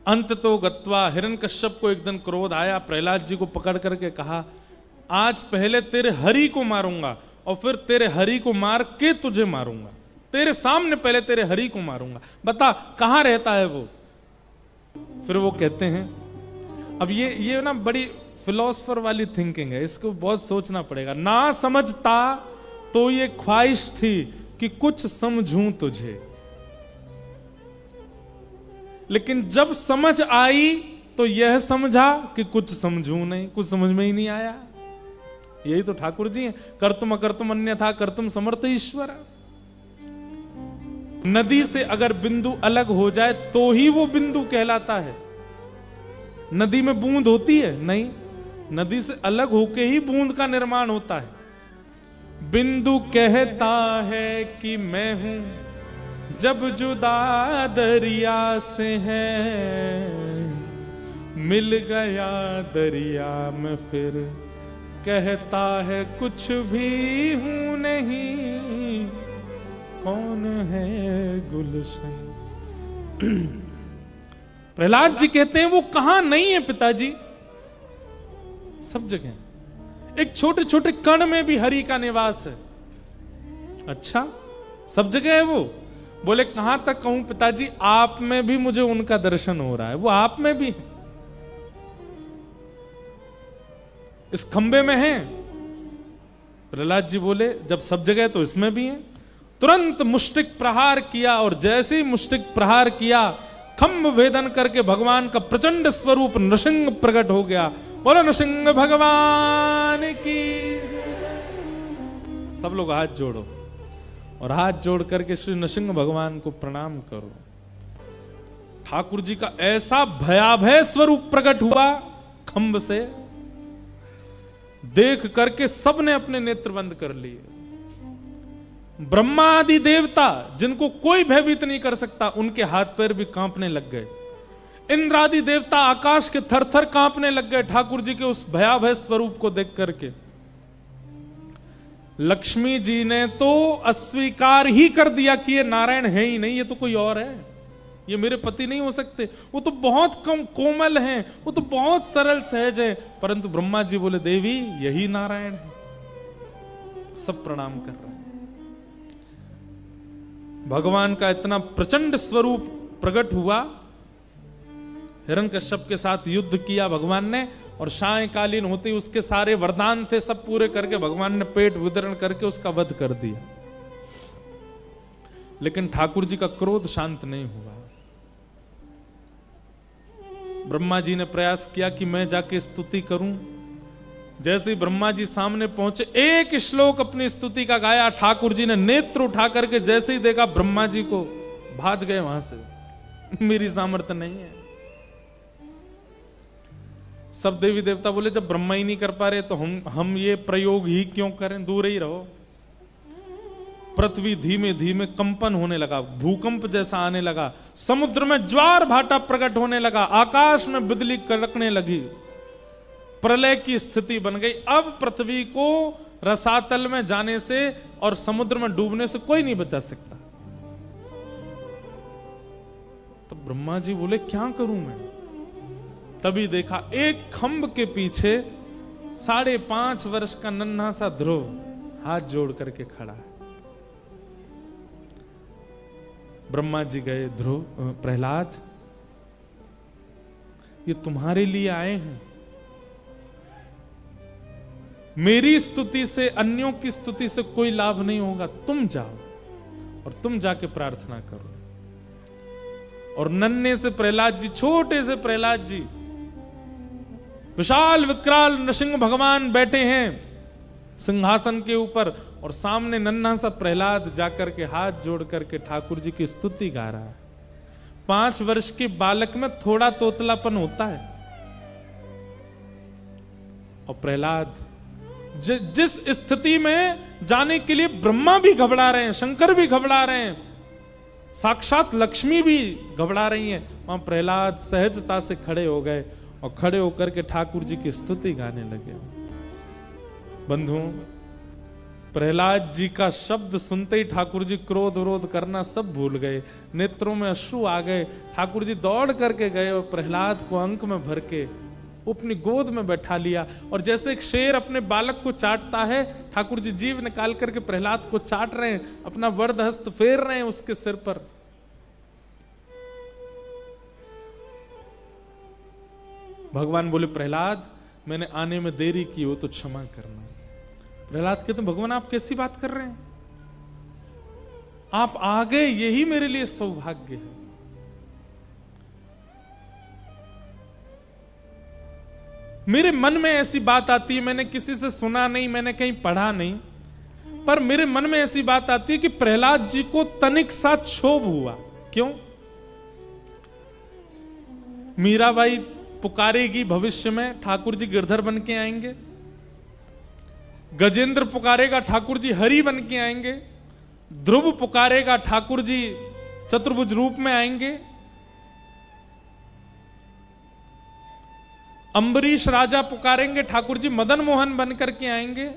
[SPEAKER 1] अंत तो गत्वा हिरण्यकश्यप को एक दिन क्रोध आया, प्रहलाद जी को पकड़ करके कहा आज पहले तेरे हरि को मारूंगा और फिर तेरे हरि को मार के तुझे मारूंगा, तेरे सामने पहले तेरे हरि को मारूंगा, बता कहां रहता है वो। फिर वो कहते हैं, अब ये ना बड़ी फिलोसफर वाली थिंकिंग है, इसको बहुत सोचना पड़ेगा। ना समझता तो ये ख्वाहिश थी कि कुछ समझूं तुझे, लेकिन जब समझ आई तो यह समझा कि कुछ समझूं नहीं, कुछ समझ में ही नहीं आया। यही तो ठाकुर जी हैं, कर्तुम अकर्तुम अन्यथा कर्तुम समर्थ ईश्वर। नदी से अगर बिंदु अलग हो जाए तो ही वो बिंदु कहलाता है। नदी में बूंद होती है नहीं, नदी से अलग होके ही बूंद का निर्माण होता है। बिंदु कहता है कि मैं हूं जब जुदा दरिया से है, मिल गया दरिया में फिर कहता है कुछ भी हूं नहीं, कौन है गुलशन। प्रहलाद जी कहते हैं वो कहां नहीं है पिताजी, सब जगह। एक छोटे छोटे कण में भी हरि का निवास है। अच्छा, सब जगह है वो। बोले कहां तक कहूं पिताजी, आप में भी मुझे उनका दर्शन हो रहा है, वो आप में भी है। इस खंबे में है। प्रहलाद जी बोले जब सब जगह तो इसमें भी है। तुरंत मुष्टिक प्रहार किया और जैसे ही मुष्टिक प्रहार किया, खंभ भेदन करके भगवान का प्रचंड स्वरूप नृसिंह प्रकट हो गया। बोलो नृसिंह भगवान की। सब लोग हाथ जोड़ो और हाथ जोड़ करके श्री नृसिंह भगवान को प्रणाम करो। ठाकुर जी का ऐसा भयाभय स्वरूप प्रकट हुआ खंभ से, देख करके सबने अपने नेत्र बंद कर लिए। ब्रह्मा आदि देवता जिनको कोई भयभीत नहीं कर सकता, उनके हाथ पैर भी कांपने लग गए। इंद्र आदि देवता आकाश के थर थर कांपने लग गए ठाकुर जी के उस भयाभय स्वरूप को देख करके। लक्ष्मी जी ने तो अस्वीकार ही कर दिया कि ये नारायण है ही नहीं, ये तो कोई और है, ये मेरे पति नहीं हो सकते, वो तो बहुत कम कोमल हैं, वो तो बहुत सरल सहज है। परंतु ब्रह्मा जी बोले देवी यही नारायण है। सब प्रणाम कर रहे हैं। भगवान का इतना प्रचंड स्वरूप प्रकट हुआ। हिरण्यकश्यप के साथ युद्ध किया भगवान ने, और सायंकालीन होते ही उसके सारे वरदान थे सब पूरे करके भगवान ने पेट वितरण करके उसका वध कर दिया। लेकिन ठाकुर जी का क्रोध शांत नहीं हुआ। ब्रह्मा जी ने प्रयास किया कि मैं जाके स्तुति करूं। जैसे ही ब्रह्मा जी सामने पहुंचे, एक श्लोक अपनी स्तुति का गाया। ठाकुर जी ने नेत्र उठा करके जैसे ही देखा ब्रह्मा जी को, भाग गए वहां से। मेरी सामर्थ्य नहीं है। सब देवी देवता बोले जब ब्रह्मा ही नहीं कर पा रहे तो हम ये प्रयोग ही क्यों करें, दूर ही रहो। पृथ्वी धीमे धीमे कंपन होने लगा, भूकंप जैसा आने लगा, समुद्र में ज्वार भाटा प्रकट होने लगा, आकाश में बिजली कड़कने लगी, प्रलय की स्थिति बन गई। अब पृथ्वी को रसातल में जाने से और समुद्र में डूबने से कोई नहीं बचा सकता। तो ब्रह्मा जी बोले क्या करूं मैं। तभी देखा एक खंभ के पीछे 5.5 वर्ष का नन्हा सा ध्रुव हाथ जोड़ करके खड़ा है। ब्रह्मा जी गए, ध्रुव प्रहलाद ये तुम्हारे लिए आए हैं। मेरी स्तुति से, अन्यों की स्तुति से कोई लाभ नहीं होगा। तुम जाओ और तुम जाके प्रार्थना करो। और नन्हे से प्रहलाद जी, छोटे से प्रहलाद जी, विशाल विकराल नृसिंह भगवान बैठे हैं सिंहासन के ऊपर, और सामने नन्हा सा प्रहलाद जाकर के हाथ जोड़ करके ठाकुर जी की स्तुति गा रहा है। 5 वर्ष के बालक में थोड़ा तोतलापन होता है, और प्रहलाद जिस स्थिति में जाने के लिए ब्रह्मा भी घबरा रहे हैं, शंकर भी घबरा रहे हैं, साक्षात लक्ष्मी भी घबरा रही हैं, वहां प्रहलाद सहजता से खड़े हो गए और खड़े होकर के ठाकुर जी की स्तुति गाने लगे। बंधुओं, प्रहलाद जी का शब्द सुनते ही ठाकुर जी क्रोध विरोध करना सब भूल गए, नेत्रों में अश्रु आ गए। ठाकुर जी दौड़ करके गए और प्रहलाद को अंक में भर के अपनी गोद में बैठा लिया, और जैसे एक शेर अपने बालक को चाटता है, ठाकुर जी जीभ निकाल करके प्रहलाद को चाट रहे हैं, अपना वरद हस्त फेर रहे हैं उसके सिर पर। भगवान बोले, प्रहलाद मैंने आने में देरी की हो तो क्षमा करना। प्रहलाद कहते, भगवान आप कैसी बात कर रहे हैं, आप आ गए यही मेरे लिए सौभाग्य है। मेरे मन में ऐसी बात आती है, मैंने किसी से सुना नहीं, मैंने कहीं पढ़ा नहीं, पर मेरे मन में ऐसी बात आती है कि प्रहलाद जी को तनिक सा क्षोभ हुआ। क्यों? मीराबाई पुकारेगी भविष्य में ठाकुर जी गिरधर बन के आएंगे, गजेंद्र पुकारेगा ठाकुर जी हरि बन के आएंगे, ध्रुव पुकारेगा ठाकुर जी चतुर्भुज रूप में आएंगे, अंबरीश राजा पुकारेंगे ठाकुर जी मदन मोहन बन करके आएंगे,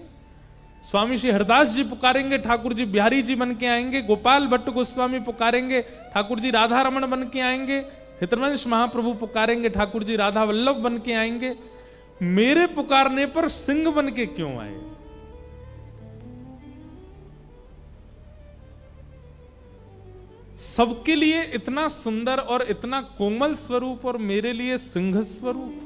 [SPEAKER 1] स्वामी श्री हरदास जी पुकारेंगे ठाकुर जी बिहारी जी बन के आएंगे, गोपाल भट्ट गोस्वामी पुकारेंगे ठाकुर जी राधा रमण बन के आएंगे, हितवंश महाप्रभु पुकारेंगे ठाकुर जी राधा वल्लभ बन के आएंगे। मेरे पुकारने पर सिंह बन के क्यों आए? सबके लिए इतना सुंदर और इतना कोमल स्वरूप और मेरे लिए सिंह स्वरूप।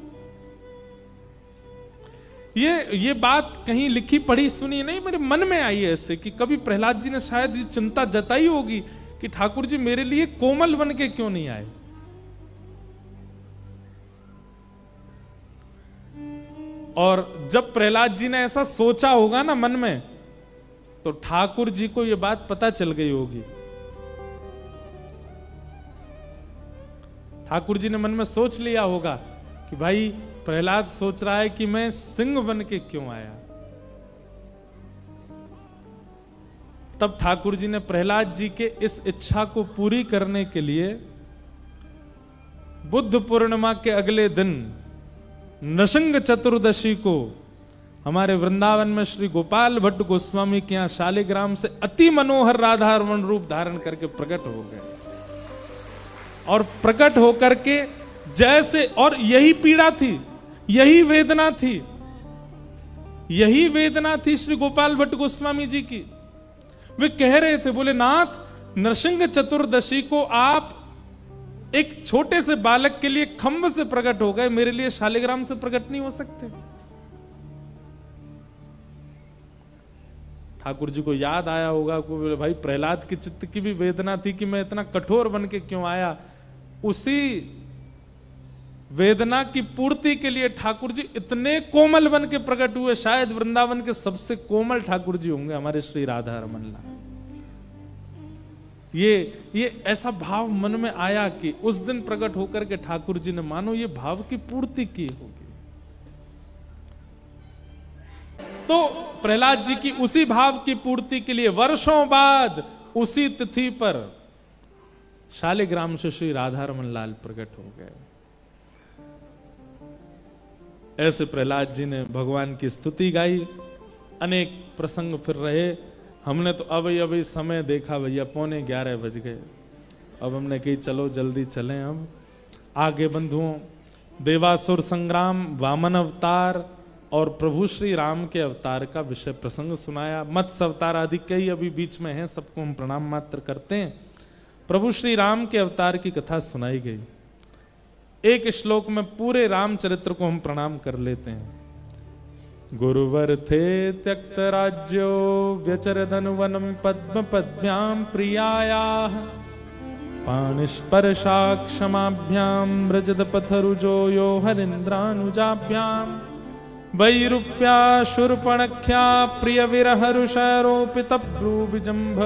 [SPEAKER 1] ये बात कहीं लिखी पढ़ी सुनी नहीं, मेरे मन में आई है ऐसे कि कभी प्रहलाद जी ने शायद ये चिंता जताई होगी कि ठाकुर जी मेरे लिए कोमल बन के क्यों नहीं आए। और जब प्रहलाद जी ने ऐसा सोचा होगा ना मन में, तो ठाकुर जी को यह बात पता चल गई होगी। ठाकुर जी ने मन में सोच लिया होगा कि भाई प्रहलाद सोच रहा है कि मैं सिंह बन के क्यों आया। तब ठाकुर जी ने प्रहलाद जी के इस इच्छा को पूरी करने के लिए बुद्ध पूर्णिमा के अगले दिन नृसिंह चतुर्दशी को हमारे वृंदावन में श्री गोपाल भट्ट गोस्वामी के यहां शालिग्राम से अति मनोहर राधा रमण रूप धारण करके प्रकट हो गए। और प्रकट होकर के जैसे, और यही पीड़ा थी, यही वेदना थी, यही वेदना थी श्री गोपाल भट्ट गोस्वामी जी की। वे कह रहे थे, बोले नाथ नृसिंह चतुर्दशी को आप एक छोटे से बालक के लिए खंभ से प्रकट हो गए, मेरे लिए शालिग्राम से प्रकट नहीं हो सकते। ठाकुर जी को याद आया होगा कि भाई प्रहलाद की चित्त की भी वेदना थी कि मैं इतना कठोर बन के क्यों आया। उसी वेदना की पूर्ति के लिए ठाकुर जी इतने कोमल बन के प्रकट हुए। शायद वृंदावन के सबसे कोमल ठाकुर जी होंगे हमारे श्री राधा रमन लाल। ये ऐसा भाव मन में आया कि उस दिन प्रकट होकर के ठाकुर जी ने मानो ये भाव की पूर्ति की होगी। तो प्रहलाद जी की उसी भाव की पूर्ति के लिए वर्षों बाद उसी तिथि पर शालिग्राम से श्री राधा रमन लाल प्रकट हो गए। ऐसे प्रहलाद जी ने भगवान की स्तुति गाई। अनेक प्रसंग फिर रहे। हमने तो अभी समय देखा भैया 11:15 बज गए। अब हमने कही चलो जल्दी चलें। हम आगे बंधुओं देवासुर संग्राम, वामन अवतार और प्रभु श्री राम के अवतार का विषय प्रसंग सुनाया। मत्स्य अवतार आदि कई अभी बीच में हैं, सबको हम प्रणाम मात्र करते हैं। प्रभु श्री राम के अवतार की कथा सुनाई गई। एक श्लोक में पूरे रामचरित्र को हम प्रणाम कर लेते हैं। गुरुवर थे त्यक्त राज्यो व्यचरदन वनम पद्म पद्भ्याम प्रियायाः पाणिस्पर्शा क्षमाभ्यां व्रजदपथरुजो यो हरीन्द्रानुजाभ्यां वैरूप्या शूर्पणख्या प्रियविरहरुषारोपितभ्रूविजम्भ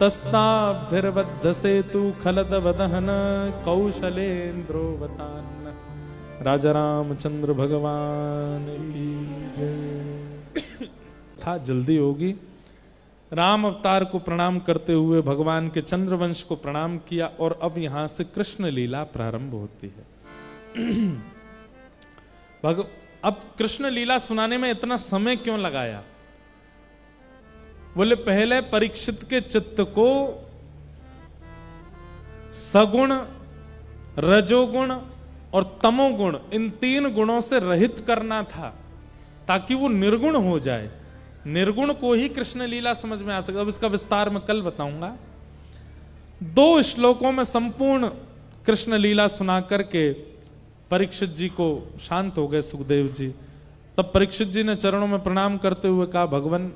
[SPEAKER 1] तस्ताभिर्बद्धसेतु खलदवदहन कौशलेन्द्रोवतान्न। राजा रामचंद्र भगवान की जय। था जल्दी होगी। राम अवतार को प्रणाम करते हुए भगवान के चंद्रवंश को प्रणाम किया और अब यहां से कृष्ण लीला प्रारंभ होती है। अब कृष्ण लीला सुनाने में इतना समय क्यों लगाया? बोले पहले परीक्षित के चित्त को सगुण, रजोगुण और तमोगुण, इन 3 गुणों से रहित करना था ताकि वो निर्गुण हो जाए। निर्गुण को ही कृष्ण लीला समझ में आ सके। अब इसका विस्तार मैं कल बताऊंगा। 2 श्लोकों में संपूर्ण कृष्ण लीला सुना करके परीक्षित जी को शांत हो गए सुखदेव जी। तब परीक्षित जी ने चरणों में प्रणाम करते हुए कहा, भगवान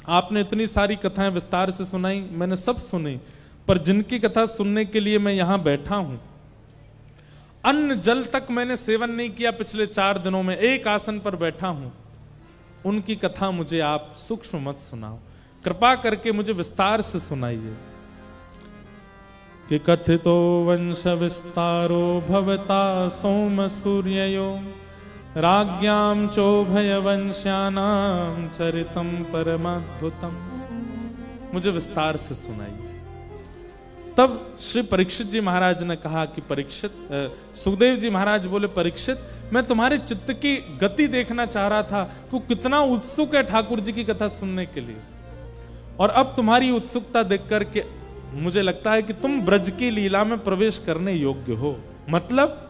[SPEAKER 1] आपने इतनी सारी कथाएं विस्तार से सुनाई, मैंने सब सुनी, पर जिनकी कथा सुनने के लिए मैं यहां बैठा हूं, अन्न जल तक मैंने सेवन नहीं किया पिछले 4 दिनों में, एक आसन पर बैठा हूं, उनकी कथा मुझे आप सूक्ष्म मत सुनाओ, कृपा करके मुझे विस्तार से सुनाइए। कि कथितो वंश विस्तारो भवता सोम सूर्ययो राज्ञां चोभय वंश्यानां चरितम परमाद्भुतम। मुझे विस्तार से सुनाइए। तब श्री परीक्षित जी महाराज ने कहा कि परीक्षित, सुखदेव जी महाराज बोले, परीक्षित मैं तुम्हारे चित्त की गति देखना चाह रहा था कि कितना उत्सुक है ठाकुर जी की कथा सुनने के लिए, और अब तुम्हारी उत्सुकता देख करके मुझे लगता है कि तुम ब्रज की लीला में प्रवेश करने योग्य हो। मतलब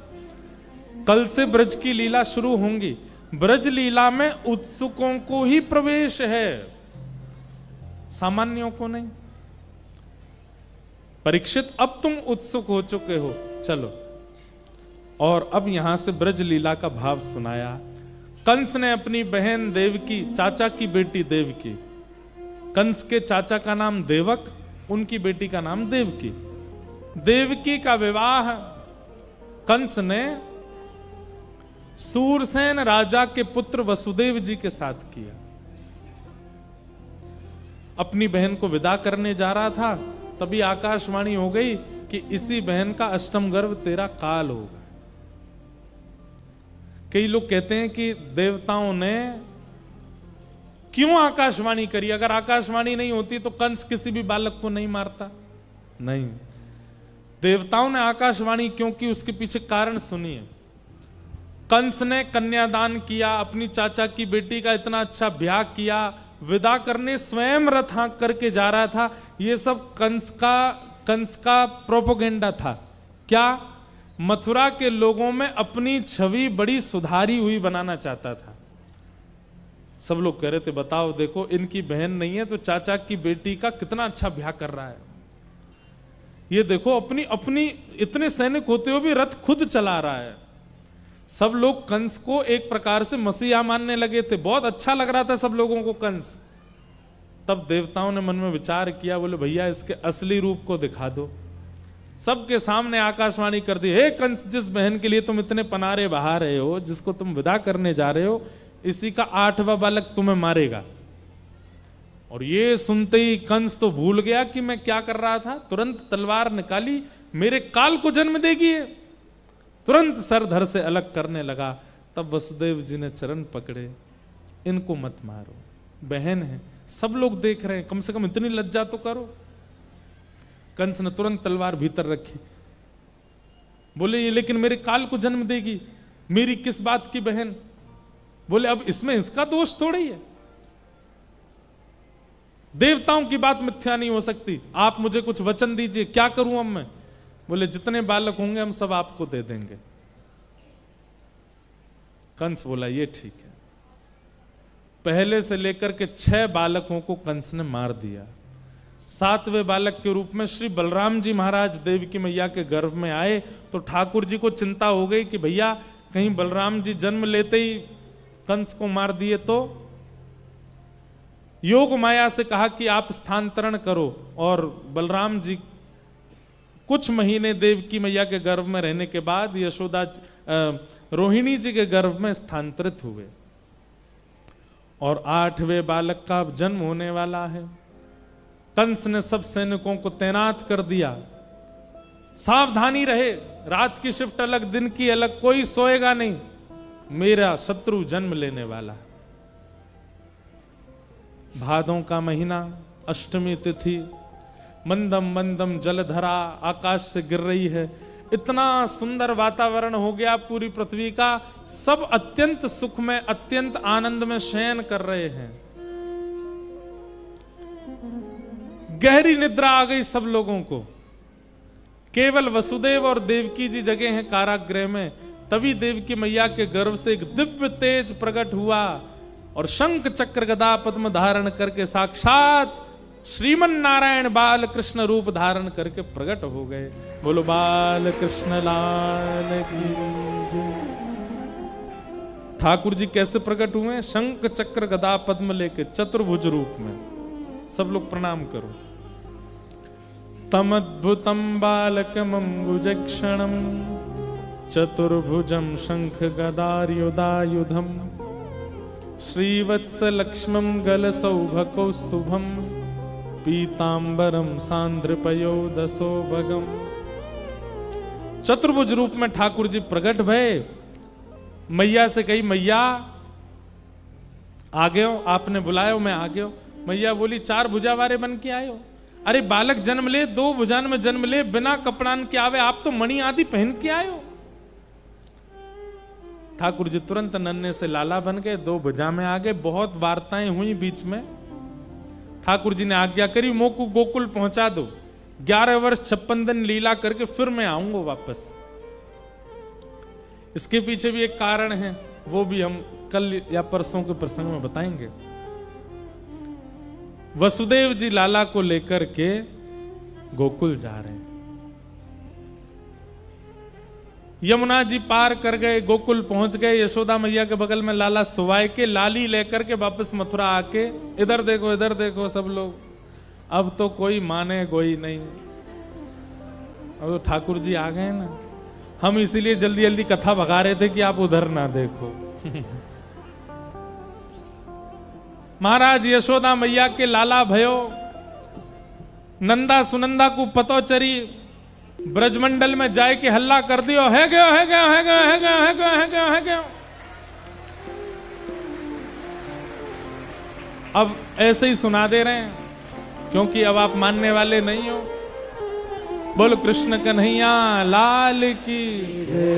[SPEAKER 1] कल से ब्रज की लीला शुरू होंगी। ब्रज लीला में उत्सुकों को ही प्रवेश है, सामान्यों को नहीं। परीक्षित अब तुम उत्सुक हो चुके हो, चलो। और अब यहां से ब्रज लीला का भाव सुनाया। कंस ने अपनी बहन देवकी, चाचा की बेटी देवकी, कंस के चाचा का नाम देवक, उनकी बेटी का नाम देवकी, देवकी का विवाह कंस ने सूरसेन राजा के पुत्र वसुदेव जी के साथ किया। अपनी बहन को विदा करने जा रहा था, तभी आकाशवाणी हो गई कि इसी बहन का अष्टम गर्भ तेरा काल होगा। कई लोग कहते हैं कि देवताओं ने क्यों आकाशवाणी करी? अगर आकाशवाणी नहीं होती तो कंस किसी भी बालक को नहीं मारता। नहीं, देवताओं ने आकाशवाणी क्यों की, उसके पीछे कारण सुनिए। कंस ने कन्यादान किया, अपनी चाचा की बेटी का इतना अच्छा ब्याह किया, विदा करने स्वयं रथ हाँक करके जा रहा था। ये सब कंस का प्रोपोगेंडा था। क्या? मथुरा के लोगों में अपनी छवि बड़ी सुधारी हुई बनाना चाहता था। सब लोग कह रहे थे, बताओ देखो इनकी बहन नहीं है तो चाचा की बेटी का कितना अच्छा ब्याह कर रहा है। ये देखो अपनी इतने सैनिक होते हुए भी रथ खुद चला रहा है। सब लोग कंस को एक प्रकार से मसीहा मानने लगे थे। बहुत अच्छा लग रहा था सब लोगों को कंस। तब देवताओं ने मन में विचार किया, बोले भैया इसके असली रूप को दिखा दो। सबके सामने आकाशवाणी कर दी, हे कंस, जिस बहन के लिए तुम इतने पनारे बहा रहे हो, जिसको तुम विदा करने जा रहे हो, इसी का 8वां बालक तुम्हें मारेगा। और ये सुनते ही कंस तो भूल गया कि मैं क्या कर रहा था। तुरंत तलवार निकाली, मेरे काल को जन्म देगी। तुरंत सर धर से अलग करने लगा। तब वसुदेव जी ने चरण पकड़े, इनको मत मारो, बहन है, सब लोग देख रहे हैं, कम से कम इतनी लज्जा तो करो। कंस ने तुरंत तलवार भीतर रखी, बोले ये लेकिन मेरे काल को जन्म देगी, मेरी किस बात की बहन? बोले अब इसमें इसका दोष थोड़ी है, देवताओं की बात मिथ्या नहीं हो सकती। आप मुझे कुछ वचन दीजिए, क्या करूं अब मैं? बोले जितने बालक होंगे हम सब आपको दे देंगे। कंस बोला ये ठीक है। पहले से लेकर के 6 बालकों को कंस ने मार दिया। 7वें बालक के रूप में श्री बलराम जी महाराज देवकी मैया के गर्भ में आए तो ठाकुर जी को चिंता हो गई कि भैया कहीं बलराम जी जन्म लेते ही कंस को मार दिए तो। योग माया से कहा कि आप स्थानांतरण करो और बलराम जी कुछ महीने देवकी मैया के गर्भ में रहने के बाद यशोदा रोहिणी जी के गर्भ में स्थानांतरित हुए और 8वें बालक का जन्म होने वाला है। कंस ने सब सैनिकों को तैनात कर दिया, सावधानी रहे, रात की शिफ्ट अलग, दिन की अलग, कोई सोएगा नहीं, मेरा शत्रु जन्म लेने वाला। भादों का महीना, अष्टमी तिथि, मंदम मंदम जलधरा आकाश से गिर रही है। इतना सुंदर वातावरण हो गया पूरी पृथ्वी का, सब अत्यंत सुख में, अत्यंत आनंद में शयन कर रहे हैं। गहरी निद्रा आ गई सब लोगों को। केवल वसुदेव और देवकी जी जगे हैं कारागृह में। तभी देवकी मैया के गर्भ से एक दिव्य तेज प्रकट हुआ और शंख चक्र गदा पद्म धारण करके साक्षात श्रीमन नारायण बाल कृष्ण रूप धारण करके प्रकट हो गए। बोलो बाल कृष्ण लाल की जय। ठाकुर जी कैसे प्रकट हुए? शंख चक्र गदा पद्म लेके चतुर्भुज रूप में। सब लोग प्रणाम करो। तमद्भुतम बालकमंबुजक्षणम चतुर्भुजम शंख गदार्युदायुधम श्रीवत्स लक्ष्मम गलसौभकौस्तुभम पीतांबरम सांद्रपयोदसो भगम। चतुर्भुज रूप में ठाकुर जी प्रकट भये। मैया से कही, मैया आ गए हो, आपने बुलाया हो, मैं आ गया हूं। मैया बोली, 4 भुजा वाले बन के आए हो? अरे बालक जन्म ले, 2 भुजान में जन्म ले, बिना कपड़ान के आवे, आप तो मणि आदि पहन के आए हो। ठाकुर जी तुरंत नन्हे से लाला बन गए, 2 भुजा में आ गए। बहुत वार्ताएं हुई बीच में। ठाकुर जी ने आज्ञा करी, मोकू गोकुल पहुंचा दो, 11 वर्ष 56 दिन लीला करके फिर मैं आऊंगा वापस। इसके पीछे भी एक कारण है, वो भी हम कल या परसों के प्रसंग में बताएंगे। वसुदेव जी लाला को लेकर के गोकुल जा रहे हैं। यमुना जी पार कर गए, गोकुल पहुंच गए। यशोदा मैया के बगल में लाला सुवाए के, लाली लेकर के वापस मथुरा आके, इधर देखो इधर देखो सब लोग, अब तो कोई माने कोई नहीं। अब तो ठाकुर जी आ गए ना, हम इसीलिए जल्दी जल्दी कथा भगा रहे थे कि आप उधर ना देखो। महाराज यशोदा मैया के लाला भयो, नंदा सुनंदा को पतो चरी, ब्रजमंडल में जाए के हल्ला कर दियो, है गयो है गयो है गयो है गयो है गयो है गयो है गयो। अब ऐसे ही सुना दे रहे हैं, क्योंकि अब आप मानने वाले नहीं हो। बोलो कृष्ण कन्हैया लाल की।